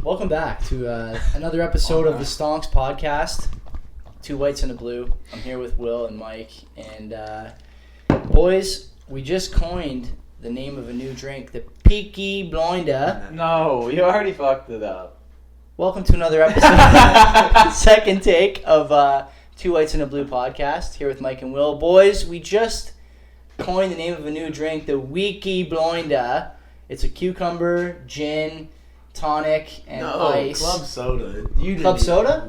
Welcome back to another episode of the Stonks podcast. Two whites and a blue. I'm here with Will and Mike. And boys, we just coined the name of a new drink, the Weaky Blinder. No, you already fucked it up. Welcome to another episode, second take of Two Whites and a Blue podcast. Here with Mike and Will. Boys, we just coined the name of a new drink, the Weaky Blinder. It's a cucumber, gin, tonic, and ice. Club soda. Club soda?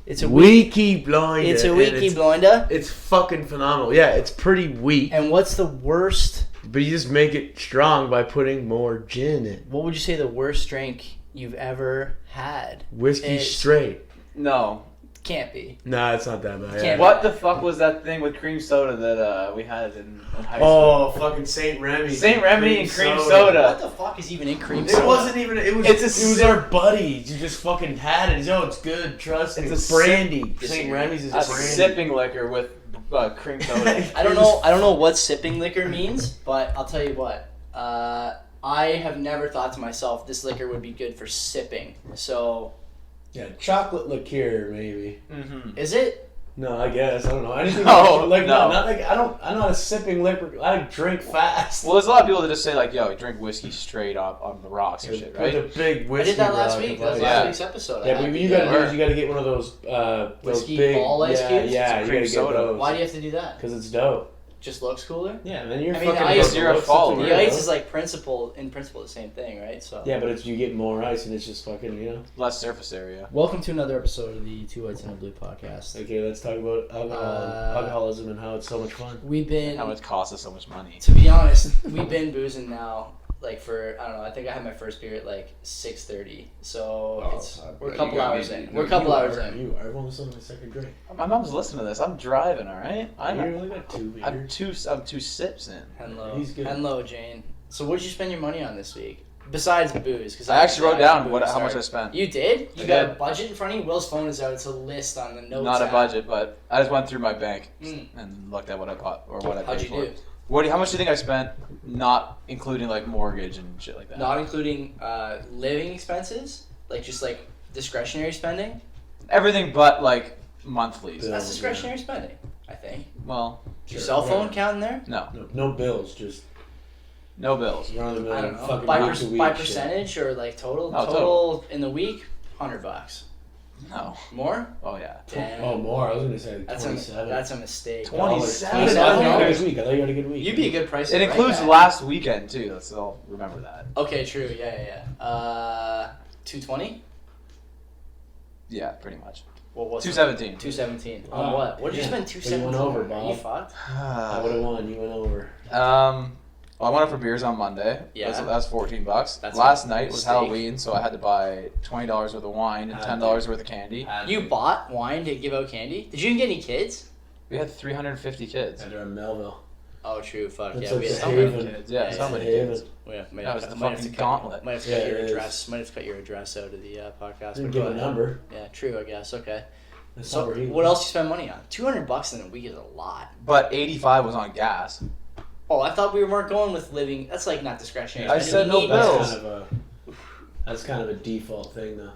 It's a Weaky Blinder. It's a Weaky Blinder. It's fucking phenomenal. Yeah, it's pretty weak. And what's the worst? But you just make it strong by putting more gin in. What would you say the worst drink you've ever had? Whiskey straight. No. Can't be. Nah, it's not that bad. Can't What the fuck was that thing with cream soda that we had in high school? Oh, fucking St. Remy. St. Remy and cream soda. What the fuck is even in cream soda? It wasn't even. It was our buddies. You just fucking had it. Oh, it's good. Trust me. It's It's brandy. St. St. Remy's is a brandy. sipping liquor with cream soda. I don't know what sipping liquor means, but I'll tell you what. I have never thought to myself this liquor would be good for sipping. So, Yeah, chocolate liqueur maybe. Mm-hmm. is it? No, I guess I don't know. Anything No, like no. not like I'm not a sipping liquor. I drink fast. Well, there's a lot of people that just say like, "Yo, you drink whiskey straight up on the rocks and shit," right? With a big I whiskey. did that last rock week. and That was like- last Yeah. week's episode. Yeah, but you gotta do is you gotta get one of those Whiskey big ball ice cubes? Yeah, It's you cream gotta get soda. those. Why do you have to do that? Because it's dope. Just looks cooler? Yeah, and then you're I mean, fucking. the ice- you're a follower. The ice is like in principle the same thing, right? So. Yeah, but you get more ice and it's just fucking Less surface area. Welcome to another episode of the Two Whites and a Blue podcast. Okay, let's talk about alcoholism and how it's so much fun. We've been, How it costs us so much money. to be honest, we've been boozing now, like for, I don't know, I think I had my first beer at like 6:30. So we're a couple hours in. We're a couple hours in. You are almost on my second drink. My mom's listening to this. I'm driving, all right. You only got 2 beers. I'm two sips in. Hello. He's good. Hello, Jane. So what did you spend your money on this week? Besides booze? Cause I actually wrote down booze, how much I sorry. spent. You did? You I got did. a budget in front of you? Will's phone is out. It's a list on the notes Not a app. budget, but I just went through my bank Mm. and looked at what I bought or what I How'd paid you for. do? How much do you think I spent? Not including like mortgage and shit like that. Not including living expenses? Like just like discretionary spending? Everything but like monthlies. Yeah. That's discretionary spending, I think. Well, Is your Sure, cell phone whatever. count in there? no, No bills, just no bills. run of the I mill. don't know. Fucking By, week to week by shit. percentage or like total? No, total in the week, $100. No. More? Oh yeah. Damn. Oh, more. I was gonna say That's 27. that's a mistake. 27? I thought you had a $27? good week. I thought you had a good week. You'd be a good price. It right includes back. last weekend too. Let's all remember that. Okay, true. Yeah. 220? Yeah, pretty much. What was 217. 217. Wow. On what? What did you Yeah. spend But you 217? went over, Are you Bob. fucked? I would have won. You went over. Well, I went out for beers on Monday. Yeah. That was $14. That's Last a night was mistake. Halloween, so I had to buy $20 worth of wine and $10 worth of candy. You bought wine to give out candy? Did you even get any kids? We had 350 kids. And they're in Melville. Oh, true. Fuck That's yeah. We like had So the many haven. kids. Yeah, Yeah, so many haven. kids. might That have was the might have fucking to gauntlet. Might have to Yeah, cut your it address. is. Might have to cut your address out of the podcast. Didn't but give go a ahead. number. Yeah, true. I guess. Okay. That's So, not where he what was. else you spend money on? $200 in a week is a lot. But 85 was on gas. Oh, I thought we weren't going with living. That's like not discretionary. I spending. said no You need- bills. That's kind of a default thing, though.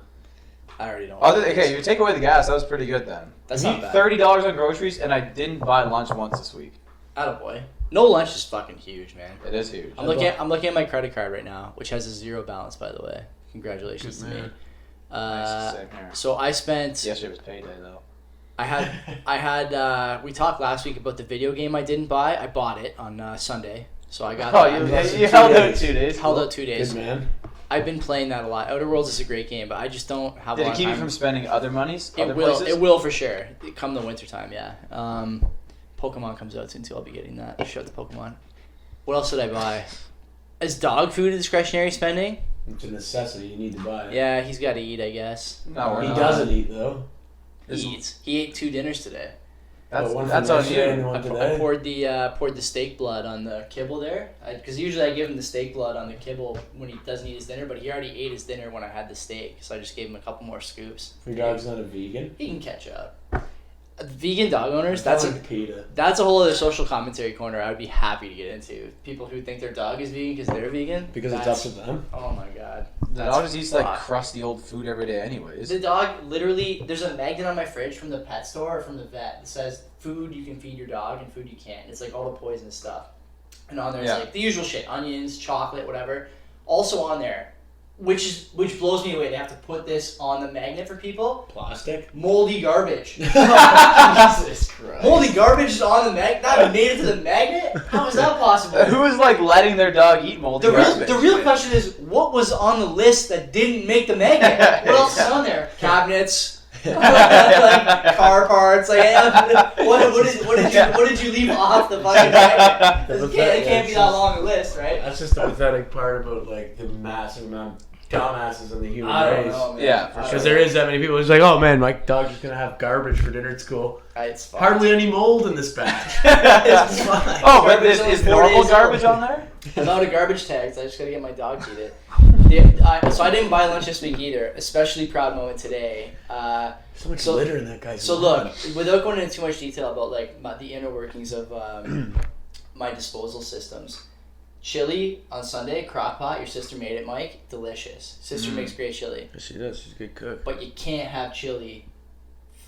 I already don't. Okay, you take away the gas, that was pretty good then. That's I not need bad. $30 on groceries, and I didn't buy lunch once this week. Attaboy. No lunch is fucking huge, man. It is huge. I'm looking at my credit card right now, which has a zero balance, by the way. Congratulations Good to me. man. Nice, same here. So I spent. Yesterday was payday though. I had. We talked last week about the video game I didn't buy. I bought it on Sunday, so I got. Oh, that. you held out 2 days. Held out 2 days. Good man. I've been playing that a lot. Outer Worlds is a great game, but I just don't have. Did a lot it of keep you time. from spending other monies? Other It will. places? It will for sure. Come the winter time, yeah. Pokemon comes out soon too. I'll be getting that. Show the Pokemon. What else did I buy? Is dog food a discretionary spending? It's a necessity. You need to buy it. Yeah, he's got to eat, I guess. No, we're He not. doesn't eat, though. He eats. He ate 2 dinners today. That's One that's from on yesterday and you. one I today. poured the steak blood on the kibble there, because usually I give him the steak blood on the kibble when he doesn't eat his dinner, but he already ate his dinner when I had the steak, so I just gave him a couple more scoops. Your dog's not a vegan. He can catch up. Vegan dog owners, that's like PETA. a whole other social commentary corner I would be happy to get into. People who think their dog is vegan because they're vegan. Because it's that's- up to them. Oh my god. The dog just eats like crusty old food every day, anyways. The dog literally. There's a magnet on my fridge from the pet store or from the vet that says food you can feed your dog and food you can't. It's like all the poisonous stuff, and on there it's like the usual shit: onions, chocolate, whatever. Also on there, which blows me away. They have to put this on the magnet for people. Plastic? Moldy garbage. Jesus Christ. Moldy garbage is on the magnet. Not made it to the magnet. How is that possible? Who is like letting their dog eat moldy garbage? The real question is, what was on the list that didn't make the magnet? What else is on there? Cabinets, like car parts. Like what did you leave off the fucking magnet? It can't be that long a list, right? That's just the pathetic part about like the massive amount of dumbasses in the human I don't race. know, man. Yeah, for sure. Because there is that many people who's like, oh man, my dog's just gonna have garbage for dinner at school. It's fine. Hardly any mold in this bag. It's fine. Oh, but is normal garbage on there? I'm out of garbage tags. I just gotta get my dog to eat it. So I didn't buy lunch this week either. Especially proud moment today. So much litter in that guy's So look, without going into too much detail about like the inner workings of my disposal systems. Chili on Sunday, crock pot. Your sister made it, Mike. Delicious. Sister makes great chili. Yes, she does. She's a good cook. But you can't have chili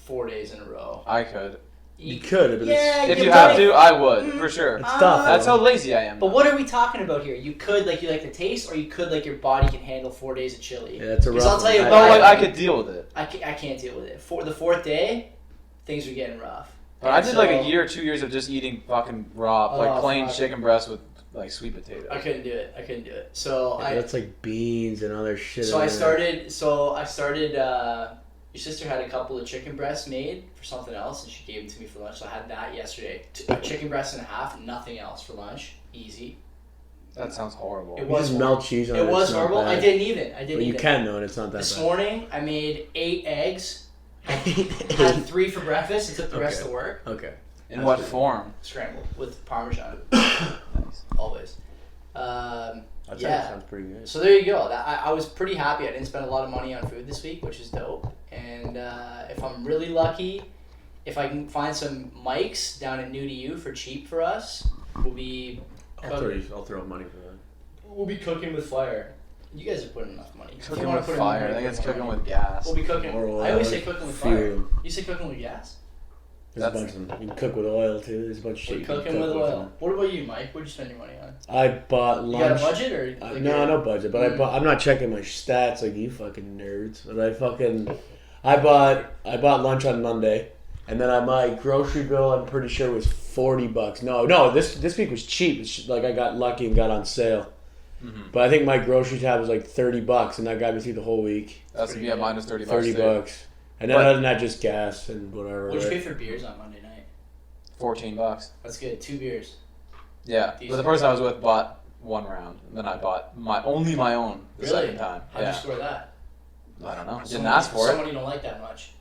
4 days in a row. I could. You could, but If you have to, I would, for sure. It's tough. That's how lazy I am. But what are we talking about here? You could, like, you like the taste, or you could, like, your body can handle 4 days of chili. Yeah, that's a rough Because I'll tell you one. No, what, like I could deal with it. I can't deal with it. For the fourth day, things are getting rough. But I did like a year or 2 years of just eating fucking raw, like plain chicken breast with like sweet potatoes. I couldn't do it. So that's like beans and other shit. So I started. Your sister had a couple of chicken breasts made for something else, and she gave them to me for lunch. So I had that yesterday. A chicken breast and a half, nothing else for lunch. Easy. That sounds horrible. It was just melt cheese on it. It was horrible. I didn't even. You can though, and it's not that This bad. morning I made 8 eggs. Had 3 for breakfast and took the rest to work. Okay. In what form? Scrambled with Parmesan. Nice. Always. That sounds pretty good. So there you go. I was pretty happy. I didn't spend a lot of money on food this week, which is dope. And if I'm really lucky, if I can find some mics down at New to You for cheap for us, we'll be. I'll throw money for that. We'll be cooking with fire. You guys are putting enough money. Cooking with fire. I think it's cooking with gas. We'll be cooking. I always say cooking with fire. You say cooking with gas? There's a bunch of them. You can cook with oil too. There's a bunch of shit. We're cooking with oil. What about you, Mike? What'd you spend your money on? I bought lunch. You got a budget or? No budget. But I'm not checking my stats like you fucking nerds. But I bought lunch on Monday, and then my grocery bill I'm pretty sure was $40. No, this week was cheap. It's like I got lucky and got on sale. Mm-hmm. But I think my grocery tab was like $30, and that got me through the whole week. That's mine was $30. $30. And then other than that, just gas and whatever. What did you pay for beers on Monday night? $14. That's good. 2 beers. Yeah, but the person I was with bought 1 round, and then I bought my own the second time. How'd you score that? I don't know. Didn't ask for it. Someone you don't like that much.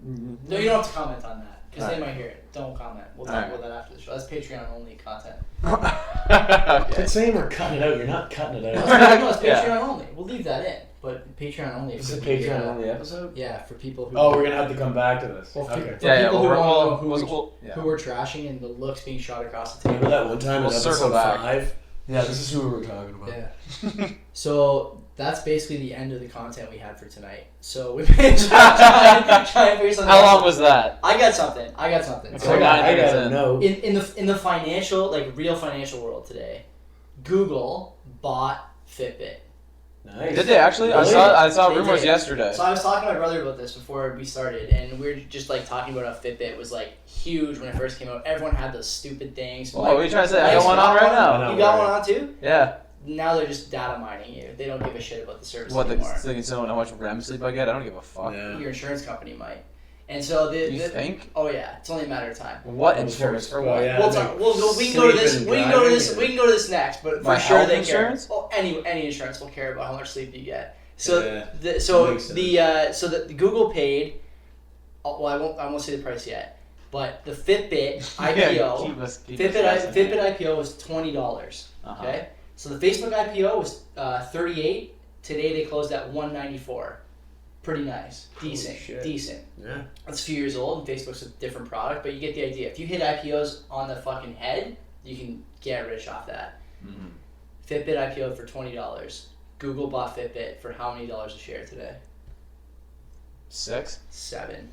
No, you don't have to comment on that because they might hear it. Don't comment. We'll talk about that after the show. That's Patreon only content. Okay. It's saying we're cutting it out. You're not cutting it out. No, it's Patreon only. We'll leave that in. But Patreon only. Is it Patreon only episode? Yeah, for people who. Oh, we're gonna have to come back to this. Well, okay. Who were trashing and the looks being shot across the table. Remember that one time in episode 5? Yeah, this is who we were talking about. Yeah. So that's basically the end of the content we had for tonight. So we've been trying to figure something out. How long was that? I got something. So I gotta know. In the financial, like real financial world today, Google bought Fitbit. Nice. Did they actually? Really? I saw rumors yesterday. So I was talking to my brother about this before we started, and we were just like talking about how Fitbit was like huge when it first came out. Everyone had those stupid things. Oh, what are you trying to say? I got one on right now. You got one on too? Yeah. Now they're just data mining you. They don't give a shit about the service anymore. What, they can know how much REM sleep I get? I don't give a fuck. Yeah. Your insurance company might. And so you think? Oh yeah, it's only a matter of time. What insurance for what? Yeah, we can go to this. We can go to this next. But for sure they insurance? care. Oh, any insurance will care about how much sleep you get. So the Google paid. Well, I won't say the price yet. But the Fitbit IPO, Fitbit IPO was $20. Okay, so the Facebook IPO was $38. Today they closed at $194. Pretty nice, decent. Yeah, it's a few years old, and Facebook's a different product, but you get the idea. If you hit IPOs on the fucking head, you can get rich off that. Mm-hmm. Fitbit IPO for $20. Google bought Fitbit for how many dollars a share today? 6? 7.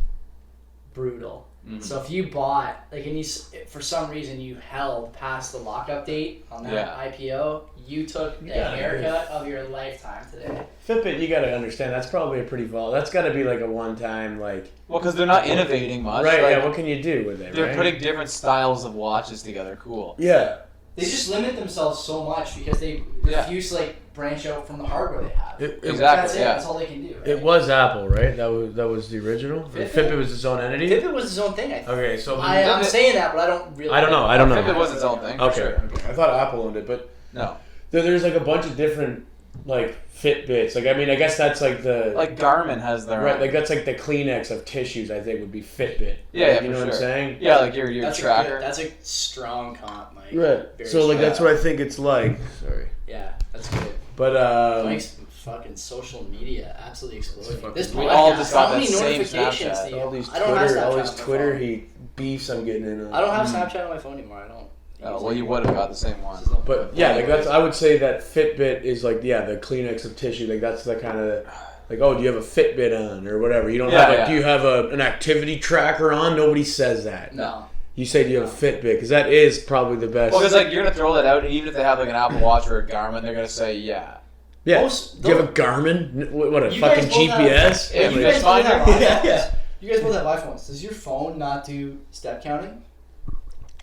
Brutal. Mm-hmm. So if you bought, like, and you, for some reason you held past the lockup date on that IPO, you took the haircut of your lifetime today. Fitbit, you gotta understand, that's probably a pretty that's gotta be like a one-time, like... Well, because they're not innovating much. Right, like, yeah, what can you do with it, They're putting different styles of watches together, cool. Yeah. They just limit themselves so much because they refuse to, like, branch out from the hardware they have. Exactly, That's it. That's all they can do, right? It was Apple, right? That was the original? Fitbit was its own entity? Fitbit was its own thing, I think. Okay, so... I'm saying that, but I don't really... I don't know. Fitbit was its own thing, okay. Sure. I thought Apple owned it, but... No. There's like a bunch of different, like, Fitbits. Like, I mean, I guess that's like the... Like Garmin has their Right, own. like that's like the Kleenex of tissues, I think, would be Fitbit. Yeah, like, you know what I'm saying? Yeah, like your that's tracker. That's a strong comp, Mike. Right. So, like, that's what I think it's like. Sorry. Yeah, that's good. But, Mike's fucking social media absolutely exploding. This we all podcast, just got how that many same notifications Snapchat. do you... all these I don't have Twitter, Snapchat all these on my Twitter phone. beefs I'm getting in on. I don't have Snapchat on my phone anymore. I don't. Oh, well, you would have got the same one. But yeah, like that's. I would say that Fitbit is like the Kleenex of tissue. Like that's the kind of like, oh, do you have a Fitbit on or whatever? You don't have. Do you have an activity tracker on? Nobody says that. No. You say, do you have a Fitbit? Because that is probably the best. Well, because like you're gonna throw that out, and even if they have like an Apple Watch or a Garmin, they're gonna say yeah. Yeah. Do you have a Garmin? What a fucking GPS? Yeah, you guys both have iPhones. Yeah. You guys both have iPhones. Does your phone not do step counting?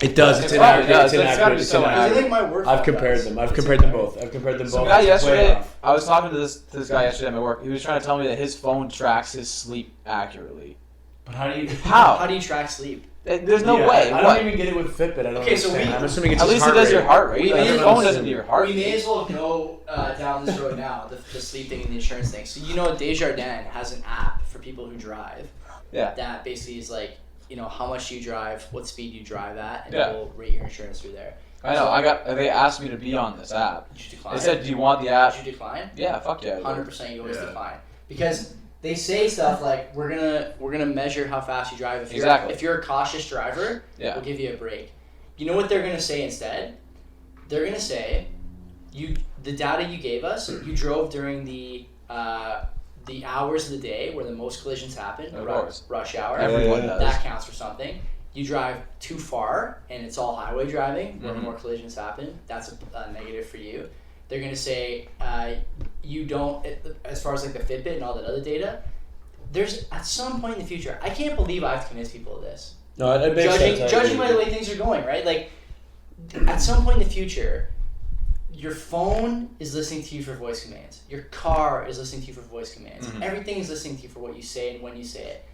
It does. It's probably inaccurate. does. It's gotta be so I accurate. think my work. I've compared them. I've compared them both. Some guy yesterday, I was talking to this guy yesterday at my work. He was trying to tell me that his phone tracks his sleep accurately. But how do you? How do you track sleep? There's no way. I don't even get it with Fitbit. I don't understand. I'm assuming it's at least it does your heart rate. Like, your phone doesn't do your heart rate. We may as well go down this road now, the sleep thing and the insurance thing. So you know Desjardins has an app for people who drive. Yeah. That basically is like, you know, how much you drive, what speed you drive at, and Yeah. it will rate your insurance through there. I know. They asked me to be on this app. Did you decline? They said, "Do you want the app?" Did you decline? Yeah, fuck yeah. 100%. You always decline because they say stuff like we're gonna measure how fast you drive. If you're a cautious driver, we'll give you a break. You know what they're gonna say instead? They're gonna say, the data you gave us, you drove during the hours of the day where the most collisions happen, rush hour. Everyone does. That counts for something. You drive too far and it's all highway driving where more collisions happen. That's a negative for you. They're going to say you don't, as far as like the Fitbit and all that other data, there's at some point in the future, I can't believe I have to convince people of this. No, it makes sense. Judging by the way things are going, right? Like, at some point in the future, your phone is listening to you for voice commands. Your car is listening to you for voice commands. Everything is listening to you for what you say and when you say it.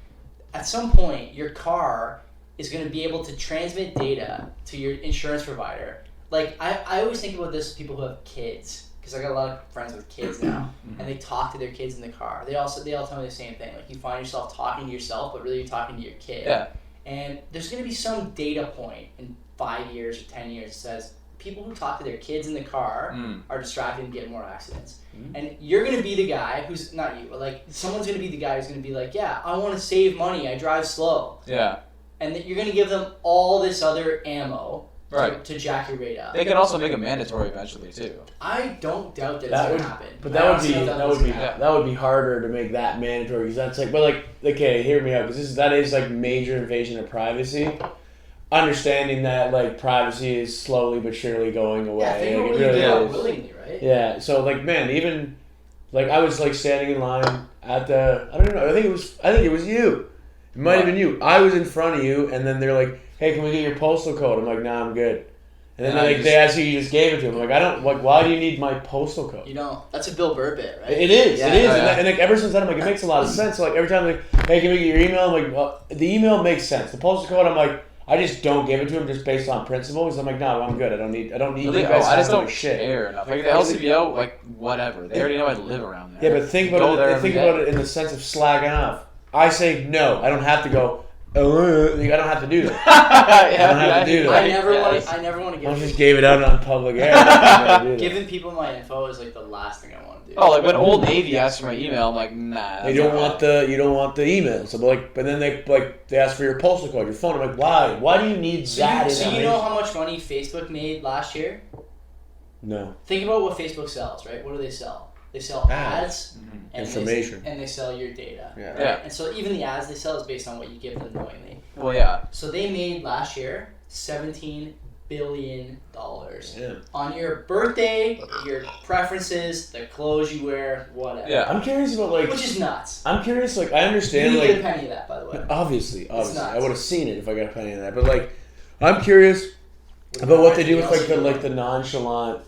At some point, your car is going to be able to transmit data to your insurance provider. Like, I always think about this with people who have kids, because I got a lot of friends with kids now, and they talk to their kids in the car. They all tell me the same thing. Like, you find yourself talking to yourself, but really you're talking to your kid. Yeah. And there's going to be some data point in 5 years or 10 years that says people who talk to their kids in the car are distracted and get more accidents. And you're going to be the guy who's, not you, but like, someone's going to be the guy who's going to be like, yeah, I want to save money, I drive slow. Yeah. And you're going to give them all this other ammo to jack your rate up. They can also make it mandatory eventually too. I don't doubt that it's going to happen. But that would be harder to make that mandatory, because that's like, but like, okay, hear me out, because that is like major invasion of privacy. Understanding that like privacy is slowly but surely going away. Yeah, think like, about what you do willingly, right? Yeah, so like, man, even like I was like standing in line at the, I don't know, I think it was you. It might have been you. I was in front of you, and then they're like, "Hey, can we get your postal code?" I'm like, "Nah, I'm good." And then they asked you just gave it to them. I'm like, I don't, like, why do you need my postal code? You know, that's a Bill Burr bit, right? It is. Yeah. It is. And like ever since then, I'm like, it makes a lot of sense. So like every time, like, hey, can we get your email? I'm like, well, the email makes sense. The postal code, I'm like, I just don't give it to him just based on principle. Because I'm like, no, I'm good. I don't need you guys. I just don't shit. care enough. Like the LCBO, like whatever. They already know I live around there. Yeah, but think about it in the sense of slagging off. I say no. I don't have to go. I don't have to do that. I don't have to do that. I never want to give. I just gave it out on public air. Giving people my info is like the last thing I want to do. Oh, like when Old Navy asks for my email, I'm like, nah. You don't want the email. So like, but then they ask for your postal code, your phone. I'm like, why? Why do you need that? So you know how much money Facebook made last year? No. Think about what Facebook sells, right? What do they sell? they sell ads, and information, and they sell your data. Yeah. Right? Yeah. And so even the ads they sell is based on what you give them knowingly. Well, yeah. So they made last year $17 billion on your birthday, your preferences, the clothes you wear, whatever. Yeah. I'm curious about like. Which is nuts. I'm curious, like I You understand, didn't get like a penny of that, by the way. obviously, nuts. I would have seen it if I got a penny of that. But like, I'm curious about what they do with like the nonchalant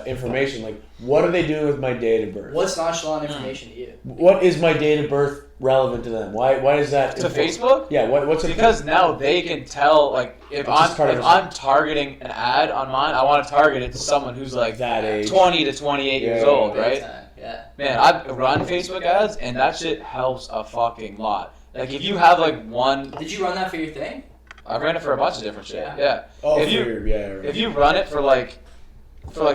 information. Like, what are they doing with my date of birth? What's nonchalant information to you? What is my date of birth relevant to them? Why is that To important? Facebook? Yeah. What's Because now they can tell, like, if I'm targeting an ad on mine, I want to target it to someone who's like that age, 20 to 28 years old, right? Yeah. Man, I run Facebook ads, and that shit helps a fucking lot. Like, if you have like one, Did you run that for your thing? I ran it for a bunch of different shit. Yeah. Yeah. Oh, If for you- your, yeah, right. If you run it for like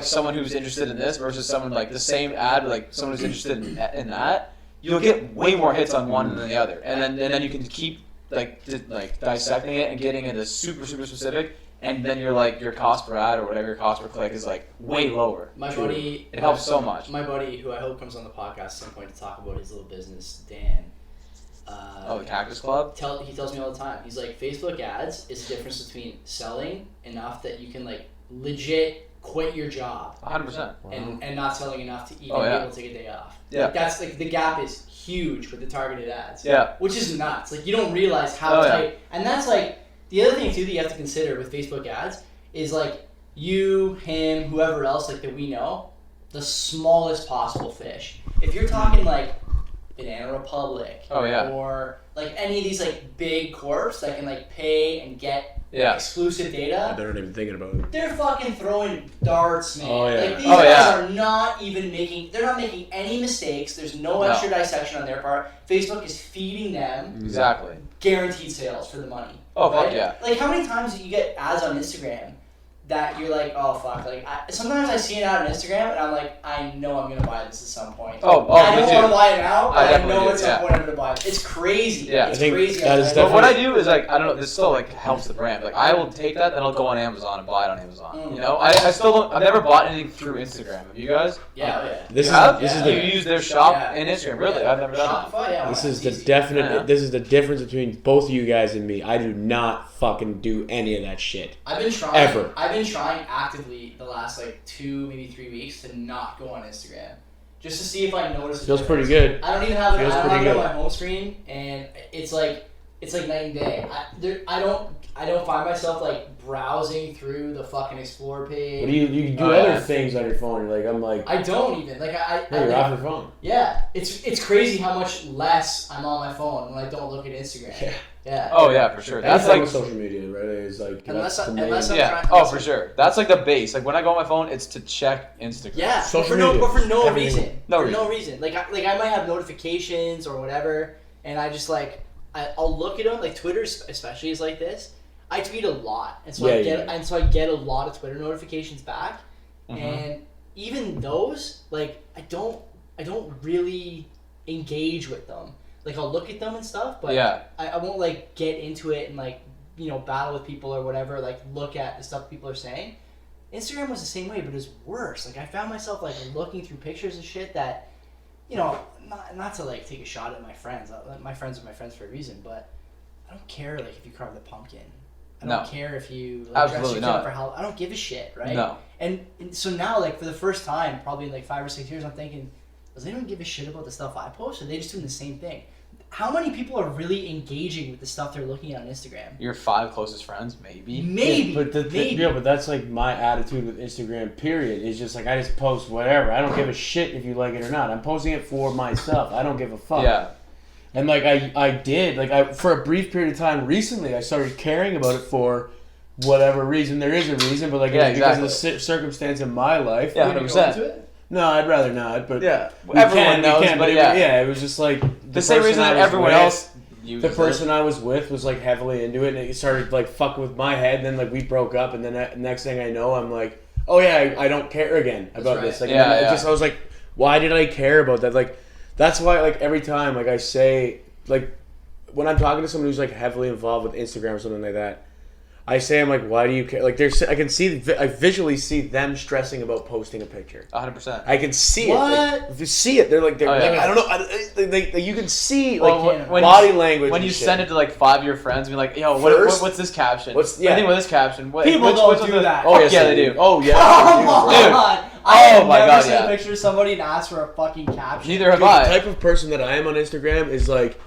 someone who's interested in this versus someone like the same ad, like someone who's interested in that, you'll get way more hits on one than the other, and then you can keep like dissecting it and getting into super specific, and then your cost per ad or whatever your cost per click is like way lower. My buddy, It helps so much. My buddy, who I hope comes on the podcast at some point to talk about his little business, Dan. The Cactus Club. He tells me all the time. He's like, Facebook ads is the difference between selling enough that you can like legit quit your job 100%. and not selling enough to even Oh, be yeah. able to take a day off. Yeah. Like, that's like the gap is huge with the targeted ads. Yeah. Which is nuts. Like you don't realize how Oh, yeah. tight. And that's like the other thing too that you have to consider with Facebook ads is like you, him, whoever else like that we know, the smallest possible fish. If you're talking like Banana Republic, Oh, yeah. or like any of these like big corps that can like pay and get Yeah. exclusive data, They're not even thinking about it. they're fucking throwing darts, man. Oh, yeah. Like these Oh, guys yeah. are not even they're not making any mistakes. There's no No. extra dissection on their part. Facebook is feeding them Exactly. guaranteed sales for the money. Oh, right? fuck yeah. Like how many times do you get ads on Instagram that you're like, oh fuck, like sometimes I see an ad on Instagram and I'm like, I know I'm gonna buy this at some point. Oh, I me don't too. want to buy it now, I but I definitely know do, at some yeah. point I'm gonna buy it. It's crazy. Yeah. It's I think crazy. that is But what I do is like I don't know. This still like helps the brand. Like I will take that, then I'll go on Amazon and buy it on Amazon. Mm. You know, I still don't. I've never bought anything through Instagram. Have you guys? Yeah, oh, yeah. This You is have? this Yeah. is You the use their shop Yeah. in Instagram? Really? I've never done that. Shopify, yeah. this why? is It's the easy. definite. Yeah. This is the difference between both of you guys and me. I do not fucking do any of that shit. I've been trying. Ever. I've been trying actively the last like 2, maybe 3 weeks to not go on Instagram, just to see if I notice. Feels pretty good. I don't even have it. Feels I don't pretty have it on good. my home screen, and it's like night and day. I don't find myself like browsing through the fucking explore page. What do you do Oh, other yeah. things on your phone? You're like I'm like I don't even like no, you're like, off your phone. Yeah, it's crazy how much less I'm on my phone when I don't look at Instagram. Yeah. Yeah. Oh yeah, for sure. That's Anything like with social media, right? It's like Unless that's the I- main- unless I'm yeah. trying- Oh for sure. That's like the base. Like when I go on my phone, it's to check Instagram. Yeah, Social but for no media. reason. No For no reason. Like I might have notifications or whatever, and I just like I'll look at them. Like Twitter, especially, is like this. I tweet a lot, and so I get a lot of Twitter notifications back, Mhm. and even those, like I don't really engage with them. Like I'll look at them and stuff, but Yeah. I won't like get into it and like battle with people or whatever. Like look at the stuff people are saying. Instagram was the same way, but it was worse. Like I found myself like looking through pictures and shit that, not to like take a shot at my friends. My friends are my friends for a reason, but I don't care like if you carve the pumpkin. I don't No. care if you like, Absolutely dress yourself not. for Halloween. I don't give a shit, right? No. And so now, like for the first time, probably in like 5 or 6 years, I'm thinking, does anyone give a shit about the stuff I post? Or are they just doing the same thing? How many people are really engaging with the stuff they're looking at on Instagram? Your 5 closest friends, maybe. Maybe, Yeah, maybe. but that's like my attitude with Instagram. Period. Is just like I just post whatever. I don't give a shit if you like it or not. I'm posting it for myself. I don't give a fuck. Yeah. And like I did like for a brief period of time recently, I started caring about it for whatever reason. There is a reason, but like Yeah, because of the circumstance in my life. Yeah, You gonna go 100%. into it? No, I'd rather not. But Yeah. we Everyone can, knows, we can, but it, yeah. it was just like The same reason person I that was everyone with- else The uses person I was with was like heavily into it, and it started like fucking with my head. And then like we broke up, and then next thing I know, I'm like, oh yeah, I don't care again about right. this. Like, Yeah, and then yeah. I was like, why did I care about that? Like, that's why like every time like I say like when I'm talking to someone who's like heavily involved with Instagram or something like that, I say, I'm like, why do you care? Like, I visually see them stressing about posting a picture. 100%. I can see What? it. Like, you see it. They're like, yeah. I don't know. You can see Well, like when body language. When you shit. send it to like 5 of your friends, and be like, yo, what's this caption? What's I think with this caption. People don't do that. Oh yes, yeah, they do. Oh yeah. Come they on! do. I have my never God, seen yeah. a picture of somebody and asked for a fucking caption. Neither have Dude, the I. type of person that I am on Instagram is like,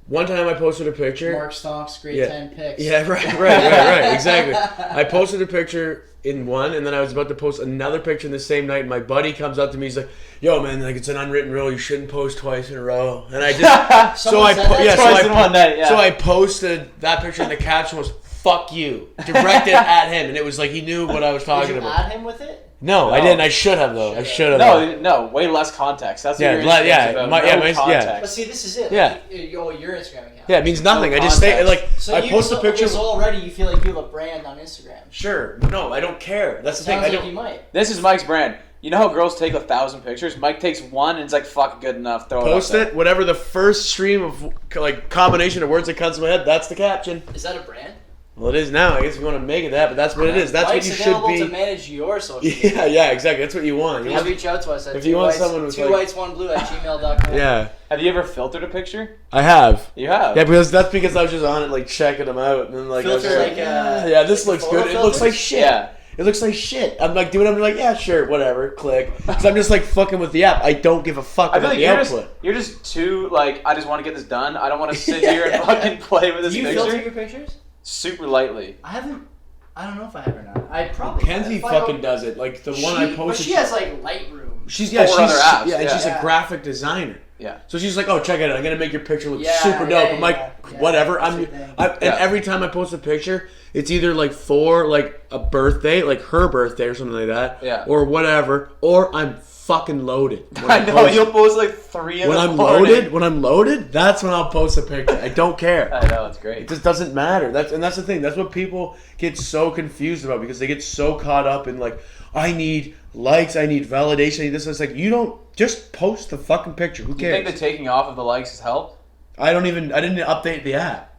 one time I posted a picture. Mark Stonk's grade 10 pics. Yeah, right, exactly. I posted a picture in one, and then I was about to post another picture in the same night, and my buddy comes up to me, he's like, yo, man, like, it's an unwritten rule, you shouldn't post twice in a row. And I just... Twice in one night, yeah. So I posted that picture, and the caption was, fuck you. Directed at him, and it was like he knew what I was talking Did you about. add him with it? No, I didn't. I should have, though. I should have. No, way less context. That's what your Instagram's about. No context. But see, this is it. Yeah. Your Instagram account. Yeah, it means nothing. No I just say, like, So I post a picture... So already you feel like you have a brand on Instagram. Sure. No, I don't care. That's the thing. Sounds I like don't... you might. This is Mike's brand. You know how girls take 1,000 pictures? Mike takes one and it's like, fuck, good enough. Throw Post it up it. Whatever the first stream of, like, combination of words that comes to my head, that's the caption. Is that a brand? Well, it is now. I guess if you want to make it that, but that's what it is. That's Mike's what you available should be. to manage your social media. Yeah, exactly. That's what you want. Please reach out to us at if you want someone with 2 whites 1 blue at gmail.com. Yeah. Have you ever filtered a picture? I have. You have? Yeah, because I was just on it, like, checking them out, and then, like, I was Filter just like, yeah, this like looks photo good. It looks like filters? shit. Yeah. It looks like shit. I'm like doing it. I'm like, yeah, sure, whatever. Click. Because I'm just like fucking with the app. I don't give a fuck I about feel like the output. you're just too, like, I just want to get this done. I don't want to sit here and fucking play with this Do you picture. filter your pictures? Super lightly. I don't know if I have or not. I probably Kenzie have. fucking does it. Like the one I posted. But she has like Lightroom. She's Four other apps, and she's yeah. a graphic designer. Yeah. So she's like, oh, check it out. I'm gonna make your picture look Yeah, super dope. yeah, I'm like, yeah. whatever. That's your thing. And every time I post a picture, it's either like for like a birthday, like her birthday or something like that, Yeah. or whatever, or I'm fucking loaded. When I know, post. you'll post like 3 in When the I'm morning. loaded, that's when I'll post a picture. I don't care. I know, it's It great. just doesn't matter. That's the thing. That's what people get so confused about because they get so caught up in like, I need likes, I need validation, I need this. It's like you don't just post the fucking picture. Who Do you cares? think the taking off of the likes has helped? I didn't update the app.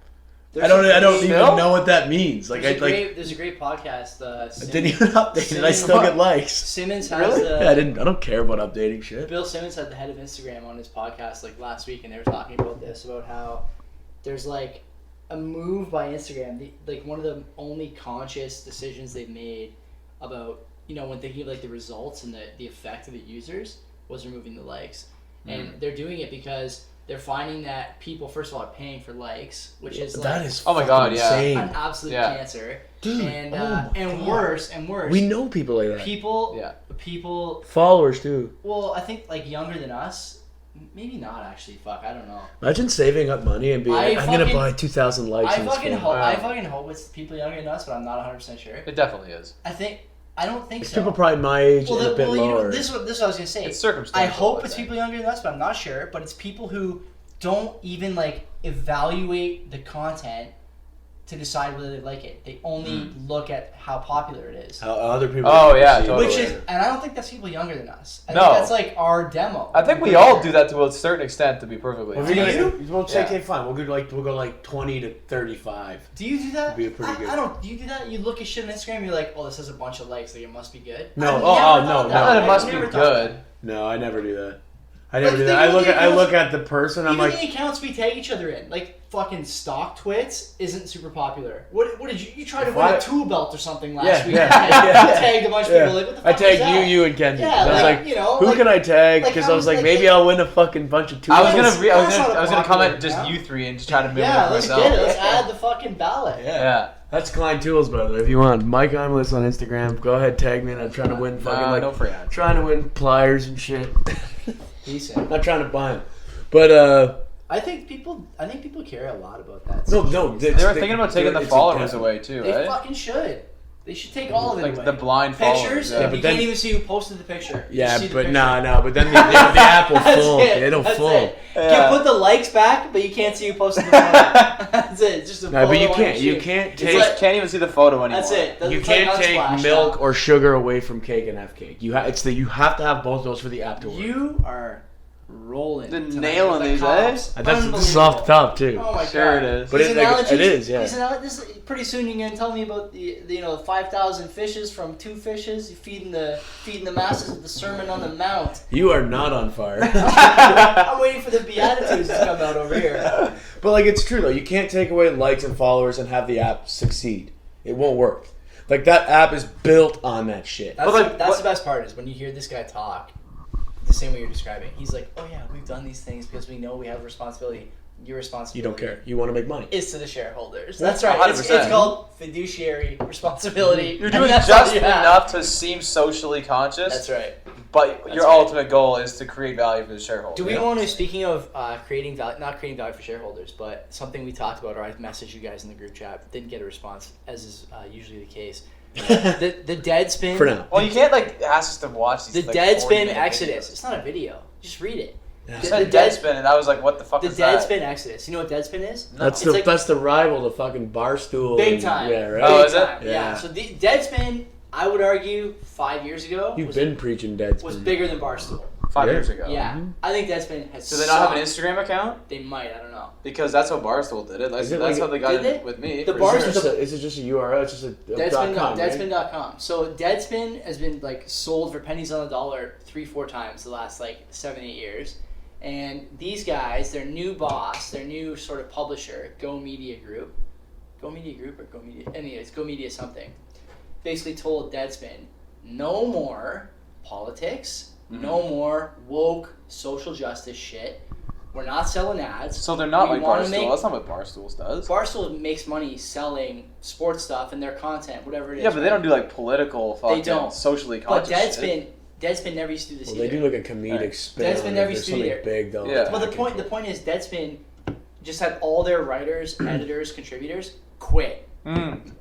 There's I don't even Still? know what that means. Like There's a great podcast. I didn't even update it. I still get likes. Simmons has Really? the. Yeah, I don't care about updating shit. Bill Simmons had the head of Instagram on his podcast like last week, and they were talking about this, about how there's like a move by Instagram, like one of the only conscious decisions they've made about, you know, when thinking of like the results and the effect of the users was removing the likes. And they're doing it because they're finding that people, first of all, are paying for likes, which is like That is Oh my God, yeah. insane. an absolute Yeah. cancer. Dude, And oh my and God. worse. We know people like that. People Yeah. Followers too. Well, I think like younger than us, maybe not actually. Fuck, I don't know. Imagine saving up money and being like, I'm gonna buy 2,000 likes. I on this fucking phone. hope. I fucking hope it's people younger than us, but I'm not 100% sure. It definitely is. I don't think It's so. people probably my age and a bit you know, lower. this is what I was gonna say. It's circumstantial. I hope I it's think. people younger than us, but I'm not sure. But it's people who don't even like evaluate the content to decide whether they like it. They only look at how popular it is. How other people. Oh, yeah, perceive it. totally. Which is, and I don't think that's people younger than us. I No. think that's like our demo. I think we all do that to a certain extent, to be perfectly Well, honest. if you're Do gonna, we'll say, Yeah. okay, fine. We'll go like 20 to 35. Do you do that? Be pretty good. I don't. Do you do that? You look at shit on Instagram, and you're like, oh, this has a bunch of likes, like it must be good. No. I've Oh, never oh, thought no, that. no. Not that it I've must be never thought good. that. No, I never do that. I Like, never do think that. of the I look accounts- at the person. I'm Even like, the accounts we tag each other in, like fucking stock twits, isn't super popular. What did you tried to win What? a tool belt or something last Yeah, week? yeah, and yeah. tagged a bunch of yeah. people. Like, what the fuck I is tagged that? you, and Kenzie. Yeah, And I was like, like, you know, who like- can I tag? like Because how I was is, like, like, maybe I'll win a fucking bunch of I was tools. gonna, That's not I was gonna popular, comment just yeah. you three and just try to mimic Yeah, it let's myself. get it. Let's add the fucking ballot. Yeah. That's Klein Tools, by the way. If you want, Mike Imeless on Instagram. Go ahead, tag me. And I'm trying to win fucking No free ads. trying to win pliers and shit. Decent. Not trying to buy them, but I think people care a lot about that. no. They were thinking about taking the it's followers intense. away too, They right? fucking should. They should take all of it Like away. the blind Pictures, followers. Yeah, you but can't then- even see who posted the picture. You Yeah, just see the but picture. no. But then the app will That's full. it. It'll That's full. it. You Yeah. can put the likes back, but you can't see who posted the photo. That's it. It's just a No, but you photo on can't. your You sheet. can't It's take. You like- just can't even see the photo anymore. That's it. You It's like can't take Unsplash milk now. or sugar away from cake and have cake. You have to have both those for the app to work. You are rolling. The tonight nailing with these, cops. This is off the top too. Oh my Sure god. it is. But These it analogies- is, yeah. This pretty soon you're gonna tell me about the 5,000 fishes from 2 fishes feeding the masses of the Sermon on the Mount. You are not on fire. I'm waiting for the Beatitudes to come out over here. But like, it's true though. You can't take away likes and followers and have the app succeed. It won't work. Like, that app is built on that shit. That's the best part is when you hear this guy talk the same way you're describing. He's like, oh yeah, we've done these things because we know we have a responsibility. Your responsibility. You don't care. You want to make money. Is to the shareholders. That's right. It's 100%. called fiduciary responsibility. You're doing just enough to seem socially conscious. That's right. But your ultimate goal is to create value for the shareholders. Do we want to, speaking of creating value, not creating value for shareholders, but something we talked about, or I messaged you guys in the group chat, didn't get a response, as is usually the case. The Deadspin. For now. Well, you can't ask us to watch these. The Deadspin Exodus. It's not a video. Just read it. Yeah. You said Deadspin, and I was like, "What the fuck The is that?" Deadspin Exodus. You know what Deadspin is? No. That's the rival to fucking Barstool. Big time. Yeah, right. Oh, Big is it? time. Yeah. Yeah. So the Deadspin, I would argue, 5 years ago You've been preaching Deadspin. was bigger than Barstool. 5 Yeah. years ago. Yeah. I think Deadspin has. Do they not have an sucked. Instagram account? They might. I don't know. Because that's how Barstool did it. That's, Is it that's like how they got did it they? with me. The for bars sure. are the- Is it just a URL? It's just a Deadspin, .com, right? Deadspin.com. So Deadspin has been sold for pennies on the dollar 3-4 times the last 7-8 years. And these guys, their new boss, their new sort of publisher, Go Media Group, Go Media Group or Go Media, anyways, Go Media something, basically told Deadspin, no more politics, no more woke social justice shit. We're not selling ads. So they're not We like wanna Barstool. That's not what Barstool does. Barstool makes money selling sports stuff and their content, whatever it is. Yeah, but they don't do political fucking don't. socially But conscious shit. Deadspin never used to do this Well, either. they do like a comedic spin. Deadspin on it. never There's used to be something there. big though. Yeah. Well, the point is Deadspin just had all their writers, editors, contributors quit.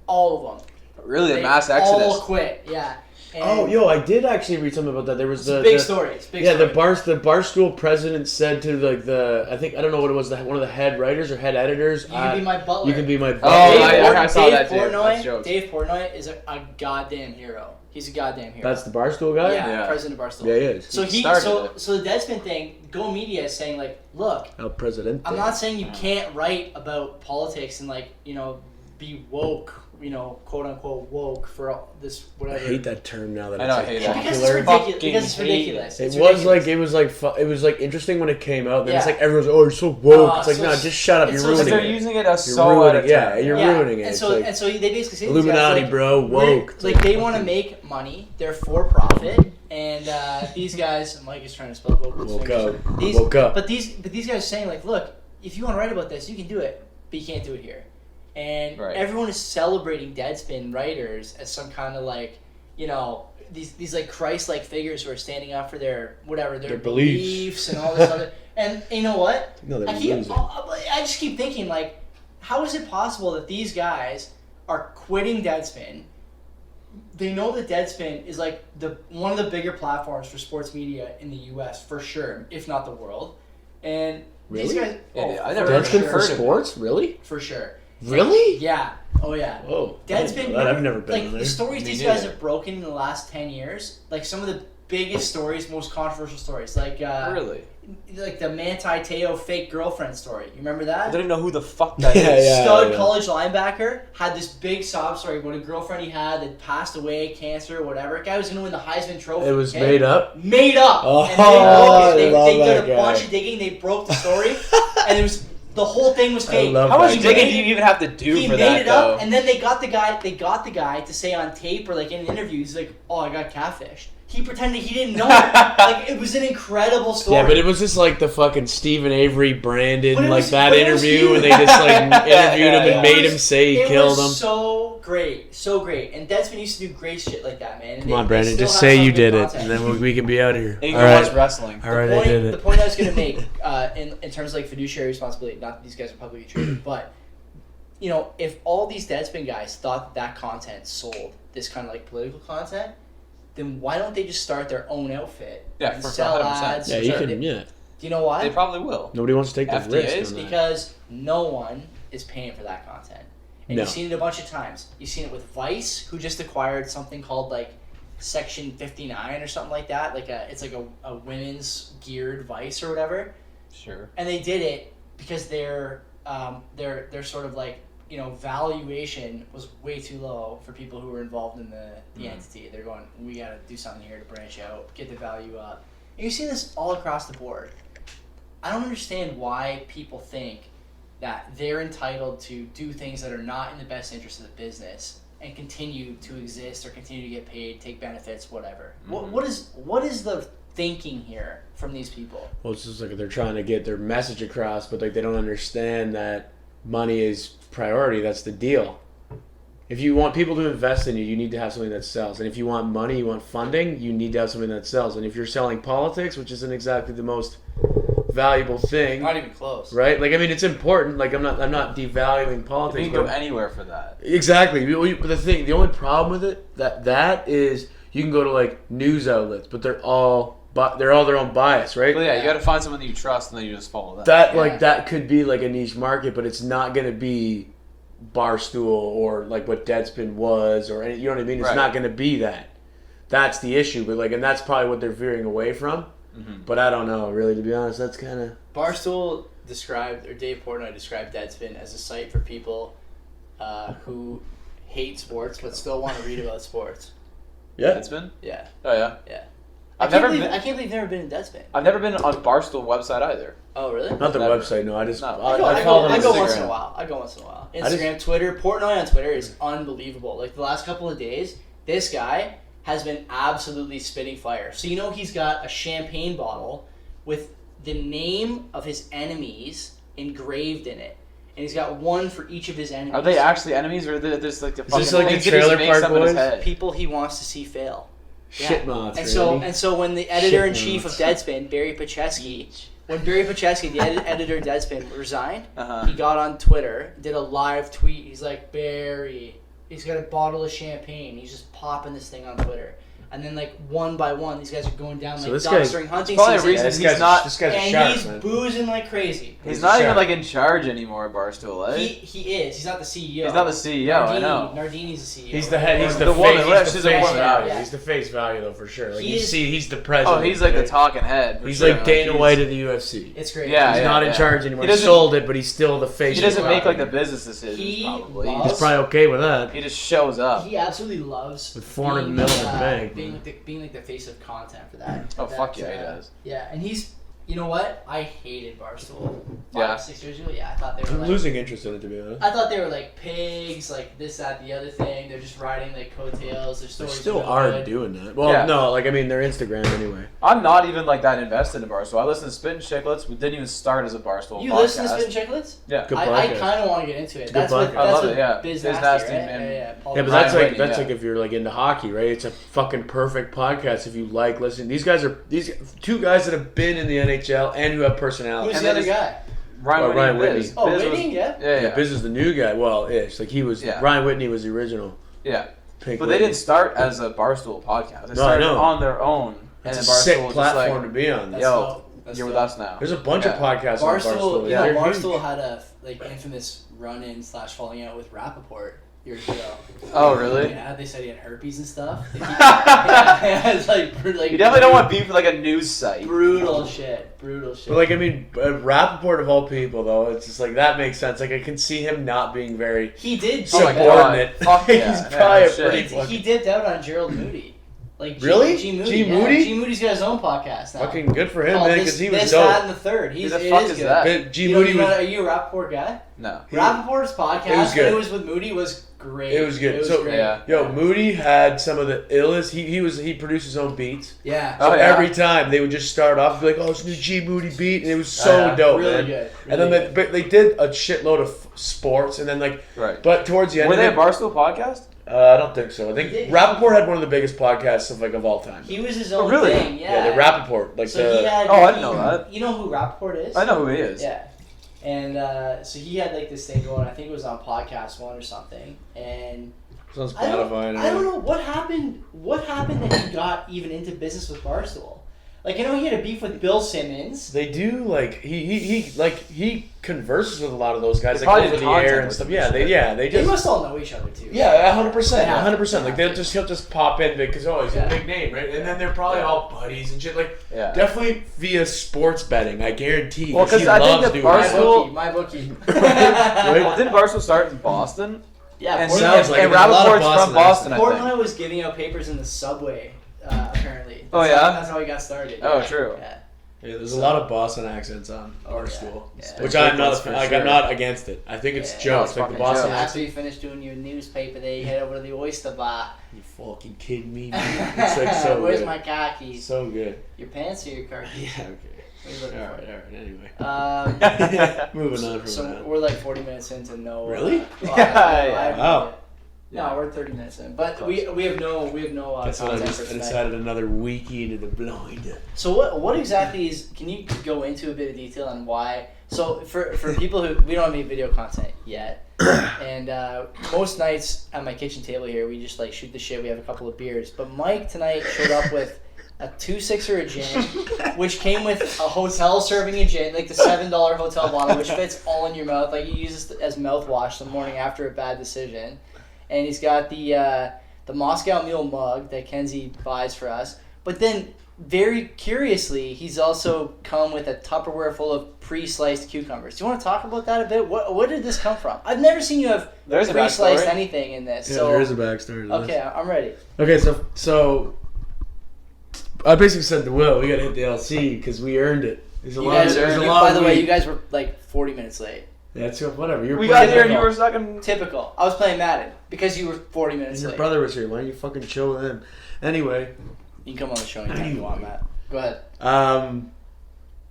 All of them. Really, a They mass all exodus. quit. Yeah. And Oh, yo, I did actually read something about that. There was it's a big story. It's a big Yeah, story. the Barstool president said to I don't know what it was, one of the head writers or head editors. You can be my butler. You can be my Oh, butler. I saw that too. That's jokes. Dave Portnoy is a goddamn hero. He's a goddamn hero. That's the Barstool guy. yeah, president of Barstool. Yeah, he is. So so the Deadspin thing, Go Media is saying look, El Presidente. I'm not saying you can't write about politics and be woke, quote unquote woke for all this I whatever. hate that term now that I know, it's I hate like it. Because it's popular. ridiculous. Fucking Because it's hate ridiculous. It It's was ridiculous. it was interesting when it came out. Then it's Yeah. like everyone's oh you're so woke. Oh, it's like so no, just shut up. it's You're so Because ruining they're it. using it as You're so ruining out it. of Yeah, turn. you're ruining it. And It's so like, and so they basically say Illuminati, bro, woke. They want to make money. They're for profit, and these guys. Mike is trying to spell woke. with his Woke fingers. up. These, Woke up. But these guys are saying look, if you want to write about this, you can do it, but you can't do it here. And Right. everyone is celebrating Deadspin writers as some kind of these Christ-like figures who are standing up for their beliefs and all this other. And you know what? No, they're losing. I just keep thinking how is it possible that these guys are quitting Deadspin? They know that Deadspin is one of the bigger platforms for sports media in the U.S. for sure, if not the world. And these Really? guys, I never Deadspin heard for of it. sports, really? for sure. Really? Yeah. Oh yeah. Whoa. Deadspin. I've never been on there. The stories Me these guys neither. have broken in the last 10 years, some of the biggest stories, most controversial stories, Really? the Manti Te'o fake girlfriend story. You remember that? I don't even know who the fuck that is. Yeah. Stud college linebacker had this big sob story about a girlfriend he had that passed away, cancer, whatever. Guy was going to win the Heisman Trophy. It was okay? made up. Made up. Oh, and they broke it. They, I love they did that a guy. bunch of digging. They broke the story, and it was the whole thing was fake. love How much that digging guy. do you even have to do He for made that, it though? up, and then they got the guy. They got the guy to say on tape or in an interview, he's like, "Oh, I got catfished." He pretended he didn't know. It was an incredible story. Yeah, but it was just the fucking Stephen Avery, Brandon, But it was- that but it was interview, huge. and they just interviewed him yeah. and made him say he it killed was him. so great, so great. And Deadspin used to do great shit like that, man. And Come on, they Brandon, still just have say some you good did it, content. and then we can be out of here. And you All can right, watch wrestling. all right, I did The it. point I was going to make in terms of fiduciary responsibility, not that these guys are publicly traded, but if all these Deadspin guys thought that content sold, this kind of political content, then why don't they just start their own outfit Yeah, and for sell 100%. ads? Yeah, and you start- can. Yeah, Do you know why? They probably will. nobody wants to take the FDAs? risk on that. Because no one is paying for that content. And No. you've seen it a bunch of times. You've seen it with Vice, who just acquired something called Section 59 or something like that. It's like a women's geared Vice or whatever. Sure. And they did it because their sort of like, you know, valuation was way too low for people who were involved in the entity. They're going, we got to do something here to branch out, get the value up. And you see this all across the board. I don't understand why people think that they're entitled to do things that are not in the best interest of the business and continue to exist or continue to get paid, take benefits, whatever. What is the thinking here from these people? Well, it's just like they're trying to get their message across, but like they don't understand that money is priority. That's the deal. If you want people to invest in you, you need to have something that sells. And if you want money, you want funding, you need to have something that sells. And if you're selling politics, which isn't exactly the most valuable thing, Not even close. right? Like, I mean, it's important. Like, I'm not devaluing politics. You can go anywhere for that. Exactly. But the only problem with it that is you can go to like news outlets, but they're all their own bias, right? Well, yeah, you got to find someone that you trust, and then you just follow that. That could be like a niche market, but it's not going to be Barstool or like what Deadspin was, or any, you know what I mean? It's not going to be that. That's the issue, but like, and that's probably what they're veering away from. Mm-hmm. But I don't know, really, to be honest. That's kind of Barstool described, or Dave Portnoy described Deadspin as a site for people who hate sports but still want to read about sports. Yeah, Deadspin? Yeah. Oh yeah. Yeah. I can't believe you've never been in Deadspin. I've never been on Barstool website either. Oh really? not the Never. website. No, I just No. I follow them go on once in Instagram. a while. Instagram, Twitter. Portnoy on Twitter is unbelievable. Like the last couple of days, this guy has been absolutely spitting fire. So you know he's got a champagne bottle with the name of his enemies engraved in it. And he's got one for each of his enemies. Are they actually enemies, or are they just like the fucking? this like he the just Trailer makes Park them in his Boys? head. People he wants to see fail. Shit moths, And so when the editor-in-chief of Deadspin, Barry Pacheski, the editor of Deadspin, resigned, he got on Twitter, did a live tweet. He's like, Barry, he's got a bottle of champagne. He's just popping this thing on Twitter. And then, like, one by one, these guys are going down, like, ducks during hunting probably a season. reason this he's guy's not. this guy's a And shark, he's man. boozing like crazy. He's a not even shark. like in charge anymore at Barstool, eh? He is. He's not the CEO. He's not the CEO. I know. Nardini's the CEO. He's the head. He's the The woman, face. right? He's She's the a face woman, value. yeah. He's the face value though, for sure. Like He you is- see, he's the president. Oh, he's like the right? talking head. for He's sure. like Dana he's- White of the UFC. It's great. Yeah, He's not in charge anymore. He He doesn't- sold it, but he's still the face. He doesn't of make like value. the business decisions. He Probably. loves- He's probably okay with that. He just shows up. He absolutely loves With 400 being, mil in the bank. being like the face of content for that. Oh, that, fuck yeah, he does. Yeah, and he's, you know what? I hated Barstool 5, Yeah. 6 years ago. Yeah, I thought they were I'm like, losing interest in it, to be honest. I thought they were like pigs, like this, that, the other thing. They're just riding like coattails. Their They stories still really are good. doing that. Well, Yeah. no, like I mean, their Instagram anyway. I'm not even like that invested in Barstool. I listen to Spit and Chicklets. We didn't even start as a Barstool You podcast. listen to Spin Chicklets? Yeah. Good I podcast. kind of want to get into it. It's a That's good what podcast. I that's love what it, yeah. Biz Biz Nasty, Nasty, right? and- Yeah. Paul Yeah, but Ryan that's like Whitney, yeah. if you're like into hockey, right? It's a fucking perfect podcast if you like listening. These two guys that have been in the NHL and who have personality. Who's And the then other guy? Ryan Ryan Whitney. Whitney. Biz. Oh, Biz was- Whitney, yeah. Yeah. Biz is the new guy. Well, ish. Like he was. Yeah. Ryan Whitney was the original. Yeah. Pink But they Whitney. didn't start as a Barstool podcast. They No, I started know. on their own. It's a and then sick Barstool was platform just to like, be on. That's yo, dope. That's you're with dope. us now. There's a bunch of Yeah. podcasts on Barstool, Barstool. yeah, They're Barstool huge. had a like infamous run-in / falling out with Rappaport years ago. Oh, really? Yeah, they said he had herpes and stuff. yeah, it's like You definitely don't want beef with like a news site. brutal shit. Brutal shit. But like I mean, Rappaport of all people though, it's just like that makes sense. Like I can see him not being very he did. Oh my subordinate. God. Fuck yeah. He's Yeah, probably a shit. pretty He fucking, dipped out on Gerald Moody. Like Really? G Moody. G yeah. Moody? G Moody's got his own podcast now. fucking good for him, Called man, This- because he was this, dope. That, and the third. Who the It fuck is is good. that? But G You Moody know, was. are you a Rappaport guy? No. Rappaport's podcast It was good. when it was with Moody was great. It was good. It was So great. yeah. Yo, Moody had some of the illest. He produced his own beats. Yeah. Oh, So yeah. every time they would just start off and be like, "Oh, it's a new G Moody beat," and it was so Yeah. dope, Really man. good. And then Really they did a shitload of sports, and then like, Right. but towards the end, Were of they it, a Barstool podcast? I don't think so. I think They did. Rappaport had one of the biggest podcasts of all time. He was his Oh, own really? thing. Yeah. The Rappaport, like So he had. Oh, I didn't know that. You know who Rappaport is? I know who he is. Yeah. And so he had like this thing going. I think it was on Podcast One or something. And It's on I don't Spotify. know what happened. What happened that he got even into business with Barstool? Like, I know he had a beef with Bill Simmons. They do like he converses with a lot of those guys They like probably over do the air content and with stuff. them Yeah, and they They just must all know each other, too. yeah, 100%, They have to. 100%. Like he'll just pop in because he's Yeah. a big name, right? And then they're probably all buddies and shit. Like definitely via sports betting, I guarantee. Well, 'cause he I think loves that doing Barstool- My bookie. Well, didn't Barstool start in Boston? Yeah, And, sounds like and it. There's a lot of Rappaport's Boston from Boston, I Portnoy think. was giving out papers in the subway, apparently. Oh, That's yeah? that's how he got started. Oh, Yeah. true. Yeah. Yeah, there's a lot of Boston accents on Barstool, yeah. which I'm not That's for like. sure. I'm not against it. I think it's Yeah. jokes, It's like the fucking Boston jokes. After accent. you finish doing your newspaper, they head over to the oyster bar. You fucking kidding me? Man? It's like so Where's good. my khakis? So good. Your pants or your car keys? Yeah. Okay. What are you looking All for? right. Anyway, moving on from So that. we're like 40 minutes into no. Really? Yeah. Wow. No, we're 30 minutes in, but we have no That's what I content just for I tonight. decided another Weaky into the blind. So what exactly is? Can you go into a bit of detail on why? So for people who we don't have any video content yet, and most nights at my kitchen table here we just like shoot the shit. We have a couple of beers, but Mike tonight showed up with a 2-6er of gin, which came with a hotel serving of gin, like the $7 hotel bottle, which fits all in your mouth. Like you use this as mouthwash the morning after a bad decision. And he's got the Moscow Mule mug that Kenzie buys for us. But then, very curiously, he's also come with a Tupperware full of pre-sliced cucumbers. Do you want to talk about that a bit? What did this come from? I've never seen you have There's a pre-sliced backstory. anything in this. Yeah, so there is a backstory to okay, I'm ready. this. Okay, so I basically said to Will, we gotta hit the LC because we earned it. There's a You lot. guys, There's a you- lot. by of the way, weed. you guys were like 40 minutes late. Yeah, it's whatever. You're We got here and you typical. were stuck in... Typical. I was playing Madden because you were 40 minutes Your late. brother was here. Why don't you fucking chill with him? Anyway, You can come on the show anytime you want, Matt. Go ahead.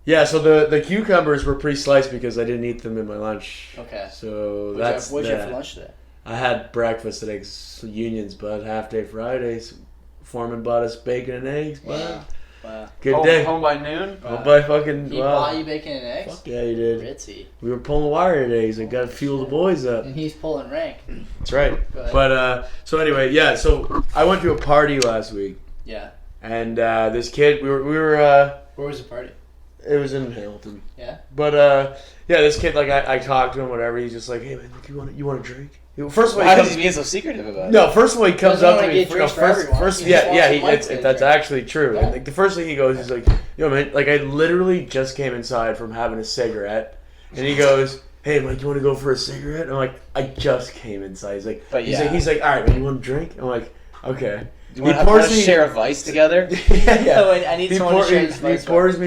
yeah. So the cucumbers were pre-sliced because I didn't eat them in my lunch. Okay. So What'd that's you have that. for lunch today? I had breakfast at Unions, bud. Half day Fridays. Foreman bought us bacon and eggs, bud. Wow. Good day. Home by noon? Home by fucking. He Wow. bought you bacon and eggs? Fuck yeah, he did. Ritzy. We were pulling wire today. He's like, gotta fuel the boys up. And he's pulling rank. That's right. Go ahead. But so anyway, yeah. So I went to a party last week, Yeah. and this kid, we were Where was the party? it was in Hamilton. Yeah. But yeah, this kid, like I talked to him, whatever. He's just like, hey man, look, you want a drink? First of all, Why he is comes, he being so secretive about it? no. First of all, he comes Doesn't up to wanna me. get drinks for everyone. First, He just yeah, wants yeah. a Mike to That's drink. actually true. Yeah. And, like the first thing he goes, he's like, yo man, like I literally just came inside from having a cigarette, and he goes, hey Mike, you want to go for a cigarette? I'm like, I just came inside. He's like, But he's yeah. like, all right, man, you want a drink? I'm like, okay. Do you want to share a vice together? yeah. I need someone to share this He vice pours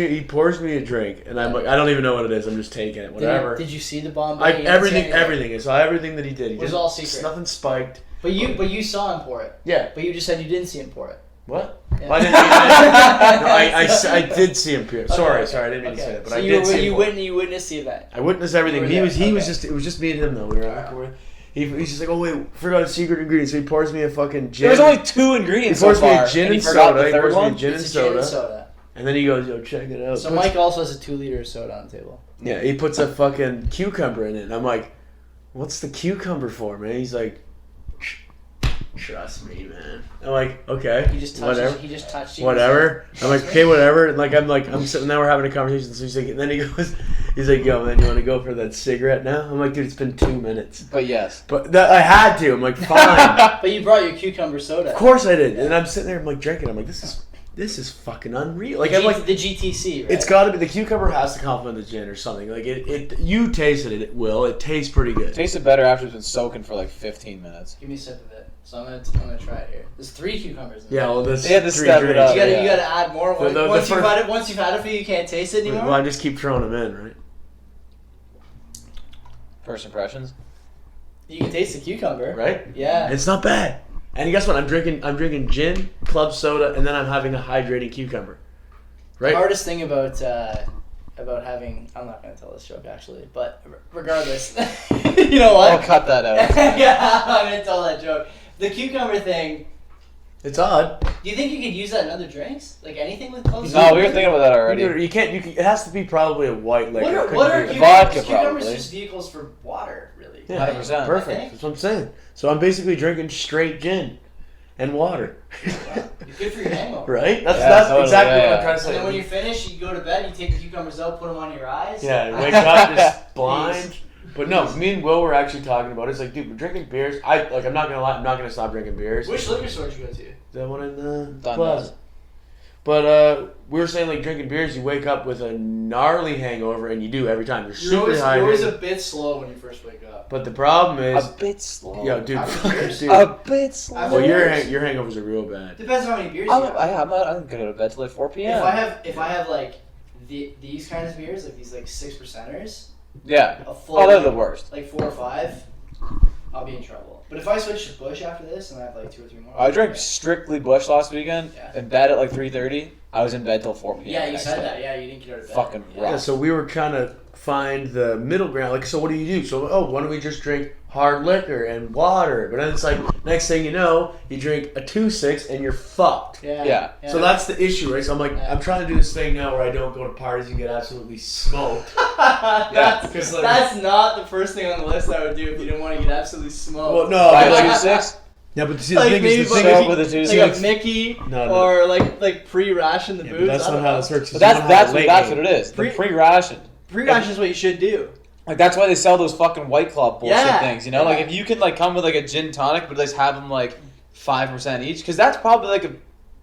me a drink, and I'm like, I don't even know what it is. I'm just taking it, whatever. Did you see the bomb? Everything. I saw everything that he did. He It was didn't- all secret. It's nothing spiked. But you saw him pour it. Yeah. But you just said you didn't see him pour it. What? Yeah. Well, I didn't. No, I did see him pierce. Sorry, Okay. I didn't mean to say that, but so I you did see him. you witnessed the event. I witnessed everything. You were He was there. just. It was just me and him though. We were Alright. He's just like, oh wait, forgot a secret ingredient. So he pours me a fucking gin. There's only 2 He ingredients pours so me far. a gin and he and forgot soda. the He third pours me a one? gin It's and a gin and soda. soda. And then he goes, yo, check it out. So Mike also has a 2-liter of soda on the table. Yeah, he puts a fucking cucumber in it. And I'm like, what's the cucumber for, man? He's like, trust me, man. I'm like, okay, He just touched. whatever. He just touched you. Whatever. I'm like, okay, whatever. And I'm sitting there, we're having a conversation. So he's like, and then he's like, yo, man, you want to go for that cigarette now? I'm like, dude, it's been 2 minutes. But yes. But that I had to. I'm like, fine. But you brought your cucumber soda. Of course I did. And I'm sitting there, I'm like drinking. I'm like, this is fucking unreal. Like I'm like, the GTC. Right? it's got to be the cucumber has to complement the gin or something. Like it you tasted it. It will. It tastes pretty good. It tasted better after it's been soaking for like 15 minutes. Give me a sip of it. So I'm gonna try it here. There's 3 cucumbers. In Yeah, there. well, this They had to 3 step it drinks. up. You Yeah. gotta add more. The Once you've first- had it, once you've had it, you can't taste it anymore. Well, I just keep throwing them in, right? First impressions? You can taste the cucumber. Right? Yeah. It's not bad. And guess what? I'm drinking gin, club soda, and then I'm having a hydrating cucumber. The Right? hardest thing about having, I'm not gonna tell this joke actually, but regardless, you know I'll what? cut that out. Yeah, I'm gonna tell that joke. The cucumber thing. It's odd. Do you think you could use that in other drinks? Like anything with club No, soda? we were thinking about that already. You can't. It has to be probably a white liquor. What are Couldn't be- Vodka, cucumbers? Cucumbers probably. just vehicles for water, really. Yeah, 100%. Perfect. I think. That's what I'm saying. So I'm basically drinking straight gin and water. Wow. You Good for your hangover. Right? That's totally, exactly what I'm trying to say. And then when you're finished, you go to bed, you take the cucumbers out, put them on your eyes. Yeah, you wake up just blind. But no, me and Will were actually talking about it. It's like, dude, we're drinking beers. I'm not gonna lie, I'm not gonna stop drinking beers. Which liquor store did you go to? That one in the Done Plaza. But we were saying like drinking beers, you wake up with a gnarly hangover, and you do every time. You're you're always a bit slow when you first wake up. But the problem is, A bit slow. yo, dude, dude. A bit slow. Well, your hangovers are real bad. Depends on how many beers you I'm have. not gonna go to bed till like 4 p.m. If I have like these kinds of beers, like these like 6%ers, Yeah. a full Oh, they're the worst. like 4 or 5, I'll be in trouble. But if I switch to Bush after this and I have like 2 or 3 more, I drank strictly Bush last weekend. Yeah. In bed at like 3:30. I was in bed till 4 p.m. Yeah, you next said day. that. Yeah, you didn't get out of bed. Fucking yeah. rough. Yeah, so we were trying to find the middle ground. Like, so what do you do? So, why don't we just drink hard liquor and water? But then it's like, next thing you know, you drink a 2-6 and you're fucked. Yeah. So that's the issue, right? So I'm like, I'm trying to do this thing now where I don't go to parties and get absolutely smoked. that's, like- that's not the first thing on the list I would do if you didn't want to get absolutely smoked. Well, no, Buy but a like, 2-6. yeah, but see, Like, the maybe thing Show is, up with a 2-6. like a Mickey No. or like pre-ration the yeah, booze. but that's I not don't how know. this works. But that's what it is. Pre- The pre-ration. Pre-ration is what you should do. Like that's why they sell those fucking White Claw bullshit Yeah. things. You know, like if you can like come with like a gin tonic, but just have them like 5% each, because that's probably like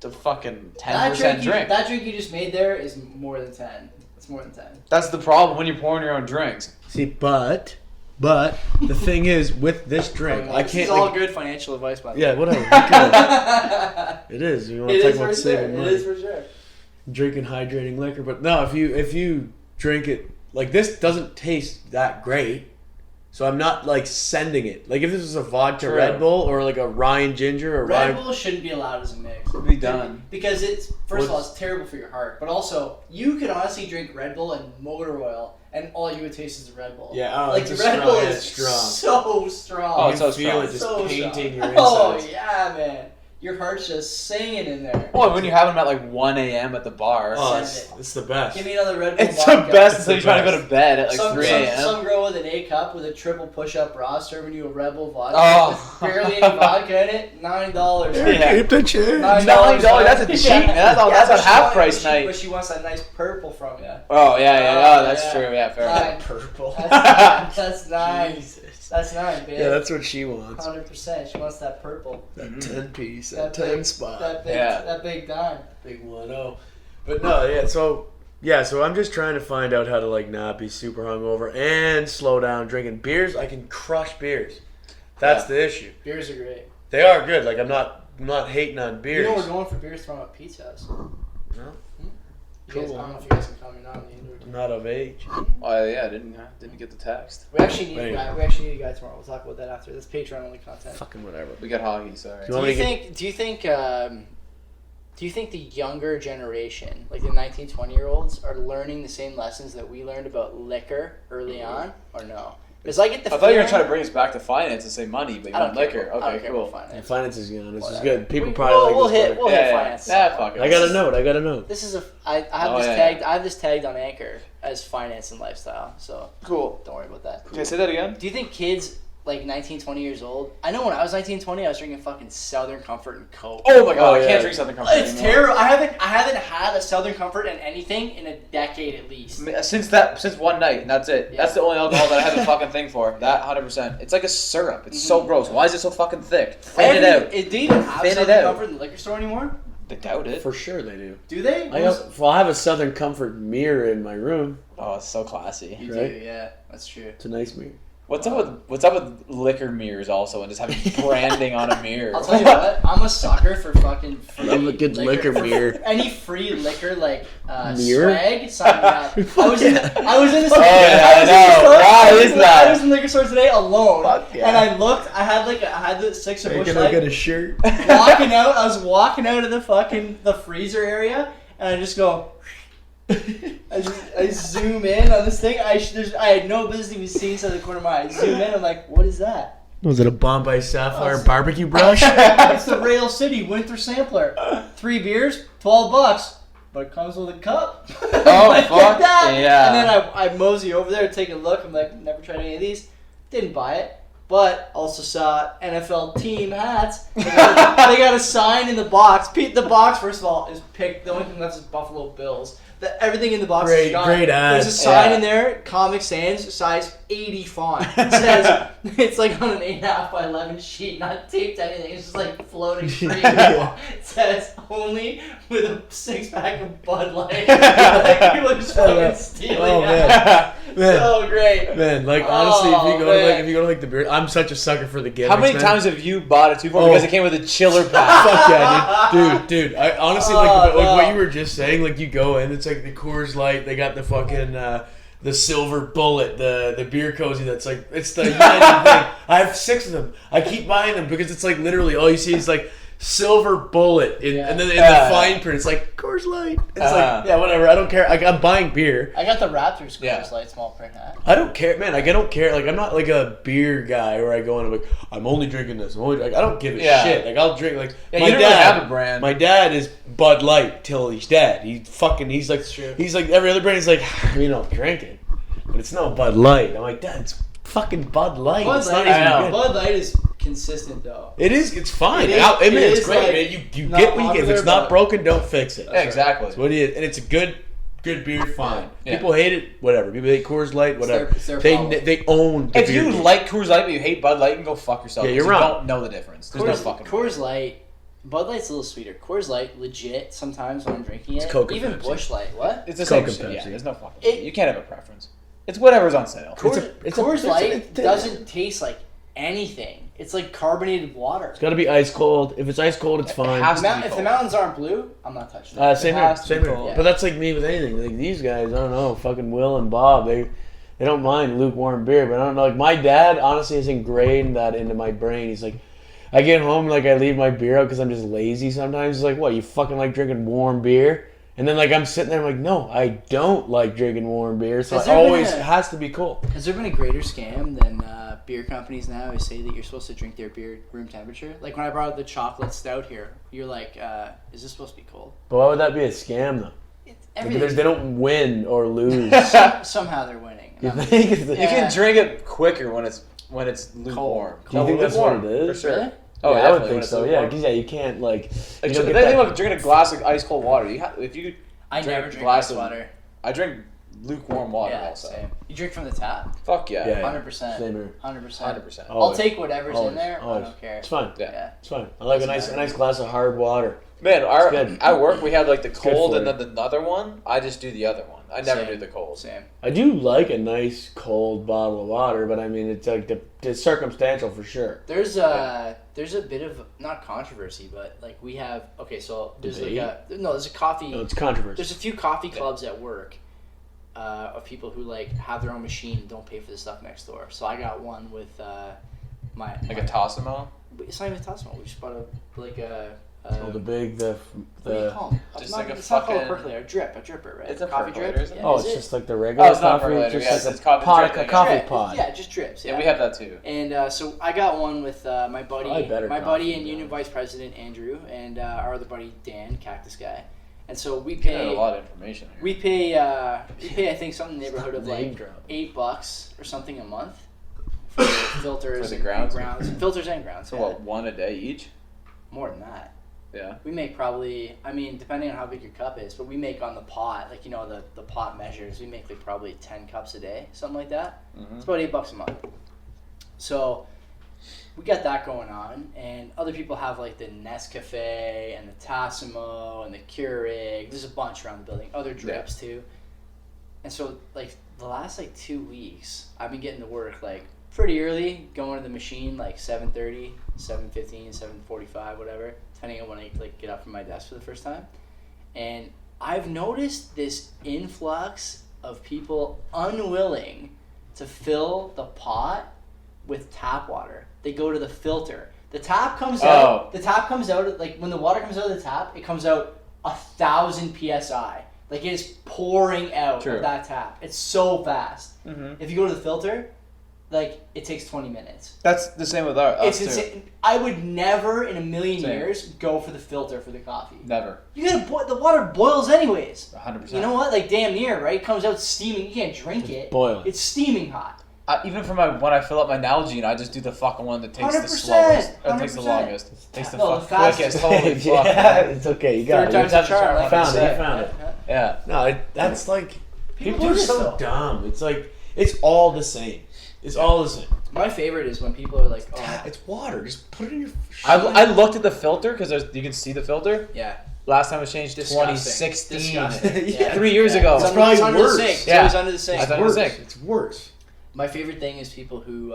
a fucking 10% drink. That drink you just made there is more than 10. It's more than 10. That's the problem when you're pouring your own drinks. See, but the thing is, with this drink, I This can't. is all Like, good financial advice, by the way. yeah, whatever. It is. You want It to is talk about for saving sure. money? It is for sure. Drinking hydrating liquor, but no, if you drink it like this, doesn't taste that great. So I'm not like sending it. Like if this was a vodka True. Red Bull or like a Ryan Ginger or Red Ryan, Bull shouldn't be allowed as a mix. It'll be done. Because it's, first of all, it's terrible for your heart. But also, you could honestly drink Red Bull and motor oil, and all you would taste is Red Bull. Yeah, like it's a Red strong- Bull yeah, is it's strong. so strong. Oh, you it's so feel strong. it just So painting strong. your Oh insides. yeah, man. Your heart's just singing in there. Well, when you have them at like 1 a.m. at the bar. Oh, Send it's the best. Give me another Red Bull It's the vodka. best It's until the you're trying to go best. to bed at like Some, 3 a.m. some girl with an A cup with a triple push-up bra serving you a Red Bull vodka Oh. with barely any vodka in it. $9. Yeah. Keep the change. $9, that's a cheap, man. That's but on she half wants- price night. But she wants that nice purple from you. Oh, yeah. Oh, that's yeah. true. Yeah, fair enough. Purple. That's nice. That's nice, babe. Yeah, that's what she wants. 100%. She wants that purple. That 10-piece, That that 10 big- spot. That big dime. Big 1-0. But no, so I'm just trying to find out how to like not be super hungover and slow down drinking beers. I can crush beers. That's the issue. Beers are great. They are good. Like I'm not hating on beers. You know we're going for beers from a pizza house. No? You guys, Cool. I don't know if you guys can come. You're not on the indoor. I'm not of age. Oh, yeah, I didn't get the text. We actually need Anyway. a guy. We actually need a guy tomorrow. We'll talk about that after. That's Patreon only content. Fucking whatever. We got hockey, sorry. You want me to Do you think the younger generation, like the 19, 20-year-olds, are learning the same lessons that we learned about liquor early on, or no? Because I get the I thought you were feeling- going to try to bring us back to finance and say money, but you I want don't liquor. care about- I don't Okay, care cool. about finance. Finance is good. This is Whatever. good. People We- probably we'll like this hit- better. we'll hit finance. Fuck it. I got a note. This is I have Oh, this yeah, tagged. yeah. I have this tagged on Anchor as finance and lifestyle. So Cool. don't worry about that. Can I say that again? Do you think kids like 19, 20 years old? I know when I was 19, 20, I was drinking fucking Southern Comfort and Coke. Oh my god, Oh, I yeah. can't drink Southern Comfort It's anymore. terrible. I haven't had a Southern Comfort in anything in a decade at least. Since one night, and that's it. Yeah. That's the only alcohol that I have a fucking thing for. That 100%. It's like a syrup. It's so gross. Why is it so fucking thick? Thin it out. Do you even have Thin it Southern out. Comfort in the liquor store anymore? I doubt it. For sure they do. Do they? I have a Southern Comfort mirror in my room. Oh, it's so classy. You Right? do, yeah. That's true. It's a nice mirror. What's up with liquor mirrors also and just having branding on a mirror? I'll tell you what, I'm a sucker for fucking free Love a good liquor for mirror. Any free liquor like Mirror? swag, sign me up. I was in the Oh, yeah, store- I know. Why is that? I was in the liquor store today alone, Fuck yeah. and I looked. I had the 6 of Busch Can I Light. get a shirt? Walking out, I was walking out of the freezer area, and I just go. I zoom in on this thing. I had no business even seeing inside the corner of my eye. I zoom in. I'm like, what is that? Was it a Bombay Sapphire Oh, barbecue brush? It's the Rail City Winter Sampler. 3 beers, $12, but it comes with a cup. Oh, Like, fuck get that? yeah. And then I mosey over there, take a look. I'm like, never tried any of these. Didn't buy it. But also saw NFL team hats. They got a sign in the box. The box, first of all, is picked. The only thing left is Buffalo Bills. Everything in the box is gone. Great ad. There's a sign in there, Comic Sans, size 80 font. It says, it's like on an 8.5 by 11 sheet, not taped to anything. It's just like floating free. It says, only with a 6-pack of Bud Light. Like, people are just fucking stealing man. So great. Man, like honestly, if you go to like the beer, I'm such a sucker for the gimmicks. How many times have you bought a 2-4 because it came with a chiller pack? Fuck yeah, dude. I honestly like what you were just saying. Like you go in, it's like the Coors Light. They got the fucking the silver bullet, the beer cozy. That's like it's the United thing. I have 6 of them. I keep buying them because it's like literally all you see is like silver bullet, and then in the fine print, it's like Coors Light. It's like whatever. I don't care. I'm buying beer. I got the Raptors Coors Light small print hat. I don't care, man. Like I don't care. Like I'm not like a beer guy where I go and I'm like I'm only drinking this. I don't give a shit. Like I'll drink like my dad. Really have a brand. My dad is Bud Light till he's dead. He's like every other brand. He's like I'll drink it, but it's no Bud Light. I'm like, Dad, it's fucking Bud Light. Bud it's Light, not even good. Bud Light is consistent though. It is. It's fine. It's great. Like, man. You get what you get. If it's not broken, don't fix it. Yeah, exactly. That's what it is, and it's a good beer. Fine. Yeah. People hate it. Whatever. People hate Coors Light. Whatever. It's their they own. If you like Coors Light but you hate Bud Light, you can go fuck yourself. Yeah, you're wrong. You don't know the difference. There's no fucking Coors Light. Bud Light's a little sweeter. Coors Light, legit. Sometimes when I'm drinking it, Coke and even Pepsi. Busch Light. What? It's the Coke same and shit. Pepsi. Yeah, there's no fucking. You can't have a preference. It's whatever's on sale. Coors Light doesn't taste like anything. It's like carbonated water. It's got to be ice cold. If it's ice cold, it's fine. If the mountains aren't blue, I'm not touching it. Same here. Yeah. But that's like me with anything. Like these guys, I don't know, fucking Will and Bob, they don't mind lukewarm beer. But I don't know. Like my dad, honestly, has ingrained that into my brain. He's like, I get home, like I leave my beer out because I'm just lazy sometimes. He's like, what? You fucking like drinking warm beer? And then like I'm sitting there, I'm like, no, I don't like drinking warm beer. So it has to be cold. Has there been a greater scam than beer companies now who say that you're supposed to drink their beer room temperature? Like when I brought out the chocolate stout here, you're like, is this supposed to be cold? But why would that be a scam though? Because they don't win or lose. Somehow they're winning. You think you can drink it quicker when it's lukewarm. Do you think that's what it is? For sure. Really? Oh, yeah, I would think so. Yeah, because you can't like. Think about drinking a glass of ice cold water. I never drink ice water. I drink lukewarm water also. Same. You drink from the tap? Fuck yeah. 100%. Same here. 100%. I'll take whatever's in there. I don't care. It's fine. Yeah. It's fine. I like a nice glass of hard water. Man, at work we have like the cold and then the other one. I just do the other one. I never do the cold. Same. I do like a nice cold bottle of water, but I mean it's like it's circumstantial for sure. There's a bit of not controversy, but like we have so there's there's a coffee. No, it's controversy. There's a few coffee clubs at work of people who like have their own machine and don't pay for the stuff next door. So I got one with a Tassimo. It's not even a Tassimo. We just bought a what do you call them? Just like a it's not called a percolator, a dripper, right? It's a coffee drip. isn't it? Oh, it's just like the regular it's not coffee. percolator. Just It's like a coffee pod. Yeah, it just drips. Yeah, we have that too. And so I got one with my buddy, and union vice president Andrew, and our other buddy Dan, Cactus Guy. And so we pay a lot of information here. We pay I think something in the neighborhood of like $8 or something a month for filters for the grounds, filters and grounds. So what, one a day each? More than that. Yeah. We make probably, depending on how big your cup is, but we make on the pot, like, the pot measures, we make like probably 10 cups a day, something like that. Mm-hmm. It's about $8 a month. So we got that going on, and other people have like the Nescafe and the Tassimo and the Keurig. There's a bunch around the building, other drips too. And so like the last like 2 weeks, I've been getting to work like pretty early, going to the machine like 7:30, 7:15, 7:45, whatever, depending on when I like get up from my desk for the first time. And I've noticed this influx of people unwilling to fill the pot with tap water. They go to the filter. The tap comes out. The tap comes out like when the water comes out of the tap, it comes out 1,000 psi. Like it is pouring out of that tap. It's so fast. Mm-hmm. If you go to the filter, like it takes 20 minutes. That's the same with us insane. I would never in a million years go for the filter for the coffee. Never. You gotta the water boils anyways. 100%. You know what? Like damn near, right? It comes out steaming. You can't drink it. Boil. It's steaming hot. even for when I fill up my Nalgene, I just do the fucking one that takes 100%, the slowest. Or takes the 100%. longest. It takes the No, the quickest. Holy fuck. Yeah, it's okay. You got Third it. time's a charm. You Like found I it. said. You found it. Yeah. No, that's like people do are this, so though. dumb. It's like it's all the same. It's all the same. My favorite is when people are like, oh, It's water. Just put it in your. I looked at the filter because you can see the filter. yeah. Last time it was changed Disgusting. 2016. Disgusting. Yeah. 3 years ago. It's, It's under, it's probably under worse. the sink. It's Yeah. always under the sink. I It's thought it was worse. sick. It's worse. My favorite thing is people who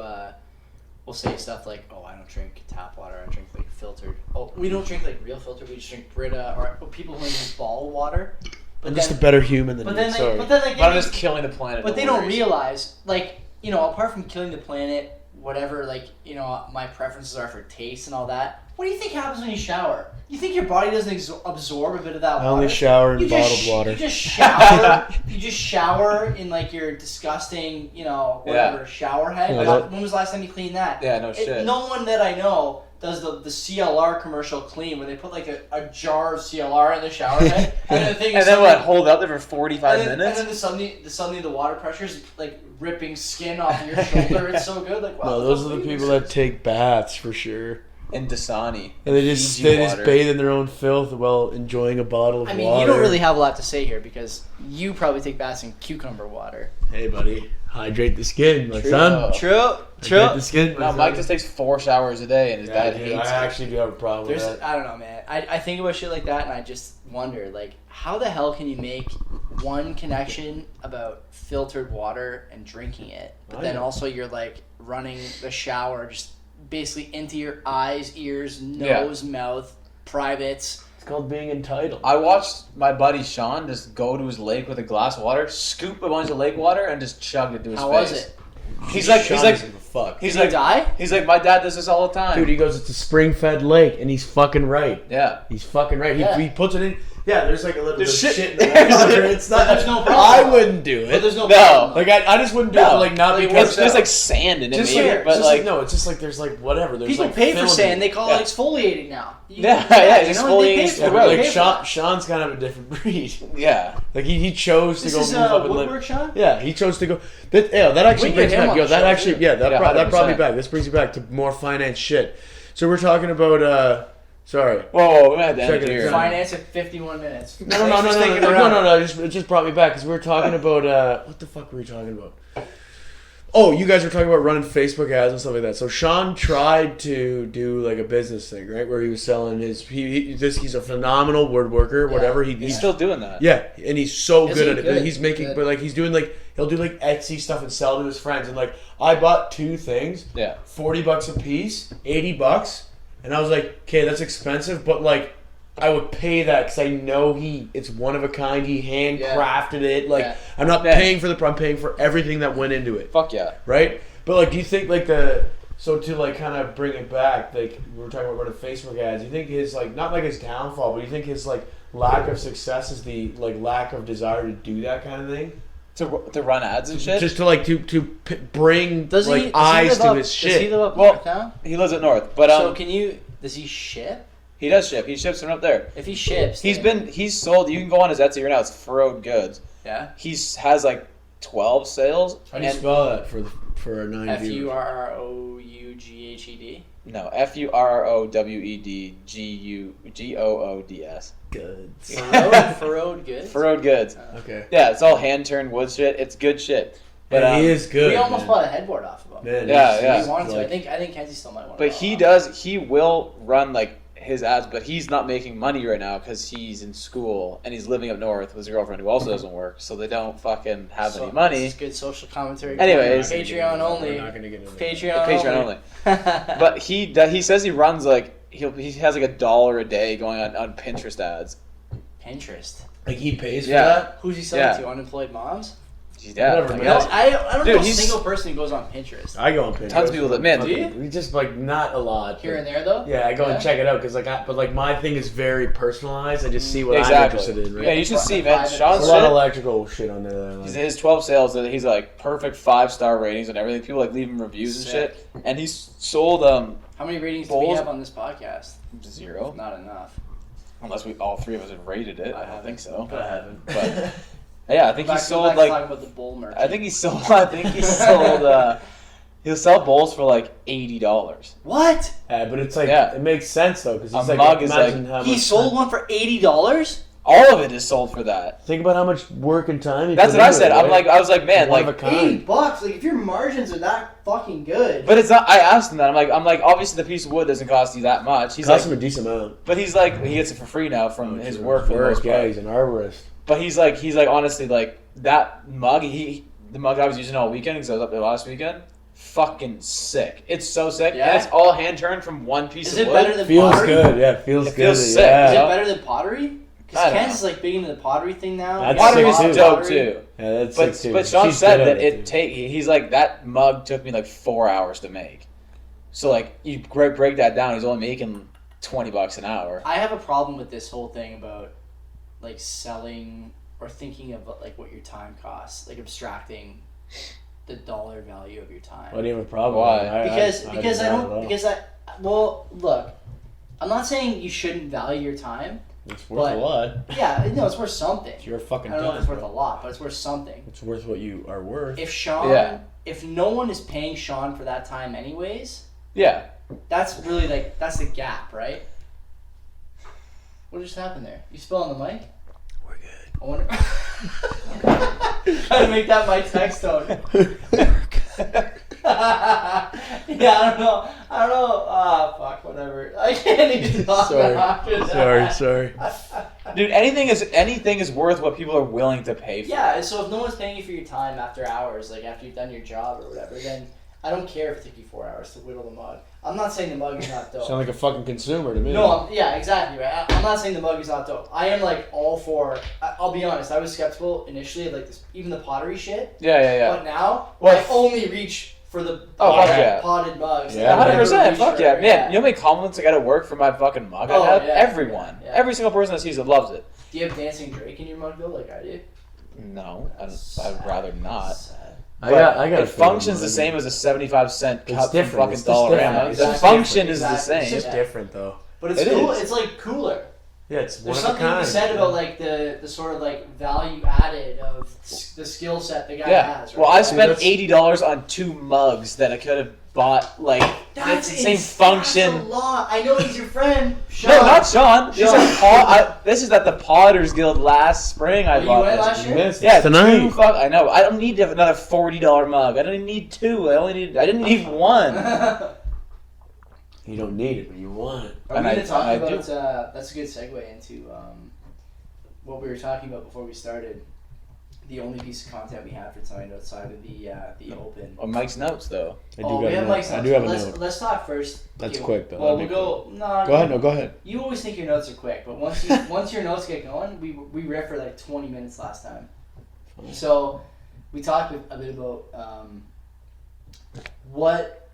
will say stuff like, "Oh, I don't drink tap water. I drink like filtered." Oh, we don't drink like real filter. We just drink Brita. Or people who drink bottled water. But I'm just a better human than but you. then, Sorry. but then, like, But I'm just killing the planet. but they no don't worries. realize, like, you know, apart from killing the planet, whatever, like, you know, my preferences are for taste and all that. What do you think happens when you shower? You think your body doesn't absorb a bit of that water? I only shower in You bottled just, water. You just shower. You just shower in like your disgusting, you know, whatever shower head. Yeah, God, that- when was the last time you cleaned that? Yeah, no shit. No one that I know does the CLR commercial clean where they put like a jar of CLR in the shower head and then the thing is And then what? suddenly- Hold out there for 45 and then, minutes? And then suddenly the water pressure's like ripping skin off of your shoulder. It's so good. Like, wow. No, those are the people that take baths for sure. In Dasani. And they just Fiji just water. bathe in their own filth while enjoying a bottle of I mean, water. you don't really have a lot to say here because you probably take baths in cucumber water. Hey, buddy, hydrate the skin, my True. son. True. Hydrate the skin. No, my Mike son. just takes 4 showers a day and his Yeah, dad dude, hates I it. actually do have a problem with There's, that. I don't know, man. I think about shit like that, and I just wonder, like, how the hell can you make one connection about filtered water and drinking it, but I then know. also you're like running the shower just basically into your eyes, ears, nose, mouth, privates. It's called being entitled. I watched my buddy Sean just go to his lake with a glass of water, scoop a bunch of lake water, and just chug it to his How face. was it? He's like, Sean he's like, doesn't give a fuck. he's Did he like, die? he's like, my dad does this all the time. Dude, he goes, it's a spring-fed lake, and he's fucking right. Yeah. He's fucking right. Yeah. He puts it in. Yeah, there's like a little bit There's of shit- shit in the water. It's not. There's no problem. I wouldn't do But it. there's no No. problem. Like I just wouldn't do it. No. Like not Like, because There's like sand in it, just maybe, like, but just like, no, it's just like there's like whatever. There's People like pay for filming. sand. They call Yeah. it exfoliating now. Yeah, he's you know, they exfoliating pay his for Yeah, it. but throat. They like pay for it. Sean's kind of a different breed. yeah. Like he chose to This go is move up and Woodwork, live. Sean? Yeah, he chose to go. That actually We brings get him back. on Yo, the that show, actually, too. yeah, that Yeah, that brought me 100%. back. This brings you back to more finance shit. So we're talking about. Sorry. Whoa, we had to end Check it it here. out. Finance at 51 minutes. No, it just brought me back because we were talking about what the fuck were we talking about? Oh, you guys were talking about running Facebook ads and stuff like that. So Sean tried to do like a business thing, right, where he was selling his. He's a phenomenal word worker, whatever. He's still doing that. Yeah, and he's so Is good he? at it. Good. But he's making, Good. but like he's doing like he'll do like Etsy stuff and sell to his friends. And like I bought 2 things, Yeah. $40 a piece, $80. And I was like, okay, that's expensive, but like, I would pay that because I know it's one of a kind. He handcrafted it. Like, Yeah. I'm not Yeah. paying for I'm paying for everything that went into it, Fuck yeah. right? But like, do you think like so to like kind of bring it back, like we were talking about running Facebook ads, you think his like not like his downfall, but you think his like lack of success is the like lack of desire to do that kind of thing? To run ads and shit? Just to like to bring like eyes to his Does he shit. live up Well, north now? He lives up north, but So does he ship? he does ship. He ships from up there. If he ships, He's sold. You can go on his Etsy right now. It's Furrowed Goods. yeah. Has like 12 sales. How do you spell that for a 9 viewers? FURROUGHED. No, FURROWEDGOODS. Good. Furrowed goods. Furrowed Goods. Okay. Yeah, it's all hand turned wood shit. It's good shit. But But he is good. We almost man. bought a headboard off of him. Man, Yeah, he's- yeah. We he's wanted to. like- I think Kenzie still might want to. But he does. He will run like his ads, but he's not making money right now because he's in school and he's living up north with his girlfriend who also doesn't work, so they don't fucking have any money. It's good social commentary. Anyways. Patreon only. We're not gonna get into that. Patreon only. But he says he runs like he has like $1 a day going on Pinterest ads. Pinterest. Like he pays for Yeah. that? Who's he selling Yeah. to? Unemployed moms? Yeah, Whatever, I man. guess. I don't Dude, know a he's- single person who goes on Pinterest. I go on Pinterest. Tons of people that- man, do you? We just like not a lot. Here but- and there, though? Yeah, I go Yeah. and check it out because but like my thing is very personalized. I just see what Exactly. I'm interested in. Right? Yeah, you should see, man. Private- Sean's There's a lot of shit. electrical shit on there. That I like. His 12 sales, he's like perfect 5-star ratings and everything. People like leave him reviews and Sick. shit. And he's sold How many ratings do we Bowls- have on this podcast? 0. Not enough. Unless all 3 of us have rated it. I don't haven't. think so. I haven't. But Yeah, I think he sold like. Talking about the bowl merch. I think he sold. He'll sell bowls for like $80. What? Yeah, but it's like it makes sense though because it's A like mug is imagine like- how He much sold time- one for $80. All of it is sold for that. Think about how much work and time. That's what I said. I was like, man, One of like. a kind. $80. Like if your margins are that fucking good. But it's not. I asked him that. I'm like, obviously the piece of wood doesn't cost you that much. He's Cost like, him a decent amount. but he's like, he gets it for free now from his work for the most part. Yeah, he's an arborist. But he's like honestly like that mug. The mug I was using all weekend because I was up there last weekend. Fucking sick. It's so sick. Yeah? And it's all hand turned from one piece Is of it wood. better than Feels pottery? good. Yeah, feels It good. feels sick. Yeah. Is it Yeah. better than pottery? I Because don't Ken's is like big into the pottery thing now. That's Pottery is sick, too. dope too. Yeah, that's But sick too. but Sean She's said good that at he's like that mug took me like 4 hours to make. So like you break that down, he's only making $20 an hour. I have a problem with this whole thing about like selling or thinking about like what your time costs, like abstracting the dollar value of your time. What do you have a problem? Why? Well, look, I'm not saying you shouldn't value your time. It's worth a lot. Yeah, no, it's worth something. It's your fucking I don't know time. if it's worth bro. a lot, but it's worth something. It's worth what you are worth. If Sean, Yeah. if no one is paying Sean for that time anyways, Yeah. that's really like that's the gap, right? What just happened there? You spill on the mic? We're good. I wonder. Trying to make that my text tone. Yeah, I don't know. Ah, fuck, whatever. I can't even talk after that. Sorry. Dude, anything is worth what people are willing to pay for. Yeah, so if no one's paying you for your time after hours, like after you've done your job or whatever, then I don't care if it took you 4 hours to whittle the mug. I'm not saying the mug is not dope. Sound like a fucking consumer to me. No, yeah, exactly right. I'm not saying the mug is not dope. I am like all for. I'll be honest. I was skeptical initially of like this, even the pottery shit. Yeah. But now Well, I only reach for the fuck potted mugs. Yeah, I never 100%. reach Fuck for- yeah. Man, you know how many compliments I got at work for my fucking mug? Oh, I have yeah, everyone. yeah. Every single person that sees it loves it. Do you have Dancing Drake in your mug though, like I do? No, I'd rather not. Sad. I got. It a functions feeling. the same as a 75-cent It's cup from different. fucking It's just Dollarama. different. The Exactly. function is the Exactly. It's same. just different though. But it's It cool. is. It's like cooler. Yeah, it's There's one of a something to be kind. said about like the sort of like value added of the skill set the guy Yeah. has. Right? Well, I spent That's- $80 on 2 mugs that I could have bought. Like it's the same function. That's a lot. I know he's your friend. Sean. No, not Sean. This Sean. is this is at the Potters Guild last spring. I Oh, you bought went this. last You year? missed Yeah, tonight. I know. I don't need another $40 mug. I don't even need 2. I didn't need 1. You don't need it, but you want it. Are we And going to talk I about? do. That's a good segue into what we were talking about before we started. The only piece of content we have for tonight outside of the open. Oh, Mike's notes though. I do Oh, got we a have note. Mike's I notes. do have a let's, note. Let's talk first. That's Okay, quick, though. Well, That'd we'll be go. No, Go ahead. No, go ahead. You always think your notes are quick, but once your notes get going, we riff for like 20 minutes last time. Fine. So we talked a bit about what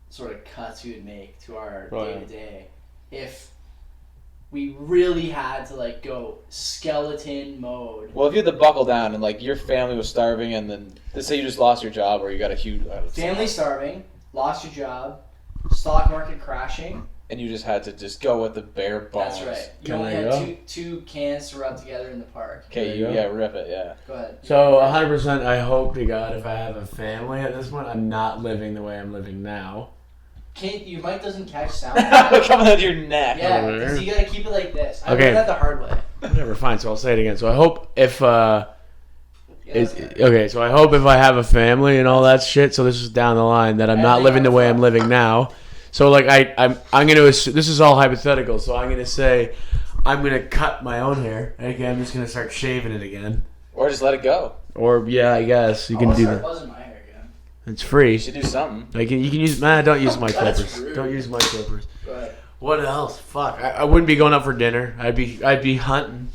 sort of cuts we would make to our day to day if we really had to like go skeleton mode. Well, if you had to buckle down and like your family was starving, and then let's say you just lost your job or you got a huge Family starving, lost your job, stock market crashing. and you just had to just go with the bare bones. That's right. You Can only I had go? two cans to rub together in the park. Okay, There you go. yeah, rip it, yeah. Go ahead. So 100%. I hope to God, if I have a family at this point, I'm not living the way I'm living now. Your mic doesn't catch sound. Coming out of your neck. Yeah, Over there. because you gotta keep it like this. I Okay. learned that the hard way. Whatever. Fine. So I'll say it again. So I hope if Yeah, okay. So I hope if I have a family and all that shit. So this is down the line that I'm not Everything living the on way the I'm front. living now. So like I'm gonna assume, this is all hypothetical. So I'm gonna say I'm gonna cut my own hair. Okay, I'm just gonna start shaving it again. Or just let it go. Or yeah, I guess you I can wanna do start that. buzzing my hair again. It's free. You should do something. Like you can use. Man, don't use my That's clippers. rude. Don't use my clippers. Go ahead. What else? Fuck. I wouldn't be going out for dinner. I'd be hunting.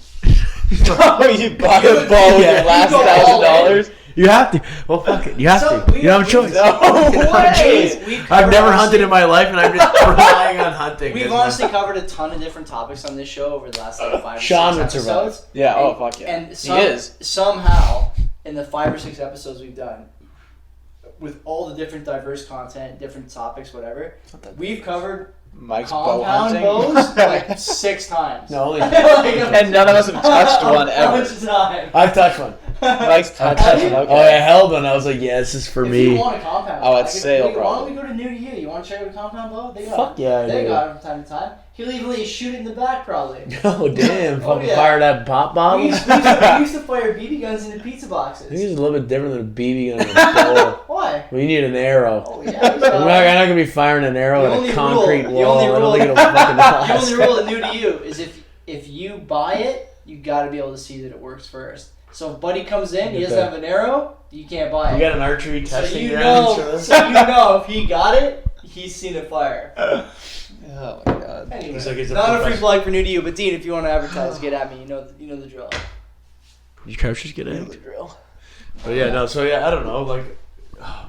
Oh, you bought a bow with Yeah. your last You go all $1,000? You have to. Well, fuck it. You have So to. we- You don't have a choice. No You don't have a way. choice. We've I've covered never honestly- hunted in my life, and I'm just relying on hunting. We've It's honestly covered a ton of different topics on this show over the last like 5 or 6 Sean would survive. episodes. Yeah, oh, And- fuck yeah. And He is. somehow, in the 5 or 6 episodes we've done, with all the different diverse content, different topics, whatever, we've covered Mike's bow compound hunting. bows like 6 times. No, only. Like, And none of us have touched one How ever. much time? I've touched one. Mike's touching. Okay. Oh, I held one. I was like, yeah, this is for If me. you want a compound Oh, blow, it's sale, why probably. don't we go to New to You? You want to check out a compound blow? They got Fuck yeah, I They do. got it from time to time. He'll even let you shoot it in the back, probably. Oh, damn. Oh, Fucking yeah. fire that pop We bottle. used, we used to fire BB guns into pizza boxes. I think it's a little bit different than a BB gun and a bullet. Why? Well, you need an arrow. Oh, yeah. I'm not going to be firing an arrow The at only a concrete rule- the wall. only I don't rule- think it'll fucking The last. only rule at New to You is if you buy it, you got to be able to see that it works first. So if Buddy comes in, he doesn't have an arrow, you can't buy it. You got an archery so testing you ground? know, so you know if he got it, he's seen it fire. Oh my god. Anyway, He's like, he's a not a free professional. plug for New to You, but Dean, if you want to advertise, get at me. You know the drill. Your couches get in? The drill. But yeah, no, so yeah, I don't know, like,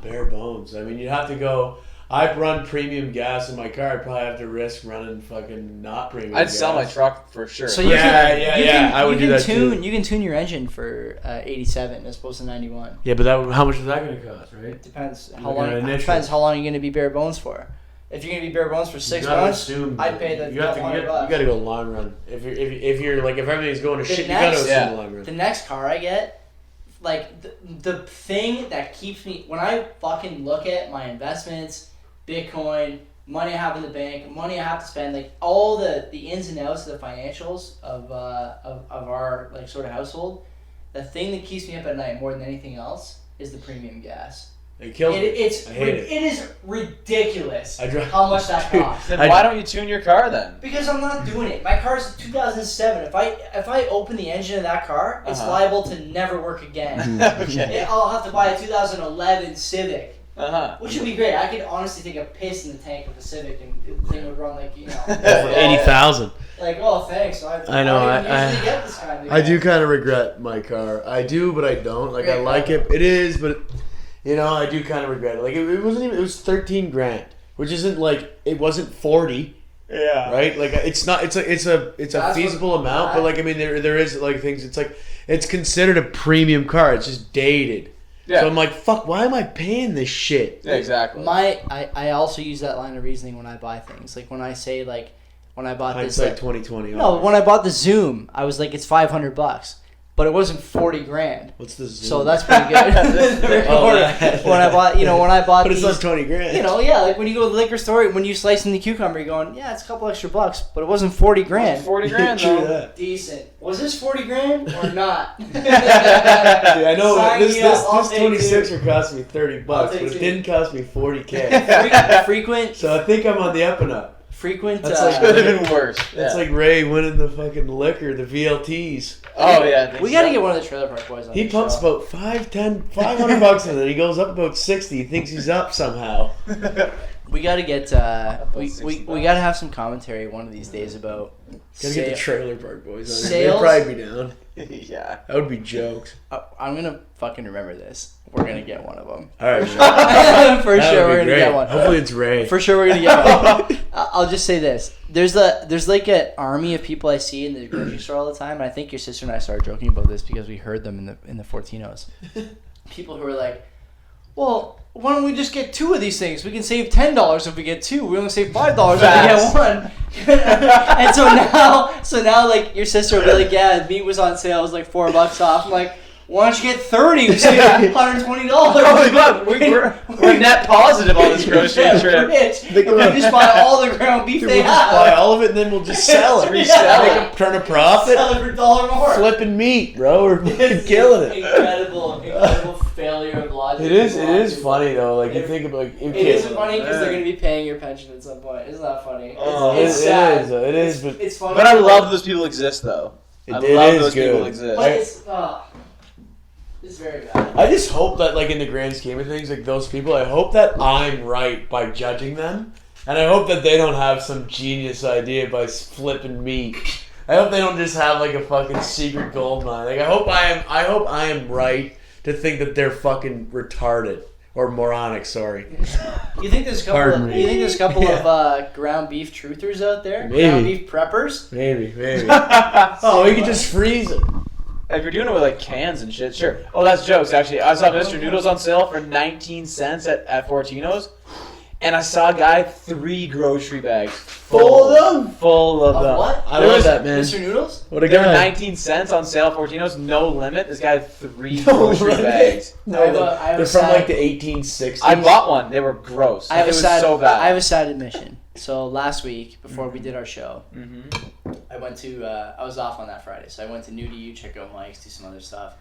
bare bones. I mean, you have to go. I run premium gas in my car. I'd probably have to risk running fucking not premium I'd gas. sell my truck for sure. So Yeah, you yeah, can, yeah, I would you do can that tune, too. You can tune your engine for 87 as opposed to 91. Yeah, but how much is that going to cost, right? Depends how Like long. an It initial. depends how long you're going to be bare bones for. If you're going to be bare bones for 6 You gotta months, assume I'd pay the you have to, $100 you got to go long run. If you're like, if everything's going to The shit, you got to next- assume Yeah. the long run. the next car I get, like the thing that keeps me when I fucking look at my investments, Bitcoin, money I have in the bank, money I have to spend, like all the ins and outs of the financials of our like sort of household, the thing that keeps me up at night more than anything else is the premium gas. It kills me. It's I hate it. it is ridiculous I drive- how much that Dude, costs. Then I- why don't you tune your car then? Because I'm not doing it. My car's 2007. If I open the engine of that car, it's Uh-huh. liable to never work again. Okay. I'll have to buy a 2011 Civic, Uh-huh. which would be great. I could honestly take a piss in the tank of the Civic, and the thing would run like Yeah. 80,000. Like, oh, thanks. I know, I don't I- usually get this kind of I gas. do kind of regret my car. I do, but I don't. Like, I Great like car. it. It is, but you know, I do kind of regret it. Like, it wasn't even. It was 13 grand, which isn't like it wasn't 40, Yeah. right? Like, it's not. It's a That's feasible what- amount, but like, I mean, there is like things. It's like it's considered a premium car. It's just dated. Yeah. So I'm like, fuck. Why am I paying this shit? Yeah, exactly. I also use that line of reasoning when I buy things. Like when I say like when I bought this. Hindsight Like, 2020. no, when I bought the Zoom, I was like, it's $500, but it wasn't 40 grand. What's the Zoom? So that's pretty good. Oh, when that. I bought, But it's these, not 20 grand. you know, yeah, like when you go to the liquor store, when you slice in the cucumber, you're going, yeah, it's a couple extra bucks, but it wasn't 40 grand. 40 grand True though. that. Decent. Was this 40 grand or not? Dude, I know Sign this me up, I'll this take 26 two. would cost me $30, but take it two. didn't cost me $40K. frequent, So I think I'm on the up and up. frequent. That's like- Could have been worse. It's Yeah. like Ray winning the fucking liquor, the VLTs. Oh yeah. I think we so. got to get one of the Trailer Park Boys on He the pumps show. about $500 in it. He goes up about 60. He thinks he's up somehow. We got to get we got to have some commentary one of these days about Gotta get the Trailer Park Boys on. Sales- They'd probably be down. Yeah. That would be jokes. I'm gonna fucking remember this. We're gonna get one of them. All right, For that sure, would we're be gonna great. get one. Hopefully it's Ray. For sure, we're gonna get one. I'll just say this: there's like an army of people I see in the grocery store all the time, and I think your sister and I started joking about this because we heard them in the Fortinos. People who are like, "Well, why don't we just get two of these things? We can save $10 if we get two. We only save $5 if we get one." And so now, like your sister will be like, "Yeah, meat was on sale. It was like $4 off." I'm like, "Why don't you get 30? We save $120." Oh my god, we're net positive on this grocery trip. Rich. We just buy all the ground beef Dude, they we'll just buy have. all of it and then we'll just sell it. Resell Make it. a turn a profit. Sell it for $1 more. Flipping meat, bro. We're fucking killing it. Incredible failure of logic. It is funny though. Like you think about like, It isn't funny because they're gonna be paying your pension at some point. It's not funny. It's sad. It is, but It's funny. But I love those people exist though. I it love is those people good. exist. But it's very bad. I just hope that, like, in the grand scheme of things, like, those people, I hope that I'm right by judging them. And I hope that they don't have some genius idea by flipping meat. I hope they don't just have, like, a fucking secret gold mine. Like, I hope I am right to think that they're fucking retarded. Or moronic, sorry. You think there's a couple? Pardon me. You think there's a couple Yeah. of ground beef truthers out there? Maybe. Ground beef preppers? Maybe. Oh, we could just freeze it. If you're doing it with like cans and shit, sure. Oh, that's jokes actually. I saw Mr. Noodles on sale for 19 cents at Fortino's. and I saw a guy 3 grocery bags Full of them? Full of them. What? I love that, man. Mr. Noodles? What a They were guy. 19 cents on sale. Fortinos, no limit. This guy had 3 No grocery limit. bags. No, I have they're a from sad- like the 1860s. I bought one. They were gross. I have It a was sad, so bad. I have a sad admission. So last week, before we did our show, Mm-hmm. I went to, I was off on that Friday, so I went to New to You, check out Mike's, do some other stuff,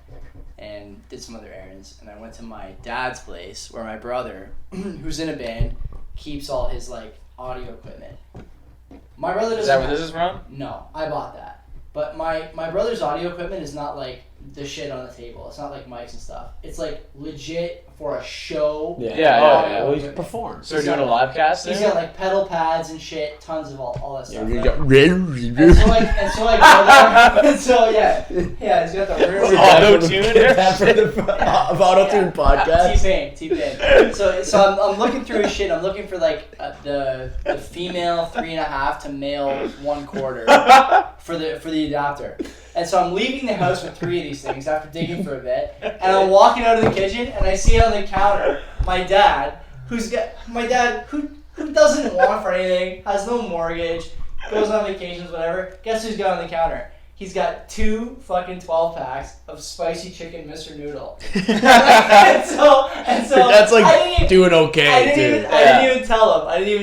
and did some other errands. And I went to my dad's place, where my brother, who's in a band, keeps all his, like, audio equipment. My brother doesn't Is that where have- this is from? No, I bought that. But my brother's audio equipment is not like the shit on the table. It's not like mics and stuff. It's like legit for a show. Yeah. Yeah, Oh, yeah. Well, he performs. So we're doing a live cast He's there? got like pedal pads and shit, tons of all that Yeah, stuff. we right? got- And so I go there. And so yeah, he's got the rear. Auto-tune? That for the auto-tune podcast. T-Pain. So I'm looking through his shit. I'm looking for like the female 3.5 to male 1/4 for the adapter. And so I'm leaving the house with 3 of these things after digging for a bit, and I'm walking out of the kitchen and I see on the counter my dad, who doesn't want for anything, has no mortgage, goes on vacations, whatever. Guess who's got on the counter? He's got 2 fucking 12 packs of spicy chicken Mr. Noodle. and so That's I like didn't- doing okay, dude. I didn't even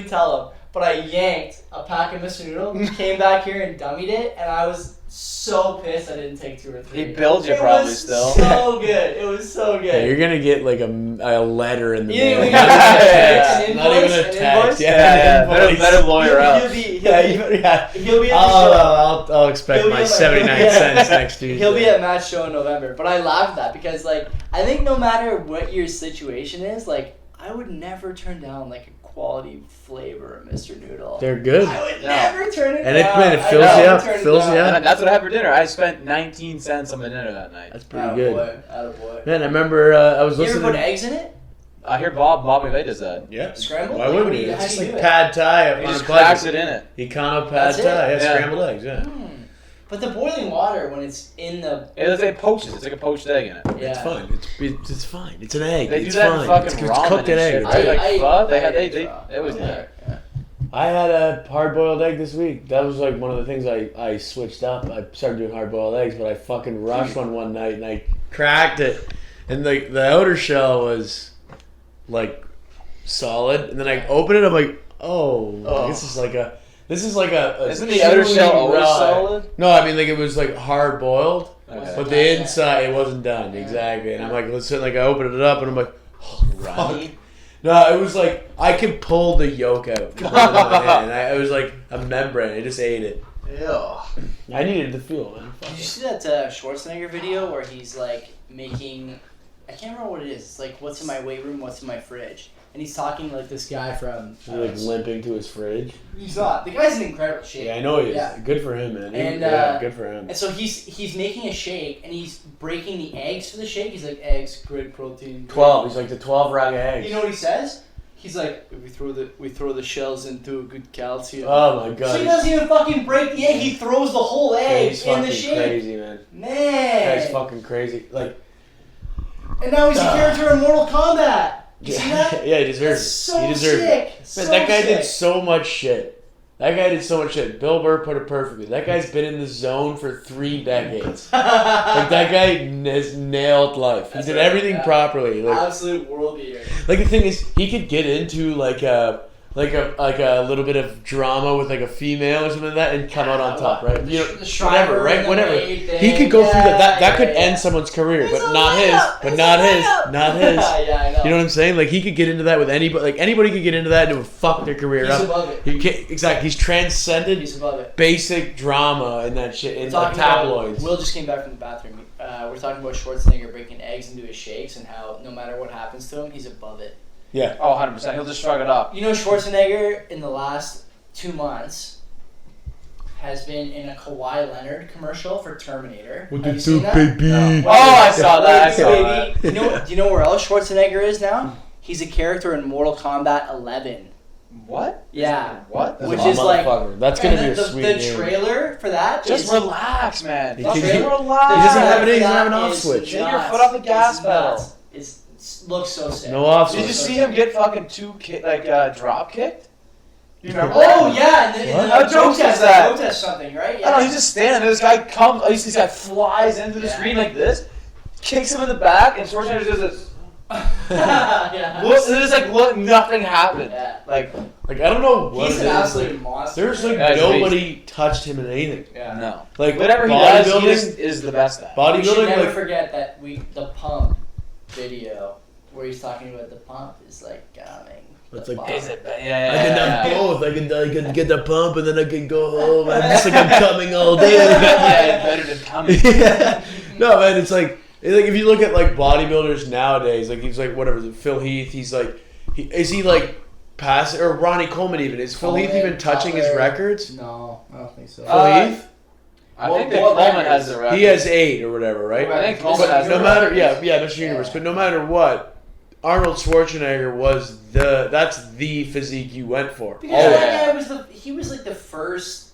tell him. But I yanked a pack of Mr. Noodle, came back here and dummied it, and I was so pissed I didn't take 2 or 3. He billed you It probably was still. so good. It was so good. Yeah, you're gonna get like a letter in the You mail. didn't Not even even get a an text. Not even invoice, a an text. invoice? Yeah, Better, invoice. better lawyer up. He'll be Yeah, at yeah. the show. I'll expect He'll be my at 79 yeah. cents next Tuesday. He'll be at Matt's show in November. But I laughed at that because, like, I think no matter what your situation is, like, I would never turn down, like, a quality flavor of Mr. Noodle. They're good. I would No. never turn it And it- down. man, it I fills never you up, turn it fills you down. up. And that's what I had for dinner. I spent 19 cents on the dinner that night. That's pretty good. Attaboy. Man, I remember I was You ever listening. put eggs in it? I hear Bobby Lee does that. Yeah. Scrambled? Why Like, wouldn't what do you? you- It's how just do you like do it? pad thai He on just a cracks budget. it in it. Econo pad That's it? thai. Yeah, Yeah. scrambled eggs. Yeah. But the boiling water, when it's in the... It's like poaches. It's like a poached egg in it. Yeah. It's fine. It's fine. It's an egg. They do it's that fine. in fucking it's ramen cooked and in egg. shit. It's Right? like- Like pho, they had eggs they raw. it was Yeah. there. Yeah. I had a hard-boiled egg this week. That was like one of the things I switched up. I started doing hard-boiled eggs, but I fucking rushed one night and I cracked it, and the outer shell was like solid, and then I opened it. I'm like, oh. This is like a Isn't the outer chewy shell always rye. solid? No, I mean like it was like hard boiled, Okay. but the inside it wasn't done exactly. And I'm like, listen, like I opened it up and I'm like, oh, fuck. Runny. No, it was like I could pull the yolk out. With one of my hand. It was like a membrane. I just ate it. Ew. I needed the feel, man. Fuck Did you it. see that Schwarzenegger video where he's like making, I can't remember what it is. It's like, what's in my weight room, what's in my fridge, and he's talking like this guy from. He's like limping to his fridge. He's not. The guy's in incredible shape. Yeah, I know he is. Yeah. Good for him, man. And, Yeah, good for him. And so he's making a shake and he's breaking the eggs for the shake. He's like, eggs, great protein. 12. He's like the 12 rag of eggs. You know what he says? He's like, we throw the shells into a good calcium. Oh my god. So he doesn't even fucking break the egg. He throws the whole egg He's in the fucking shake. crazy, man. Man. Guy's fucking crazy. Like, And now he's a character in Mortal Kombat. You see that? yeah, he deserves That's it. so He deserves sick. it. So Man, that guy did sick. so much shit. That guy did so much shit. Bill Burr put it perfectly. That guy's been in the zone for 3 decades. Like, that guy has nailed life. He That's did right, everything yeah. properly. Like, Absolute world beater. like, the thing is, he could get into, like a little bit of drama with, like, a female or something like that and come out on top, right? You know, The Shriver whatever, right? and the Whatever. maid thing. He could go through that. That could yeah. end someone's career, It's but a not his. layup. But It's not a his. layup. Not his. Yeah, I know. You know what I'm saying? Like, he could get into that with anybody. Like, anybody could get into that and it would fuck their career He's up. above it. He can't, exactly. He's transcended He's above it. basic drama and that shit in the Talking tabloids. about, Will just came back from the bathroom. We're talking about Schwarzenegger breaking eggs into his shakes and how no matter what happens to him, he's above it. Yeah. Oh, 100%. He'll just shrug it off. You know, Schwarzenegger in the last 2 months has been in a Kawhi Leonard commercial for Terminator. What Have you you seen do, that? baby? No. Oh, I saw that. I Wait, saw baby. that. Do you know where else Schwarzenegger is now? He's a character in Mortal Kombat 11. What? Yeah. What? Which Oh, is like- motherfucker. That's gonna be a the, sweet the name. trailer for that Just is- relax, man. He Just can- relax. He doesn't have the it, he's trailer not an for off that is switch. Take your nuts. foot off the gas It's pedal. nuts. It's looks so sick. No off. Did you see him get fucking drop kicked? You remember? Oh yeah, How jokes is that? Protest something, right? I Yeah. don't know, he's just standing there. This guy comes. This guy flies into the screen like this, kicks him in the back, and Schwarzenegger does this. Yeah. Look, nothing happened. Yeah. Like I don't know what He's it an is. absolute monster. There's like Yeah, he's a nobody touched him in anything. Yeah. no, Like whatever he does, he bodybuilding, is the best at. We should bodybuilding, never like forget that the pump video where he's talking about the pump is like coming. It's The like, pump. Is it? I can Yeah. have both. I can get the pump and then I can go home. I'm just like I'm coming all day. Yeah, better than coming. Yeah. No, man, it's like if you look at like bodybuilders nowadays, like he's like whatever, Phil Heath, he's like, is he like passing, or Ronnie Coleman even? Is Phil Heath even touching his records? No, I don't think so. Phil Heath? I think that Coleman has the record. He has 8 or whatever, right? I think But Coleman has no the matter, record. Mr. Universe. But no matter what, Arnold Schwarzenegger was that's the physique you went for. Because Always. that guy he was like the first.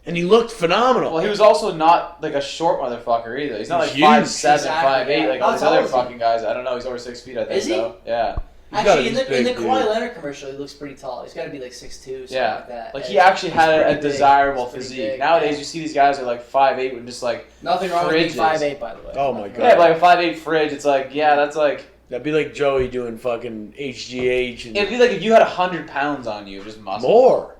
And he looked phenomenal. Well, he was also not like a short motherfucker either. He's not like He's huge. 5'7", Exactly, 5'8", yeah. like all How these tall other is he? fucking guys. I don't know. He's over 6 feet, I think. Is he? So. Yeah. He's gotta Actually, be in the big, Kawhi dude. Leonard commercial, he looks pretty tall. He's got to be like 6'2", something Yeah. like that. Like And he actually he's had pretty a big. desirable He's pretty physique. big, Nowadays, yeah. you see these guys are like 5'8" with just like Nothing wrong with being fridges. 5'8", by the way. Oh my God. yeah, but like a 5'8" fridge. It's like that's like That'd be like Joey doing fucking HGH and it'd be like if you had 100 pounds on you, just muscle. more.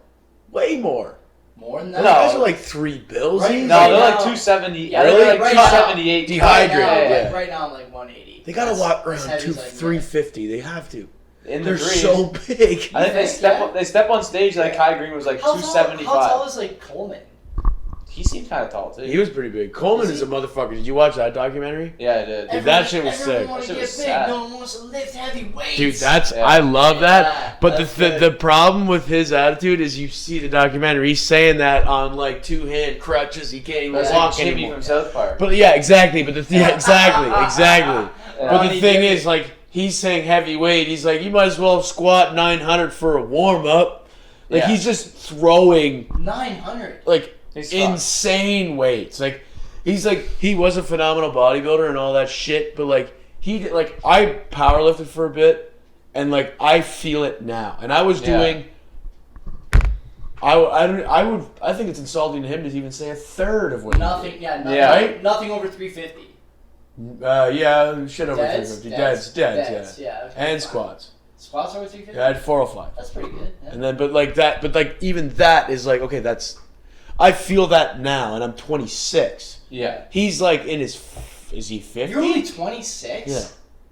Way more. More than Those that. guys are like 3 bills. Right. easy. No, they're like now- 270. Yeah, They're like right now. 278. Dehydrated, Right now, yeah. right now I'm like 180. They gotta That's walk as around heavy as I can get. 350. They have to. In the They're greens. so big. I think they step on stage like Kai Green was like How 275. tall is like Coleman? He seemed kind of tall too. He was pretty big. Coleman Is is he? a motherfucker. Did you watch that documentary? Yeah, I did. Dude, that shit was Everyone sick. wants to That shit get was big. sad. No one wants to lift heavy weights. Dude, that's Yeah. I love Yeah, that. But that's the good. problem with his attitude is you see the documentary. He's saying that on like 2-hand crutches. He can't even That's like walk Jimmy anymore. from South Park. But yeah, exactly. But exactly. Yeah. But the thing is, like, he's saying heavyweight. He's like, you might as well squat 900 for a warm up. Like Yeah. he's just throwing 900. like He's fucked. insane weights. Like he's like he was a phenomenal bodybuilder and all that shit. But like I powerlifted for a bit, and like I feel it now. And I was Yeah. doing. I think it's insulting to him to even say a third of what he Nothing. Yeah. Nothing. Yeah. Right? Nothing over 350. did. Yeah, shit over Deads? 350. Deads, Deads, yeah. yeah. Okay, And fine. squats. Squats over 350. Yeah, I had 405. That's pretty good. Yeah. And then, but like even that is like, okay, I feel that now, and I'm 26. Yeah. He's like in his, is he 50? You're only 26. Yeah.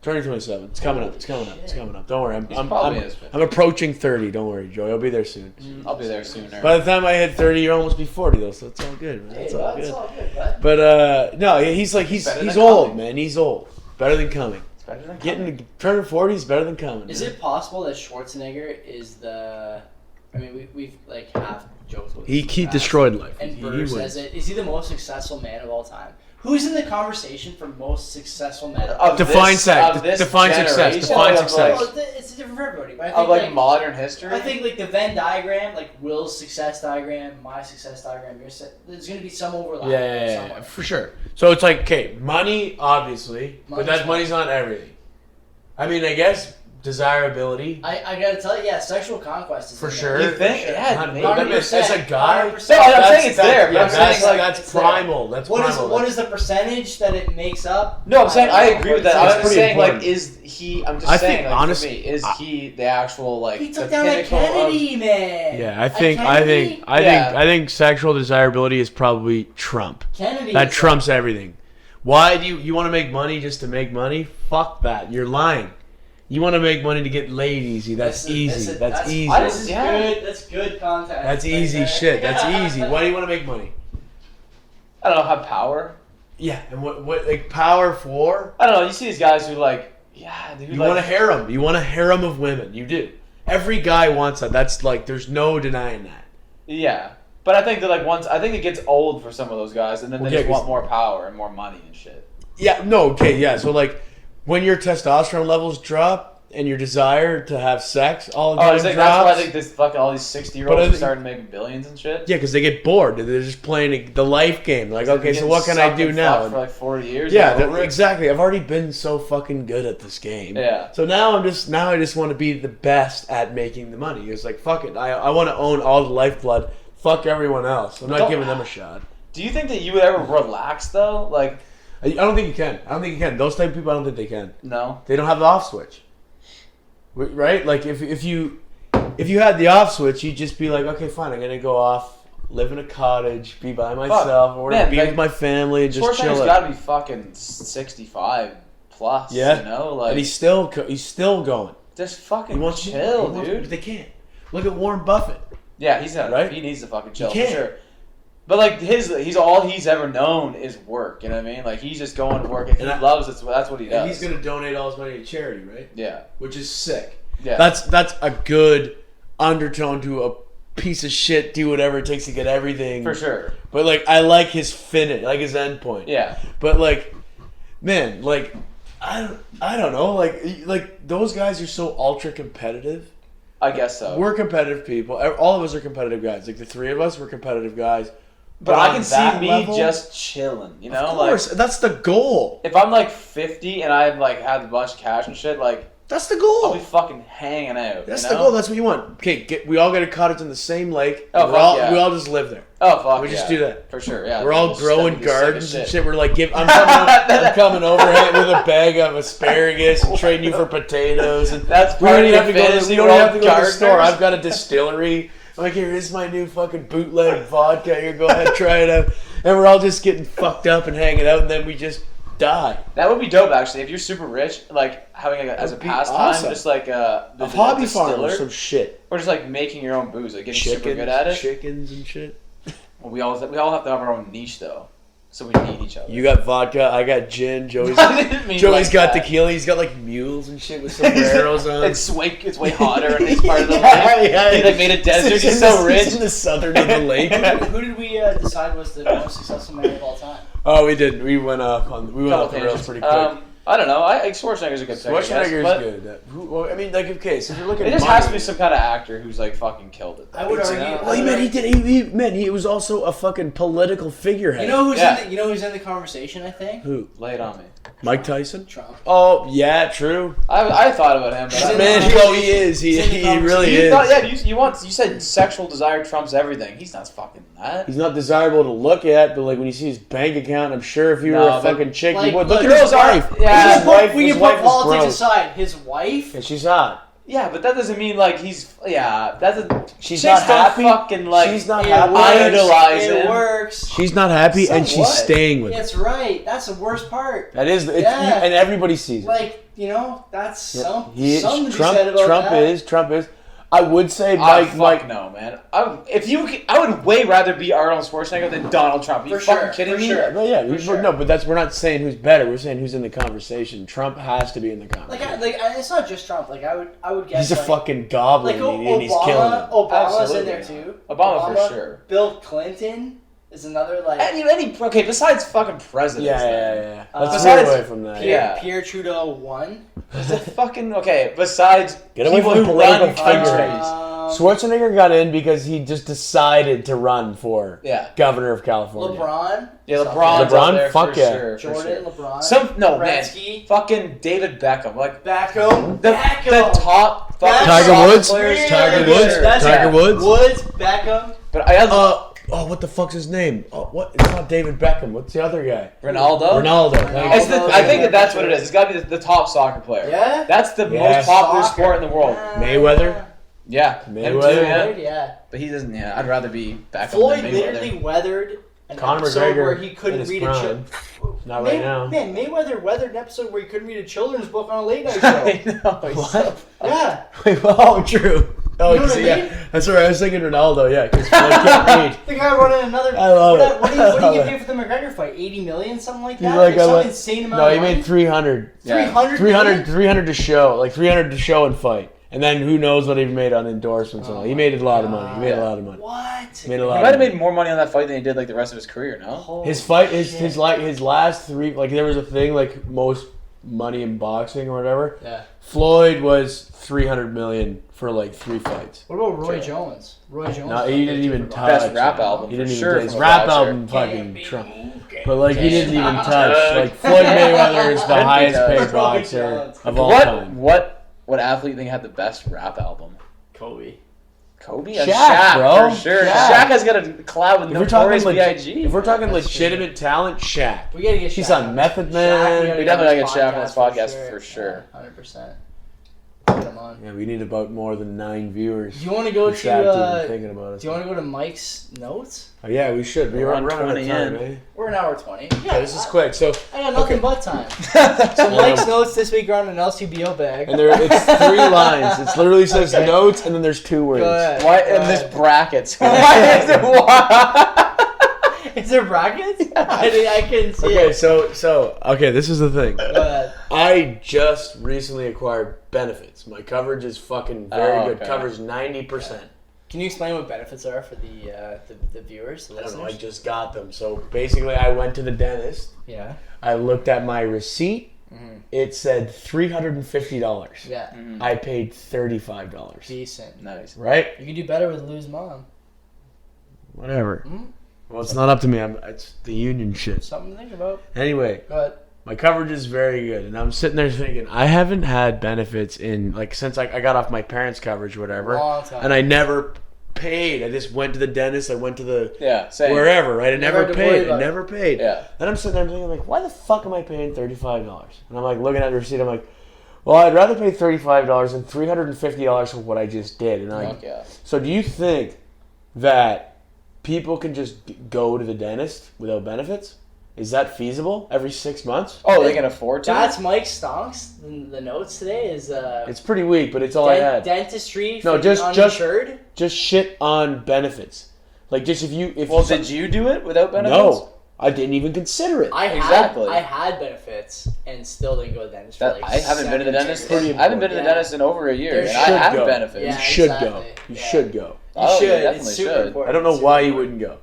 Turning 27. It's coming up. It's coming up. It's coming up. Don't worry. He's probably in his I'm approaching 30. Don't worry, Joey. I'll be there soon. I'll be there sooner. By the time I hit 30, you'll almost be 40 though, so it's all good, man. Hey, It's bud, all it's good. all good, bud. But no, he's like Better he's than old, coming. man. He's old. Better than coming. It's better than Turning 40 is better than coming. Is man. it possible that Schwarzenegger is the? I mean, we've like half joked with. He this in the past. destroyed life. And He Burr says wins. it. Is he the most successful man of all time? Who's in the conversation for most successful man of all Of time? Define this- sex. of this Define success. generation, Define of, success. Well, it's different for everybody, but I Of think like modern history. I think like the Venn diagram, like Will's success diagram, my success diagram, there's gonna be some overlap. Yeah, somewhere. for sure. So it's like, okay, money, obviously, but Money's that money's not everything. I mean, I guess desirability. I gotta tell you, yeah, sexual conquest is For in there. sure. You think? For sure. Yeah, Not- maybe. as a guy, 100%. No, I'm saying it's there, but I'm saying, like, that's it's there. primal. That's What is primal. what is the percentage that it makes up? No, I'm saying I agree with that. It's I was just pretty saying, important. like, is he? I'm just I saying, think, like, honestly, for me, is he the actual like He took the down that pinnacle Kennedy man. Yeah, I think sexual desirability is probably Trump. Kennedy. That is trumps everything. Why do you want to make money just to make money? Fuck that. You're lying. You want to make money to get laid easy. That's easy. That's easy. This is Yeah. good. That's good content. That's right easy there. shit. That's easy. Why do you want to make money? I don't know, have power. Yeah, and what like power for? I don't know. You see these guys who like, yeah, dude. You like, want a harem. You want a harem of women. You do. Every guy wants that. That's like, there's no denying that. Yeah, but I think that like I think it gets old for some of those guys, and then Well, they yeah, just want 'cause- more power and more money and shit. Yeah, no, okay, yeah. So like, when your testosterone levels drop and your desire to have sex all the Oh, time it's like, drops. that's why I think this fucking all these 60-year-olds are starting making billions and shit. Yeah, because they get bored. They're just playing the life game. Like, okay, so what can I do now? For like 40 years. Yeah, exactly. I've already been so fucking good at this game. Yeah. So now I just want to be the best at making the money. It's like, fuck it. I want to own all the lifeblood. Fuck everyone else. I'm not giving them a shot. Do you think that you would ever relax though? Like, I don't think you can. Those type of people, I don't think they can. no. They don't have the off switch. Right? Like if you had the off switch, you'd just be like, okay, fine, I'm gonna go off, live in a cottage, be by myself, or whatever, be with my family, and just chill. Schwarzenegger's got to be fucking 65 plus. Yeah, you know, like, and he's still going. Just fucking chill, dude. They can't. Look at Warren Buffett. Yeah, he needs to fucking chill for sure. But like he's all he's ever known is work. You know what I mean? Like he's just going to work. If he loves it, that's what he does. And he's gonna donate all his money to charity, right? Yeah, which is sick. Yeah, that's a good undertone to a piece of shit. Do whatever it takes to get everything for sure. But like I like his finish, like his end point. Yeah. But like, man, like I don't know, like those guys are so ultra competitive. I guess so. We're competitive people. All of us are competitive guys. Like the three of us, we're competitive guys. But I can see me just chilling, you know? Of course, like, that's the goal. If I'm like 50 and I've like had a bunch of cash and shit, like that's the goal. I'll be fucking hanging out. That's you know? the goal. That's what you want. Okay, we all get a cottage in the same lake. Oh, we all just live there. Oh fuck, we just do that for sure. Yeah, we're all growing gardens and shit. We're like, I'm coming over with a bag of asparagus and trading you for potatoes. And that's we don't even have to go. fantasy. We don't have to go to the store. I've got a distillery. I'm like, here's my new fucking bootleg vodka. Here, go ahead, try it out. And we're all just getting fucked up and hanging out, and then we just die. That would be dope, actually. If you're super rich, like having as a pastime, awesome. Just like a hobby farm or some shit, or just like making your own booze, like getting super good at it. Chickens and shit. Well, we all have to have our own niche though, so we need each other. You got vodka, I got gin. Joey's got tequila. He's got like mules and shit with sombreros on. It's way hotter in this part of the lake. He like made a desert. He's so rich. In the southern of the lake. Who did we decide was the most successful man of all time? Oh, we did. We went off the rails pretty quick. I don't know. I think Schwarzenegger's a good pick. Schwarzenegger's good. Well, I mean, like, okay, so if you're looking, it just has to be some kind of actor who's like fucking killed it. I would argue. Well, he was also a fucking political figurehead. You know who's in the conversation? I think. Who? Lay it on me. Mike Tyson. Trump. Oh yeah, true. I thought about him, but man, he is. He really is. You said sexual desire trumps everything. He's not fucking that. He's not desirable to look at, but like when you see his bank account, I'm sure if you were a fucking chick, you would look at his wife. Yeah, we can put politics aside. His wife. Yeah, she's hot. Yeah, but that doesn't mean like he's. Yeah, she's not happy. Fucking like. She's not happy. Idolize him. It works. She's not happy, and she's staying with him. That's right. That's the worst part. That is, and everybody sees it. Like that's something to be Trump. said about that. Trump is. I would say Mike. No, man. I would way rather be Arnold Schwarzenegger than Donald Trump. Are you fucking kidding me? Sure. No, but we're not saying who's better. We're saying who's in the conversation. Trump has to be in the conversation. Like it's not just Trump. Like I would guess he's a fucking goblin. and he's killing it. Obama's in there too. Obama for sure. Bill Clinton is another like. Okay, besides fucking presidents. Yeah. Let's get away from that. Pierre Trudeau won. It's a fucking besides get away people from who run political countries. Schwarzenegger got in because he just decided to run for governor of California. LeBron. Yeah, LeBron. Fuck yeah. Sure, Jordan, LeBron. Gretzky. Man. Fucking David Beckham. Like Beckham. The top fucking Tiger Woods. Woods. Beckham. But I had what the fuck's his name? What? It's not David Beckham. What's the other guy? Ronaldo. I think that's what it is. It's got to be the top soccer player. Yeah. That's the most popular sport in the world. Mayweather. Yeah. Mayweather. Yeah. But he doesn't. Yeah. I'd rather be Beckham. Floyd literally weathered an episode where he couldn't read a Not right now. Man, Mayweather weathered an episode where he couldn't read a children's book on a late night show. I know. What? Yeah. True. Oh, you know what I mean? That's right. I was thinking Ronaldo. Yeah, because Floyd can't read. The guy running another. I love it. What do you pay for the McGregor fight? 80 million, something like that. Like some insane amount. No, he made 300. 300 to show, like 300 to show and fight. And then who knows what he made on endorsements and all. He made a lot of money. He made a lot of money. What? He might have made more money on that fight than he did like the rest of his career, no? His fight, his last three, like there was a thing like most money in boxing or whatever. Yeah. Floyd was $300 million for like 3 fights. What about Roy Jones? Roy Jones. No, he didn't even touch. Best rap album. He for didn't sure. even. His from a rap boxer. album fucking Trump. But like he didn't even touch. Like Floyd Mayweather is the Couldn't be highest paid touched. boxer of all What time. what athlete think had the best rap album? Kobe. Kobe? Shaq, bro. For sure. Shaq. Shaq has got a collab with If we're talking Notorious B.I.G. if we're talking That's legitimate talent, Shaq. We gotta get. He's Shaq on Method Man. Shaq, We definitely gotta get Shaq on this podcast for sure. 100%. Get him on. Yeah, we need about more than 9 viewers. Do you want to go for Shaq to to? even thinking about us. Do you want to go to Mike's notes? Oh, yeah, we should. We're on running out 20 of time, in. eh? We're an hour 20. Okay, this is quick. So, I got nothing Okay. but time. So Mike's notes this week are on an LCBO bag. and it's 3 lines. It literally says notes, and then there's 2 words. Go ahead. Why Go in ahead. this brackets? Why is it why? Is there brackets? I couldn't see Okay, it. so okay, this is the thing. Go ahead. I just recently acquired benefits. My coverage is fucking very good. Okay. Covers 90%. Can you explain what benefits are for the viewers, the I don't listeners? know. I just got them. So basically, I went to the dentist. Yeah. I looked at my receipt. Mhm. It said $350. Yeah. I paid $35. Decent. Nice. Right? You can do better with Lou's mom. Whatever. Mhm. Well, it's not up to me. It's the union shit. Something to think about. Anyway, Go ahead. my coverage is very good, and I'm sitting there thinking I haven't had benefits in like since I got off my parents' coverage, or whatever, Long time. and I never paid. I just went to the dentist. I went to the Yeah, same. wherever, right? I Never never had to worry paid. I about it. never paid. Yeah. Then I'm sitting there thinking like, why the fuck am I paying $35? And I'm like looking at the receipt. I'm like, well, I'd rather pay $35 than $350 for what I just did. And Fuck yeah. so do you think that people can just go to the dentist without benefits? Is that feasible every 6 months? Oh, they can afford to? That's Mike Stonks. The notes today is It's pretty weak, but it's all I had. dentistry No, for just- the uninsured. Just shit on benefits. Like just if Well, did you do it without benefits? No, I didn't even consider it. Exactly. I had benefits and still didn't go to the dentist for like I haven't been to the 7 dentist. years. I haven't been to the Yeah. dentist in over a year, There and should I have go. benefits. Yeah. You should go. exactly. You Yeah. should go. You Oh, should. you It's definitely super should. important. I don't know Super why you important. wouldn't go.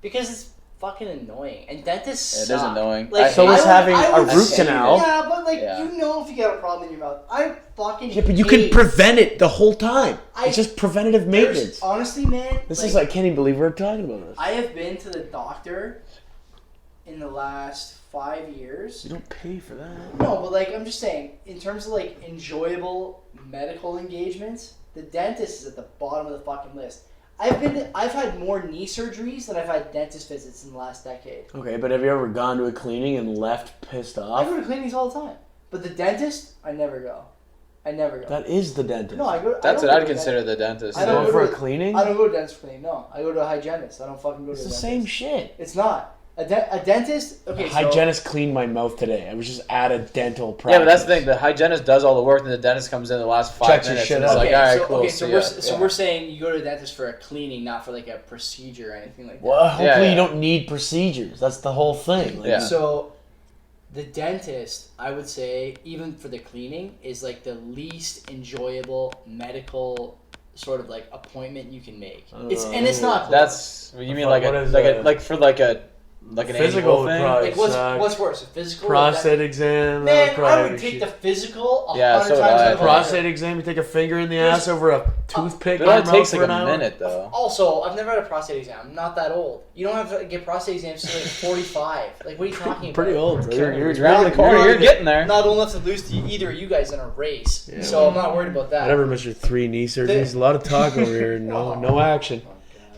Because it's fucking annoying. And dentists It is suck. annoying. Like, So I is hate- having I a would root say- canal. Yeah, but like Yeah. you know if you got a problem in your mouth. I fucking Yeah, but you can hate- prevent it the whole time. I- It's just preventative There's- maintenance. Honestly, man. This is I can't even believe we're talking about this. I have been to the doctor in the last 5 years. You don't pay for that. No, but like I'm just saying, in terms of like enjoyable medical engagements, the dentist is at the bottom of the fucking list. I've had more knee surgeries than I've had dentist visits in the last decade. Okay, but have you ever gone to a cleaning and left pissed I off? go to cleanings all the time, but the dentist, I never go. I never go. That is the dentist. No, I go. That's I what don't I'd go to consider the dentist. I don't Going go for a to- cleaning? I don't go to dentist cleaning. No, I go to a hygienist. I don't fucking go It's to the a same dentist. shit. It's not. A dentist. Okay, The so hygienist cleaned my mouth today. I was just at a dental practice. Yeah, but that's the thing. The hygienist does all the work, and the dentist comes in the last 5 Checks your minutes. shit And it's out. like, Okay, all right, so, cool. okay, see so ya. we're saying you go to the dentist for a cleaning, not for like a procedure or anything like that. Well, hopefully Yeah, yeah. you don't need procedures. That's the whole thing. Like, Yeah. So, the dentist, I would say, even for the cleaning, is like the least enjoyable medical sort of like appointment you can make. It's not. That's you mean like What a is like that? a like for like a like an Physical annual thing. probably. like suck. what's worse, a physical? or prostate exam. that Man, I probably would take shit. the physical 100 Yeah, so times would I. out of prostate exam. You take a finger in the ass over a toothpick. It in only your mouth takes for like an a hour. minute though. Also, I've never had a prostate exam. I'm not that old. You don't have to get prostate exams until like 45. Like, what are you talking about? Pretty old. Bro. You're around the corner. You're getting there. Not old enough to lose to either of you guys in a race. Yeah. So I'm not worried about that. Whatever, Mr. 3 knee surgeries. A lot of talk over here. No action. Oh, God.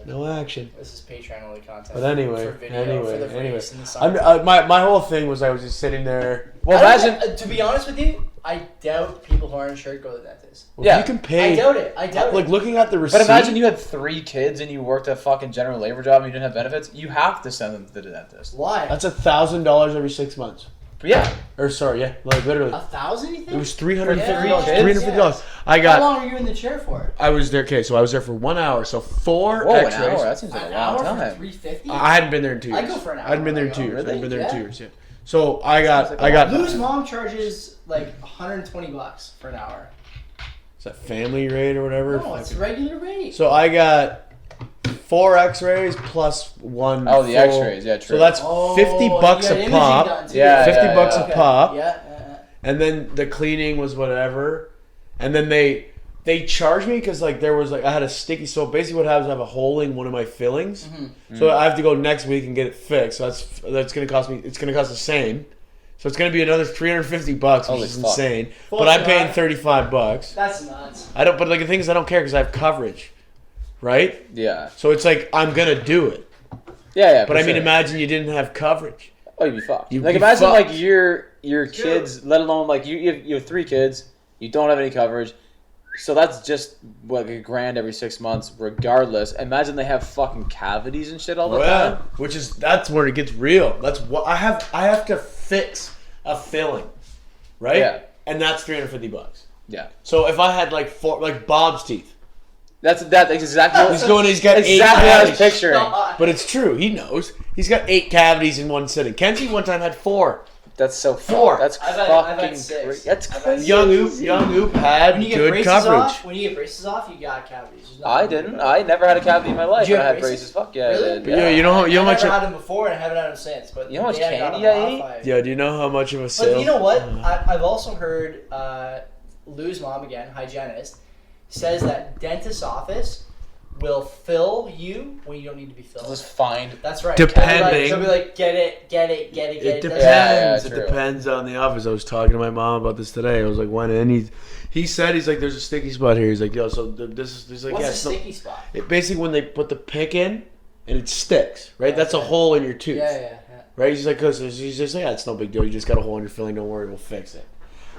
No action. This is Patreon only content. But anyway, for video, for the race in the summer. my whole thing was I was just sitting there. Well, I don't- imagine. to be honest with you, I doubt people who aren't insured go to the dentist. Well, Yeah. you can pay. I doubt it. I doubt Like it. looking at the receipt. But imagine you had 3 kids and you worked a fucking general labor job and you didn't have benefits. You have to send them to the dentist. Why? That's $1,000 every 6 months. But yeah, Or sorry, yeah, like literally. 1,000? You think? It was $350. Yeah. $350. I How got. long are you in the chair for? I was there. Okay, so I was there for 1 hour. So 4 whoa, an X-rays. hour. That seems like An a long hour for time. $350? I hadn't been there in 2 years. I'd go for an hour. I hadn't been there in 2 Oh, years. really? I hadn't been there in Yeah. 2 years. Yeah. So I got. Lou's mom charges like $120 for an hour. Is that family rate or whatever? No, it's regular rate. So I got 4 X-rays plus 1. Oh, the full- X-rays. Yeah, true. So that's Oh, $50 you got a imaging pop. done too. Yeah, 50 bucks yeah. a pop. Yeah. and then the cleaning was whatever, and then they charged me because like there was like I had a sticky. So basically, what happens? I have a hole in one of my fillings, so I have to go next week and get it fixed. So that's gonna cost me. It's gonna cost the same. So it's gonna be another $350, which is insane. But I'm paying $35. That's nuts. I don't. But like the thing is, I don't care because I have coverage, right? Yeah. So it's like I'm gonna do it. Yeah. But I mean, imagine you didn't have coverage. Oh, you'd be fucked. You'd like be imagine fucked. like your kids, let alone like you have 3 kids, you don't have any coverage, so that's just like $1,000 every 6 months, regardless. Imagine they have fucking cavities and shit all the time. That's where it gets real. That's what I have to fix a filling, right? Yeah. And that's $350. Yeah. So if I had like Bob's teeth, That's exactly what he's got 8 exactly what I was cavities. picturing. But it's true. He knows. He's got 8 cavities in one sitting. Kenzie one time had 4. That's so 4. That's I've fucking had 6. great. That's I've had crazy. Young Oop had When you get good braces coverage. off, you got cavities. There's nothing I to worry didn't. about. I never had a cavity in my life. Did you But I have had braces? braces. Fuck yeah, Really? I did. Yeah, Yeah. you know how I much. never had them before, and I haven't had them since. But You know how much the day I got candy them I off, ate? Yeah, do you know how much of a sale? But you know what? I've also heard Lou's mom, again, hygienist, says that dentist's office will fill you when you don't need to be filled. Just find. That's right. Depending. She'll be like, get it. It That's depends. Yeah, It true. depends on the office. I was talking to my mom about this today. I was like, when? And he said, he's like, there's a sticky spot here. He's like, yo, so this is. He's like, What's yeah, a sticky spot? It basically when they put the pick in and it sticks, right? That's a hole in your tooth, Yeah. right? He's like, cause he's just like, yeah, it's no big deal. You just got a hole in your filling. Don't worry, we'll fix it.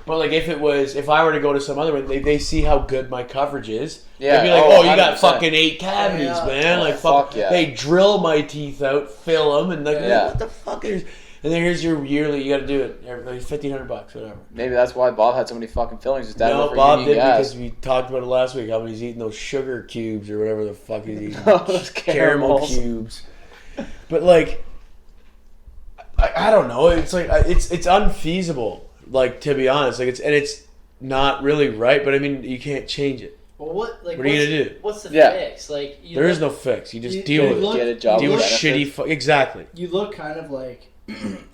But like, if I were to go to some other one, they see how good my coverage is. Yeah. They'd be like, Oh, you got 100%. fucking 8 cavities, Yeah. man. Oh, Like, fuck yeah. They drill my teeth out, fill them, and like, Yeah. what the fuck is? And then here's your yearly. You got to do it every like $1,500, whatever. Maybe that's why Bob had so many fucking fillings. His dad No, worked for Bob Union did Gas. because we talked about it last week. How he's eating those sugar cubes or whatever the fuck he's eating. Those Caramel caramels. cubes. But like, I don't know. It's like it's unfeasible. Like, to be honest, like it's not really right. But I mean, you can't change it. Well, what are you gonna do? What's the Yeah. fix? Like, There is no fix. You just deal with it. Get a job. Deal with benefits. shitty. Exactly. You look kind of like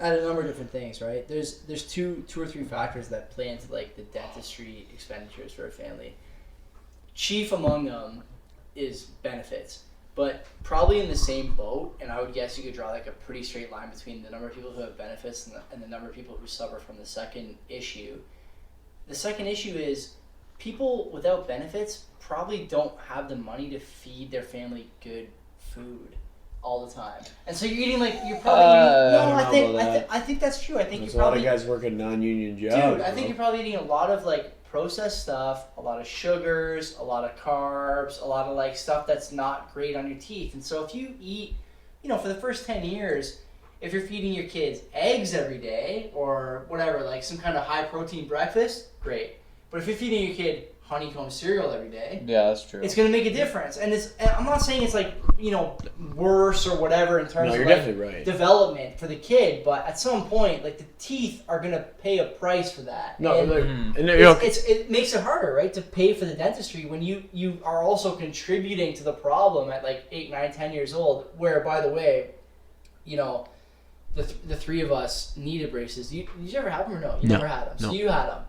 at a number of different things, right? There's two or three factors that play into like the dentistry expenditures for a family. Chief among them is benefits, but probably in the same boat. And I would guess you could draw like a pretty straight line between the number of people who have benefits and the number of people who suffer from the second issue. The second issue is people without benefits probably don't have the money to feed their family good food all the time, and so you're eating like you're probably I think that's true. I think There's you a lot probably of guys working non-union jobs. dude. I think you're probably eating a lot of like processed stuff, a lot of sugars, a lot of carbs, a lot of like stuff that's not great on your teeth. And so if you eat, for the first 10 years, if you're feeding your kids eggs every day or whatever, like some kind of high protein breakfast, great. But if you're feeding your kid honeycomb cereal every day, Yeah, that's true. it's going to make a difference. And I'm not saying it's like, worse or whatever in terms No, of you're like definitely right. development for the kid, but at some point, like the teeth are going to pay a price for that. No, And and it makes it harder, right, to pay for the dentistry when you are also contributing to the problem at like 8, 9, 10 years old, where, by the way, the three of us needed braces. Did you ever have them or no? You No. never had them. So No. you had them.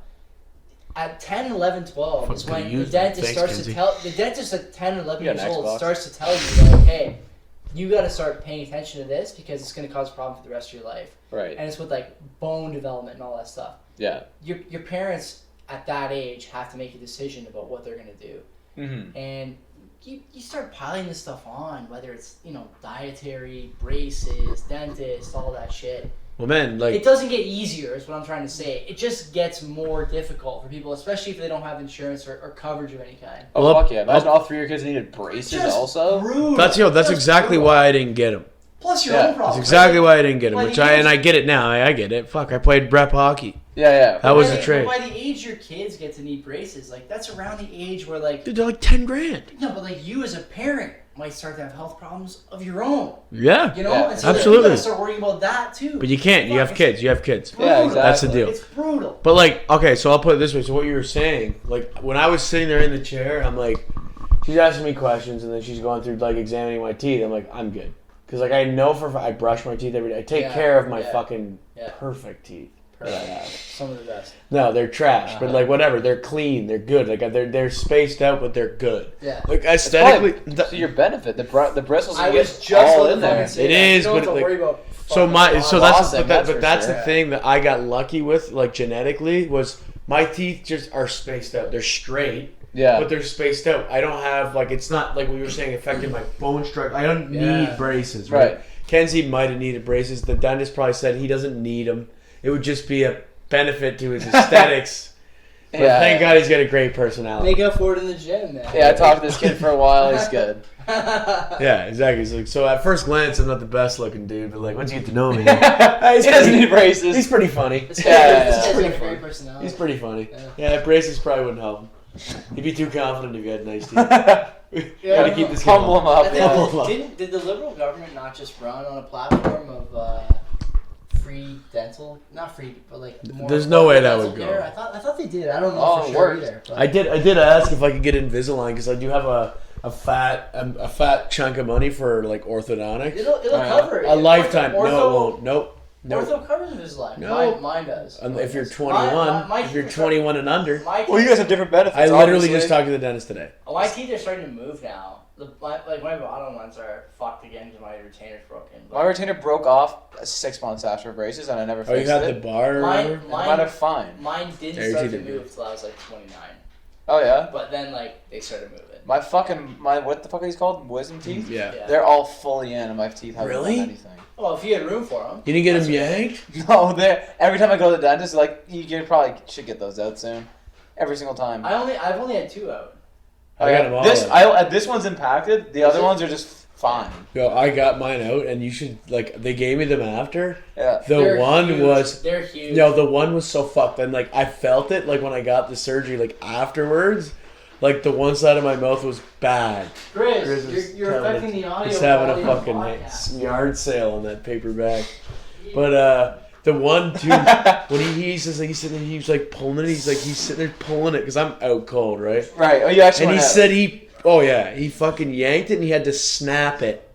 At 10, 11, 12 is Fucking when the use them. dentist Thanks, starts Kenzie. to tell... The dentist at 10 or 11 You got years an old Xbox. starts to tell you, like, hey, you got to start paying attention to this because it's going to cause a problem for the rest of your life. Right. And it's with, like, bone development and all that stuff. Yeah. Your parents at that age have to make a decision about what they're going to do. Mm-hmm. And you start piling this stuff on, whether it's, dietary, braces, dentist, all that shit. well, man, like It doesn't get easier, is what I'm trying to say. It just gets more difficult for people, especially if they don't have insurance or coverage of any kind. Oh, Well, fuck yeah. Imagine all 3 of your kids needed braces Just also. brutal. that's Just exactly brutal. why I didn't get them. Plus your Yeah. own That's problem. exactly why I didn't get them. By Which the I age- get it now. I get it. Fuck, I played rep hockey. Yeah. That was By a the- trade. By the age your kids get to need braces, like that's around the age where like Dude, they're like $10,000. no, but like you as a parent might start to have health problems of your own. Yeah. Yeah, and so absolutely. you gotta start worrying about that too. But you can't. You have kids. You have kids. Yeah, exactly. That's the deal. It's brutal. But like, okay, so I'll put it this way. So what you were saying, like when I was sitting there in the chair, I'm like, she's asking me questions, and then she's going through like examining my teeth. I'm like, I'm good, because like I know I brush my teeth every day. I take Yeah, care of my yeah, fucking yeah. perfect teeth. Some of the best. No, they're trash, but like whatever, they're clean, they're good. Like they're spaced out, but they're good. Yeah. Like aesthetically, to your benefit. The bristles I you was get just all going in to there. say It that. is, You don't but have to like- worry about so that's Flossing, the for thing sure. that I got lucky with, like genetically, was my teeth just are spaced out. They're straight, Yeah. but they're spaced out. I don't have like it's not like we were saying affecting my bone structure. I don't need braces, right? Kenzie might have needed braces. The dentist probably said he doesn't need them. It would just be a benefit to his aesthetics. But thank God he's got a great personality. Make up for it in the gym, man. Yeah, I talked to this kid for a while. He's good. Yeah, exactly. It's like, so at first glance, I'm not the best looking dude, but like once you get to know me, He doesn't need braces. he's pretty funny. This Yeah, guy's yeah. got a great personality. He's pretty funny. Yeah. Yeah, braces probably wouldn't help him. He'd be too confident if he had nice teeth. Gotta keep this kid Humble him humble. up. I Yeah. think, did the Liberal government not just run on a platform of free dental? Not free, but like more There's no way that dental would go. care? I thought they did. I don't know Oh, for it sure worked. either. But I did ask if I could get Invisalign because I do have a fat chunk of money for like orthodontics. it'll cover it. A lifetime. No, it Ortho, won't. Nope. Ortho covers Invisalign. No. Mine does. If you're Mine 21, my if you're teeth 21 and under. My teeth, Well, you guys have different benefits. I literally obviously. just talked to the dentist today. my teeth are starting to move now. My bottom ones are fucked again because my retainer's broken. My retainer broke off 6 months after braces, and I never Oh, you fixed got it. the bar? Mine- Mine are fine. Mine didn't Yeah, your start teeth to are good. move till I was like 29. Oh yeah. But then like they started moving. My what the fuck are these called? Wisdom teeth. Yeah. Yeah. They're all fully in, and my teeth haven't Really? done anything. Well, if you had room for them. You didn't get That's him okay. yanked? No, they're every time I go to the dentist, like you probably should get those out soon. Every single time. I've only had 2 out. I got them all This out. this one's impacted. The other ones are just fine. Yo, I got mine out, and you should like. They gave me them after. Yeah. The one huge. was. They're huge. No, the one was so fucked, and like I felt it like when I got the surgery, like afterwards, like the one side of my mouth was bad. Chris, is you're having affecting the audio. He's having a quality of the fucking podcast. yard sale on that paper bag. But the one dude, when he says like, he was like pulling it, he's sitting there pulling it because I'm out cold, right? Right. Oh, you actually. And he went out. said he fucking yanked it and he had to snap it,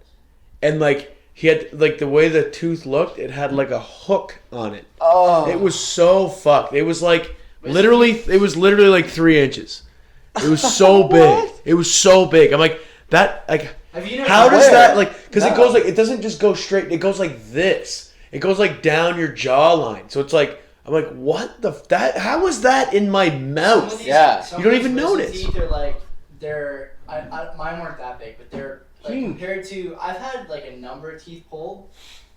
and like he had like the way the tooth looked, it had like a hook on it. Oh. It was so fucked. It was like literally like 3 inches. It was so big. It was so big. I'm like that. Like Have you never how does Where? that like? Because it No. goes like it doesn't just go straight. It goes like this. It goes like down your jawline. So it's like I'm like what the that? How is that in my mouth? Yeah. You don't even notice. Teeth are like mine weren't that big, but they're like Huge. compared to I've had like a number of teeth pulled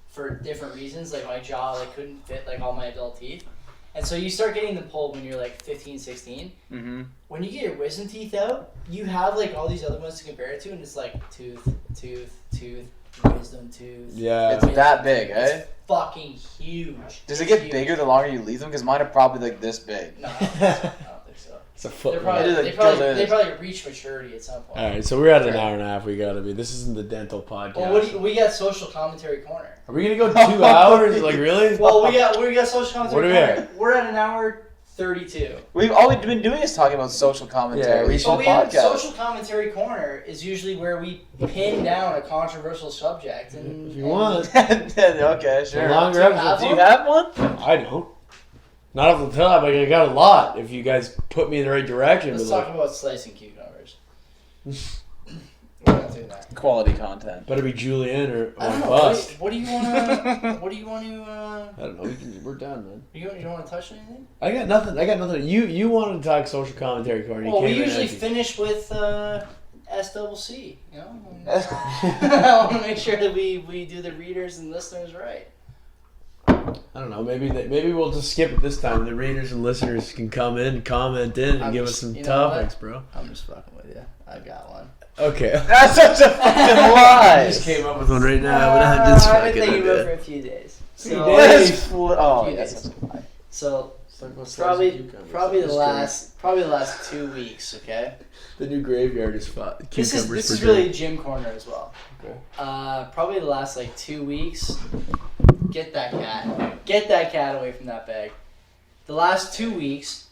for different reasons. Like my jaw like couldn't fit like all my adult teeth. And so you start getting them pulled when you're like 15, 16. Mm-hmm. When you get your wisdom teeth out, you have like all these other ones to compare it to, and it's like tooth, wisdom tooth. Yeah. It's that big, It's eh? fucking huge. Does it It's get huge. bigger the longer you leave them? Because mine are probably like this big. No, I don't think so. It's a foot. They're probably, It is a they, probably, good they is. probably reach maturity at some point. All right, so we're at an Okay. hour and a half. We gotta be. This isn't the dental podcast. Well, we got social commentary corner. Are we gonna go 2 hours? Like really? Well, we got social commentary What are we corner. We're at an hour 32. All we've been doing is talking about social commentary. Yeah, Each whole But we have podcast. social commentary corner is usually where we pin down a controversial subject. And, If you want. Okay, sure. Longer Do you episode. have Do you have one? I don't. Not off the top. Like I got a lot. If you guys put me in the right direction. Let's but talk like, about slicing cucumbers. We're not doing that. Quality content. better be Julian or I don't know. bust. What do you want to? What do you want to? I don't know. We're done, man. You don't want to touch anything? I got nothing. You wanted to talk social commentary, Corey. Well, we usually finish with SCC. You know, I want to make sure that we do the readers and listeners right. I don't know. Maybe we'll just skip it this time. The readers and listeners can come in, comment in, and I'm give us just- some you know topics, bro. I'm just fucking with you. I got one. Okay. That's such a fucking I lie. just came up with one right now, but I just I've been fucking thinking about it did. for a few days. Few So, days. Oh, Few yeah, days. that's such a lie. so It's probably the last 2 weeks. Okay. The new graveyard is fun. This is really gym corner as well. Okay. Probably the last 2 weeks. Get that cat away from that bag. The last 2 weeks,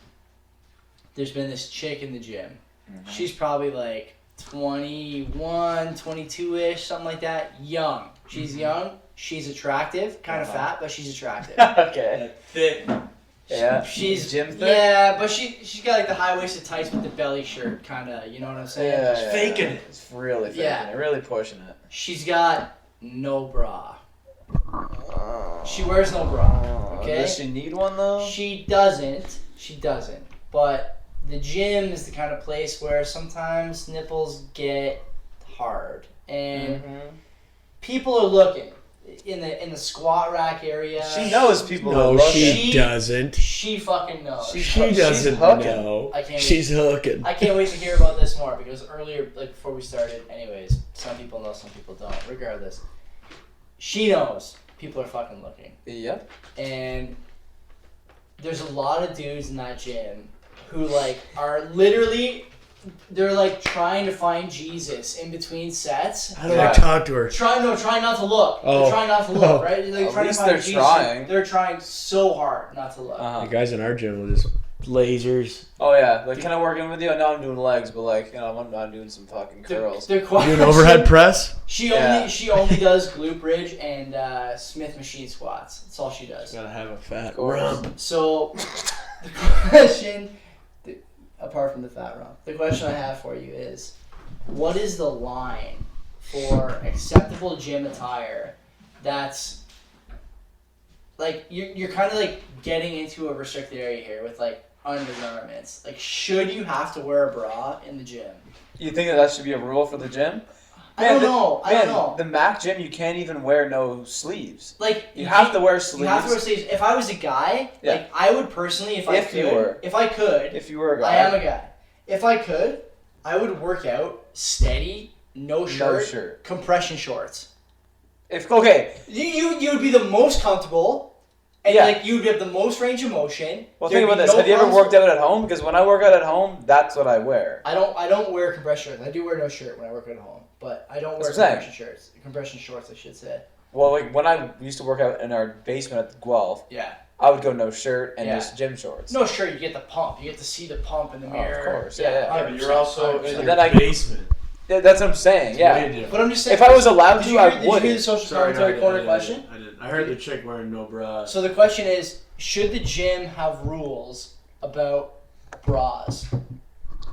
there's been this chick in the gym. Mm-hmm. She's probably like 21, 22-ish, something like that. Young. She's young. She's attractive, kind of fat, but she's attractive. Okay. Thick. Yeah. She's gym thick. Yeah, but she's got like the high waisted tights with the belly shirt, kind of. You know what I'm saying? Yeah, faking it. It's really faking Yeah. it. Really pushing it. She's got no bra. She wears no bra. Okay. Does she need one though? She doesn't. She doesn't. But the gym is the kind of place where sometimes nipples get hard, and people are looking in the squat rack area. She knows people are No, looking. she doesn't. She fucking knows. She doesn't hooking. know. I can't She's hooking. I can't wait to hear about this more because earlier, like before we started, anyways, some people know, some people don't. Regardless, she knows people are fucking looking, Yep. and there's a lot of dudes in that gym who like are literally, they're like trying to find Jesus in between sets. How do I talk to her? Trying not to look. Oh. They're trying not to look, Oh. right? They're At trying least to find they're Jesus. trying. They're trying so hard not to look. The guys in our gym with just lasers. Oh yeah, like, can I work in with you? I know I'm doing legs, but like, you know, I'm not doing some fucking curls. They're quite You an overhead press? She Yeah. only does glute bridge and Smith machine squats. That's all she does. Gotta have a fat course. rump. So the question, apart from the fat rump, the question I have for you is, what is the line for acceptable gym attire that's like you're kind of like getting into a restricted area here with like undergarments? Like, should you have to wear a bra in the gym? You think that should be a rule for the gym? I don't know. The Mac gym, you can't even wear no sleeves. Like You have to wear sleeves. You have to wear sleeves. If I was a guy, Yeah. like I would personally, if you were. I could, If you were a guy. I am a guy. If I could, I would work out steady, no shirt, compression shorts. Okay. You would be the most comfortable, and Yeah. like you would have the most range of motion. Well, There'd think about be this. no Have you ever problems- worked out at home? Because when I work out at home, that's what I wear. I don't wear compression shorts. I do wear no shirt when I work at home, but I don't wear That's what I'm compression shorts, I should say. Well, like when I used to work out in our basement at the Guelph, Yeah. I would go no shirt and Yeah. just gym shorts. No shirt, you get the pump. You get to see the pump in the mirror. of course. Yeah. 100%. in Then your I- basement. Yeah, that's what I'm saying. Yeah. But I'm just saying. If I was allowed did to, you I hear, Did you would. hear the social commentary corner question? I didn't. I heard the chick wearing no bra. So the question is, should the gym have rules about bras? You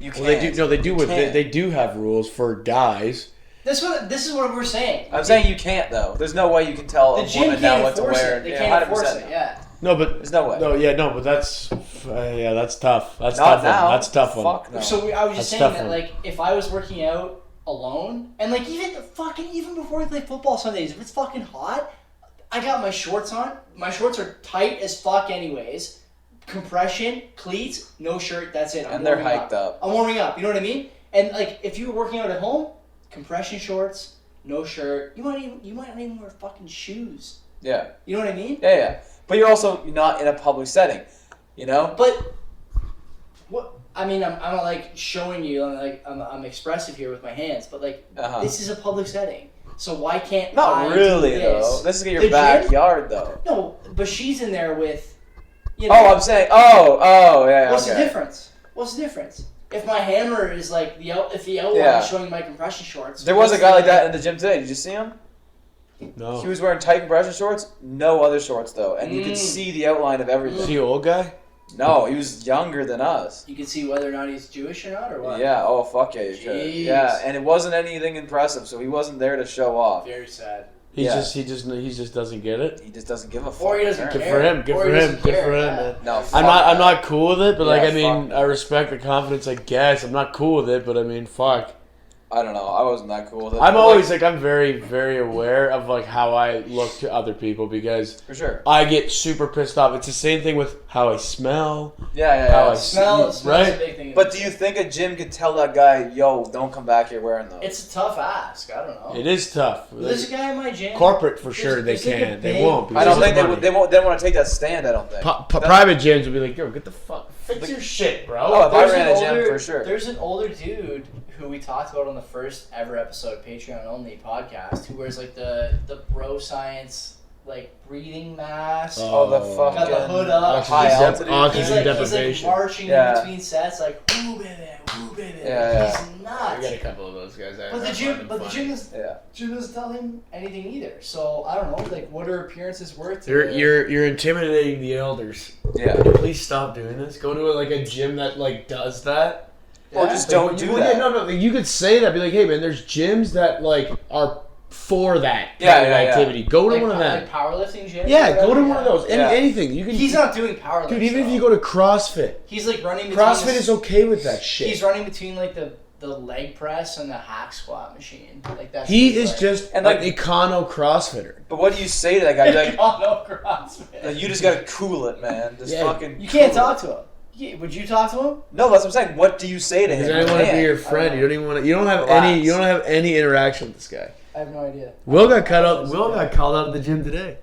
Well, can't. they do. No, they do. Can't. They do have rules for guys. This is what we're saying. I'm saying you can't though. There's no way you can tell The a gym woman now can't what to enforce wear. it. They Yeah, can't 100% enforce it. no. Yeah. No, but There's no way. No, yeah, no, but that's yeah, that's tough. That's Not tough now. one. That's tough one. Fuck no. So I was just That's saying tough that, one. like, if I was working out alone, and like even before we play football Sundays, if it's fucking hot, I got my shorts on. My shorts are tight as fuck, anyways. Compression, cleats, no shirt. That's it. And they're hiked up. I'm warming up. You know what I mean? And like, if you were working out at home, compression shorts, no shirt. You might not even wear fucking shoes. Yeah. You know what I mean? Yeah. But you're also not in a public setting, you know. But what? I mean, I'm like showing you. I'm expressive here with my hands, but like this is a public setting, so why can't Not I really do this? though. This is your The gym? backyard though. No, but she's in there with. You know, Oh, I'm saying. Oh, yeah. what's okay. the difference? What's the difference? If my hammer is like if the outline Yeah. is showing my compression shorts. There was a what's guy the- like that in the gym today. Did you see him? No. He was wearing tight compression shorts, no other shorts though, and you could see the outline of Is everything. he an old guy? No, he was younger than us. You can see whether or not he's Jewish or not, or what? Yeah. Oh fuck yeah, you could. Jeez. Yeah, and it wasn't anything impressive, so he wasn't there to show off. Very sad. He Yeah. just doesn't get it. He just doesn't give a fuck. Or he doesn't Good care. for him. Good Or for he him. doesn't Good care, for him, yeah. man. No, I'm not cool with it, but Yeah, like I mean, fuck. I respect the confidence. I guess I'm not cool with it, but I mean, fuck. I don't know. I wasn't that cool with it. I'm But, always like I'm very, very aware of like how I look to other people because for sure. I get super pissed off. It's the same thing with how I smell. Yeah. How I Smells right? a big thing. But do you think a gym could tell that guy, "Yo, don't come back here wearing those"? It's a tough ask. I don't know. It is tough. There's a guy in my gym. Corporate for sure There's they like a can. They big- won't. I don't because think they of would. the They won't. They don't want to take that stand. I don't think. money. Private gyms will be like, yo, get the fuck, fix your shit, bro. Oh, if I There's ran an a gym older- for sure. There's an older dude who we talked about on the first ever episode, Patreon only podcast, who wears like the bro science like breathing mask. Oh, the Oh. fucking Got the hood up. high Oxygen altitude. oxygen He's like deprivation. marching Yeah. in between sets, like woo baby, woo baby. Yeah. He's nuts. I got a couple of those guys. But the gym doesn't tell him anything either. So I don't know. Like, what are appearances worth? You're intimidating the elders. Yeah. Please stop doing this. Go to a gym that does that. Or just don't do that. Yeah, no. You could say that. Be like, hey man, there's gyms that are for that kind of activity. Go to one of them. Like powerlifting gym. Yeah, go to one of those. Anything you can. He's not doing powerlifting. Dude, even if you go to CrossFit, he's like running. CrossFit is okay with that shit. He's running between like the leg press and the hack squat machine. Like that. He is just an econo CrossFitter. But what do you say to that guy? You're like, econo CrossFit. Like, you just gotta cool it, man. You can't talk to him. Would you talk to him? No, that's what I'm saying. What do you say to him? Because I don't want to be your friend. You don't even want to. You don't have any interaction with this guy. I have no idea. Will got called out at the gym today.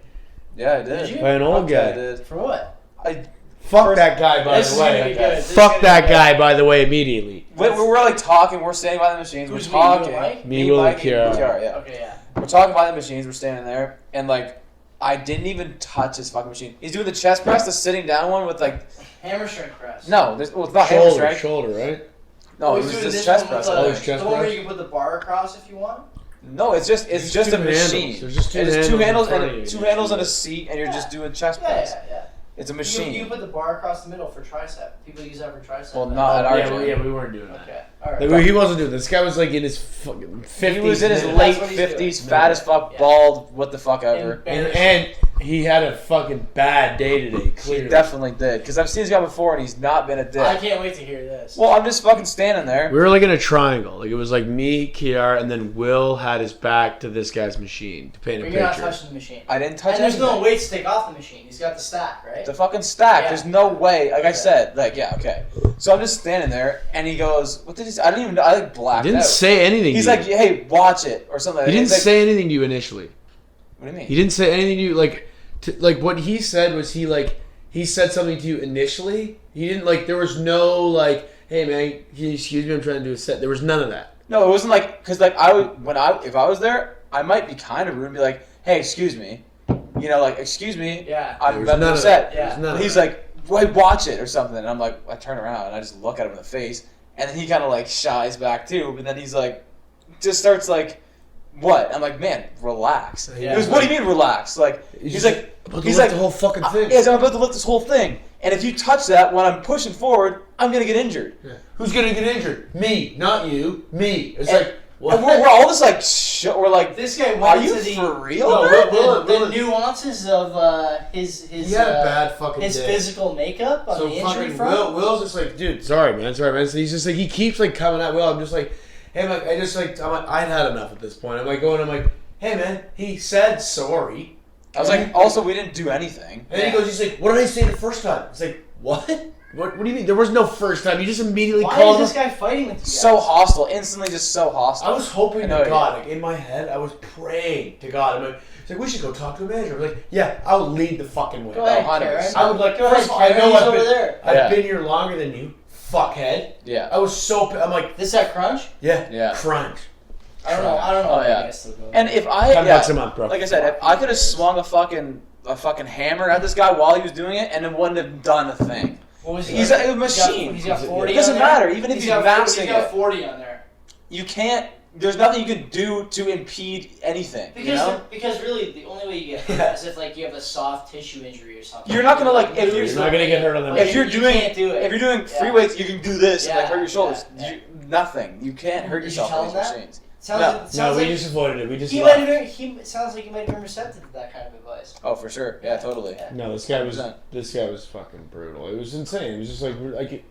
Yeah, I did. Did you? By an old guy. I did. For what? Fuck that guy, by the way. Fuck that guy, by the way, immediately. We're like talking. We're standing by the machines. Who's we're talking. Me, Will, and Kiara. Yeah. Okay, yeah. We're talking by the machines. We're standing there, and like, I didn't even touch his fucking machine. He's doing the chest press, the sitting down one with like hammer strength press. No, it's not hammer strength. Shoulder, right? No, it was just chest press. The one where you can put the bar across if you want. No, it's just a machine. There's just two handles and a seat, and you're just doing chest press. Yeah. It's a machine. You put the bar across the middle for tricep. People use that for tricep. Well, not at our gym. Yeah, we weren't doing that. Okay, all right. He wasn't doing this. Guy was like in his fucking 50s. He was in his late 50s, fat as fuck, bald, what the fuck ever. And he had a fucking bad day today, clearly. He definitely did. Because I've seen this guy before, and he's not been a dick. I can't wait to hear this. Well, I'm just fucking standing there. We were like in a triangle. Like it was like me, Kiara, and then Will had his back to this guy's machine to paint a picture. You're not touching the machine. I didn't touch it. And there's no weight to take off the machine. He's got the stack, right? The fucking stack. Yeah. There's no way. Like I said, okay. So I'm just standing there, and he goes, "What did he say?" I didn't even know. I like blacked He didn't out. say anything. He's like, "Hey, watch it," or something. He didn't say anything to you initially. What do you mean? He didn't say anything to you like what he said was he said something to you initially. He didn't there was no like, hey man, excuse me, I'm trying to do a set. There was none of that. No, it wasn't like because like if I was there, I might be kind of rude and be like, "Hey, excuse me," excuse me. Yeah. I'm about to set. Yeah. And he's like, "Wait, watch it" or something, and I'm like, I turn around and I just look at him in the face, and then he kind of like shies back too, but then he's like, just starts like. What? I'm like, man, relax. Yeah. He goes, what do you mean relax? Like, he's like the whole fucking thing. Yes, I'm about to lift this whole thing. And if you touch that when I'm pushing forward, I'm gonna get injured. Yeah. Who's gonna get injured? Me, not you. Me. It's what? And we're all just like, we're like, this guy. Are you for real? No, the nuances of his he had a bad fucking his day. Physical makeup on the injury front. Will's just like, dude, sorry man. So he's just like, he keeps like coming at Will. I'm just like. Hey, I'm like, I'd had enough at this point. I'm like, hey man, he said sorry. I was like, also, we didn't do anything. And then he's like, what did I say the first time? It's like, what? What do you mean? There was no first time. You just immediately called him. Why is this guy fighting with you guys? So hostile. Instantly just so hostile. I was hoping to God, in my head, I was praying to God. I'm like, it's like, we should go talk to a manager. I'm like, yeah, I'll lead the fucking way. Go ahead, Karen. I would like, first of all, I know I've been here longer than you. Fuckhead. Yeah. I was so. I'm like, this at Crunch? Yeah. Crunch. I don't know. Oh yeah. And if I $10 a month, bro. Like I said, if I could have swung a fucking hammer at this guy while he was doing it, and it wouldn't have done a thing. What was he? He's a machine. He's got 40. It doesn't matter. Even if he's maxing he's got 40 on there. You can't. There's nothing you can do to impede anything. Because really, the only way you get hurt is if you have a soft tissue injury or something. You're not gonna you're not gonna get hurt on the. If you're doing free weights, you can do this and hurt your shoulders. Nothing. You can't hurt yourself with these machines. We just avoided it. We just. It sounds like he might have been receptive to that kind of advice. Oh, for sure. Yeah, totally. Yeah. No, this guy was fucking brutal. It was insane. It was just like.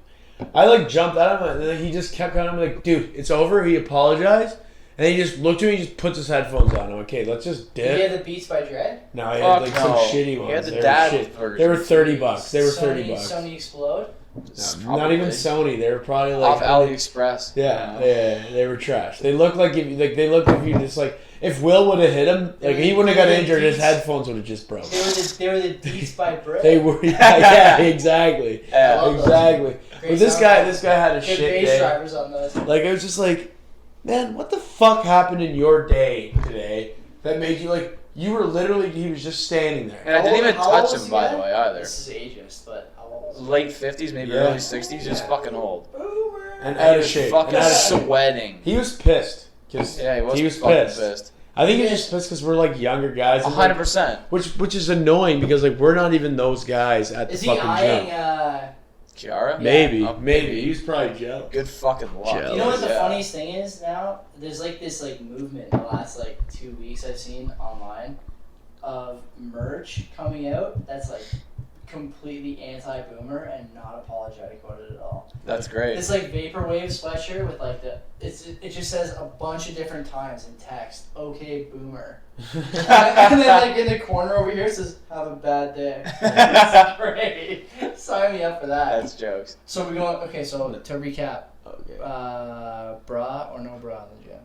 I jumped at him and then he just kept going. I'm like, dude, it's over. He apologized. And he just looked at me, he just puts his headphones on. I'm like, okay, let's just dip. Did he have the Beats by Dread? No, he had some shitty ones. He had the dad version. They were $30. They were $30. Sony Explode? No, not even Sony. They were probably off AliExpress. Yeah, they were trash. They looked like if you just if Will would have hit him, he wouldn't have got injured. His headphones would have just broke. They were the Beats by Bread. They were. Yeah, exactly. Yeah, exactly. But this guy had a shit day. Drivers on those. It was just like, man, what the fuck happened in your day today that made you you were literally, he was just standing there. And I didn't even touch him, by the way, either. This is ageist, but how old was he? Late 50s, maybe early 60s, just fucking old. and out of shape. Fucking and out of shape. sweating. He was pissed. Yeah, he was fucking pissed. I think he's just pissed because we're like younger guys. 100%. Which is annoying because like we're not even those guys at the fucking gym. Kiara? Maybe, Yeah. maybe. He's probably jealous. Good fucking luck. Jealous. You know what the funniest thing is now? There's like this like movement in the last like 2 weeks I've seen online of merch coming out that's like completely anti-boomer and not apologetic about it at all. That's great. It's like vaporwave sweatshirt with like it just says a bunch of different times in text. Okay, boomer. And then like in the corner over here it says have a bad day. That's great. Sign me up for that. That's jokes. So we're going. Okay, so to recap, Okay. bra or no bra in the gym?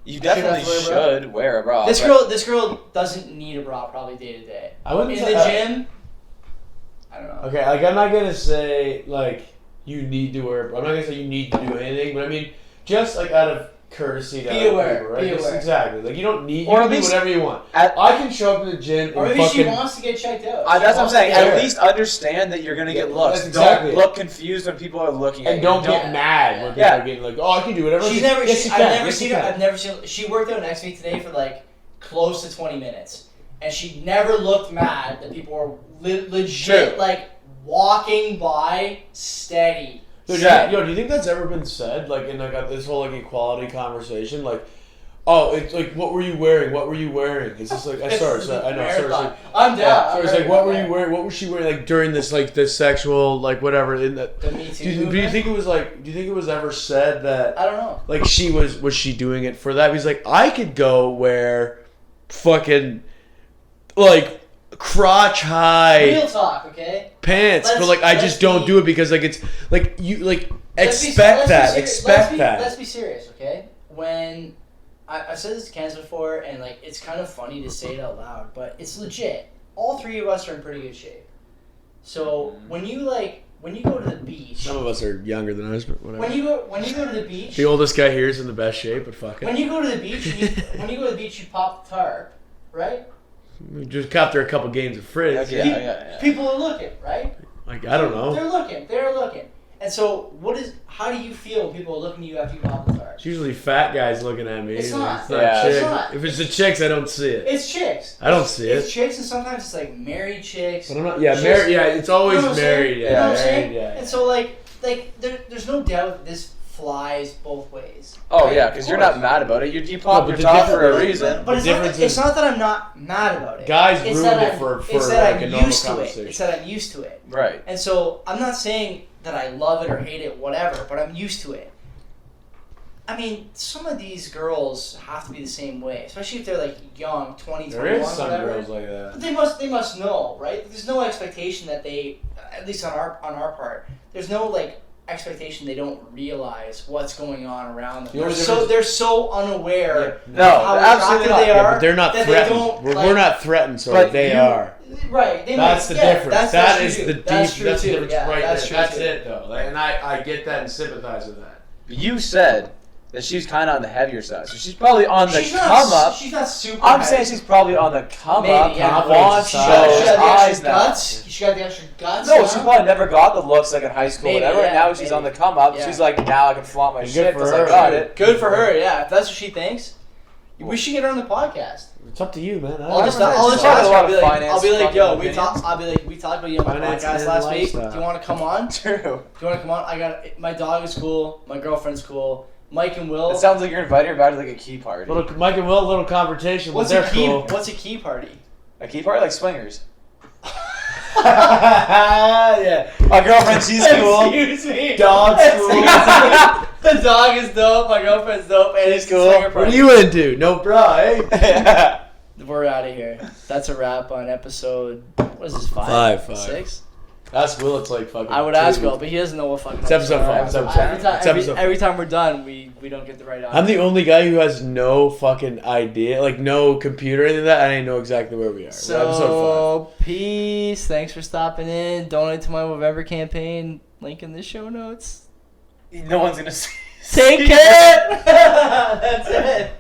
You definitely should wear a bra. This girl doesn't need a bra probably day to day. I wouldn't in say the gym. I don't know. Okay, like I'm not gonna say like you need to wear. I'm not gonna say you need to do anything, but I mean just like out of courtesy to Be aware. people, right? Be Just aware. exactly. Like you don't need. Or You at can do least whatever you want. I can show up in the gym Or and maybe fucking. she wants to get checked out. that's what I'm saying. At Yeah. least understand that you're gonna get looks. That's exactly Don't look confused when people are looking at And you. don't get mad when people Yeah. are getting like, oh, I can do whatever. She's Yes, never. you I've can. never Yes, seen you her. can. I've never seen. She worked out next to me today for like close to 20 minutes, and she never looked mad that people were legit True. like walking by steady. Dude, Yeah. do you think that's ever been said, like in like this whole like equality conversation, like, oh, it's like, what were you wearing? What were you wearing? It's just like, It's sorry, the I know, marathon. sorry. I'm down. Yeah, so I'm it's ready like, what for were that. you wearing? What was she wearing like during this like this sexual like whatever in that? The Me Too Do you movement? think it was like? Do you think it was ever said that? I don't know. Like she was she doing it for that? He's like, I could go wear fucking like crotch high Real talk, okay? pants, but like I just don't do it because like it's like you like expect that. Expect that. Let's be serious, okay? When I've said this to Kens before, and like it's kind of funny to say it out loud, but it's legit. All three of us are in pretty good shape. So when you go to the beach, Some of us are younger than us, but whatever. when you go to the beach, The oldest guy here is in the best shape, but fuck it. when you go to the beach, you pop the tarp, right? We just after a couple games of frizz. Yeah, yeah. People are looking, right? Like I don't know. They're looking. And so how do you feel when people are looking at you after you pop the tarp? It's usually fat guys looking at me. It's not. It's not Yeah. chicks. It's not. If it's the chicks, I don't see it. It's chicks. I don't see It's it. chicks, and sometimes it's like married chicks. But I'm not. Yeah, Chicks- married. Yeah, it's always You know what I'm married. saying? Yeah, You know what I'm married, saying? yeah. And so like there's no doubt that this flies both ways. Oh right? yeah, Of because you're course. not mad about it. You pop No, your but the top for a difference- reason. But it's The not, difference it's is- not that I'm not mad about it. Guys It's ruined that it for it's that like I'm a normal used to it. conversation. It's that I'm used to it. Right. And so I'm not saying that I love it or hate it, whatever, but I'm used to it. I mean, some of these girls have to be the same way, especially if they're like young, 20, 21, There is some whatever. girls like that. But they must know, right? There's no expectation that they, at least on our part, there's no like expectation they don't realize what's going on around them. You know They're so unaware No, how absolutely attractive not. they Yeah, are. but they're not that they threatened. don't, We're like- not threatened, so But they you- are. Right. They That's might, the yeah, difference. That's That is true the too. deep. That's true That's the too. difference Yeah, right that's there. true That's too. it, though. Like, and I get that and sympathize with that. You said that she's kind of on the heavier side, so she's probably on the She's come not, up. She's not super. I'm heavy. saying she's probably on the come Maybe, up. yeah. And wants She She got- those got the eyes extra now. guts. She got the extra guts. No, now. she probably never got the looks like in high school, Maybe, whatever. yeah, and now she's maybe. on the come up. Yeah. She's like, now I can flaunt my Good shit for because her. I got it. Good for her. Yeah, if that's what she thinks, we should get her on the podcast. It's up to you, man. I'll just She's ask probably her. a lot I'll be of like, finance I'll be like, fucking yo, opinions. we talked about you on the Finance podcast and last week. lifestyle. Do you want to come on? Do True. you want to come on? My dog is cool. My girlfriend's cool. Mike and Will. It sounds like you're inviting her back to like a key party. Little Mike and Will, little conversation. What's They're a key? cool. What's a key party? A key party like swingers. Yeah. My girlfriend, she's cool. Excuse me. Dog's Excuse cool. me. The dog is dope. My girlfriend's dope. And She's it's cool. swinger What party. are you into? No bra, eh? We're out of here. That's a wrap on episode. What is this? Five. 6? Ask Will. It's like fucking. I would ask Will, but he doesn't know what fucking. It's episode 5. It's episode 5. Every time, It's episode every time we're done, we don't get the right answer. I'm the only guy who has no fucking idea, like no computer or anything like that. I didn't know exactly where we are. We're episode So, peace. Thanks for stopping in. Donate to my November campaign. Link in the show notes. No one's gonna see. Take care. That's it.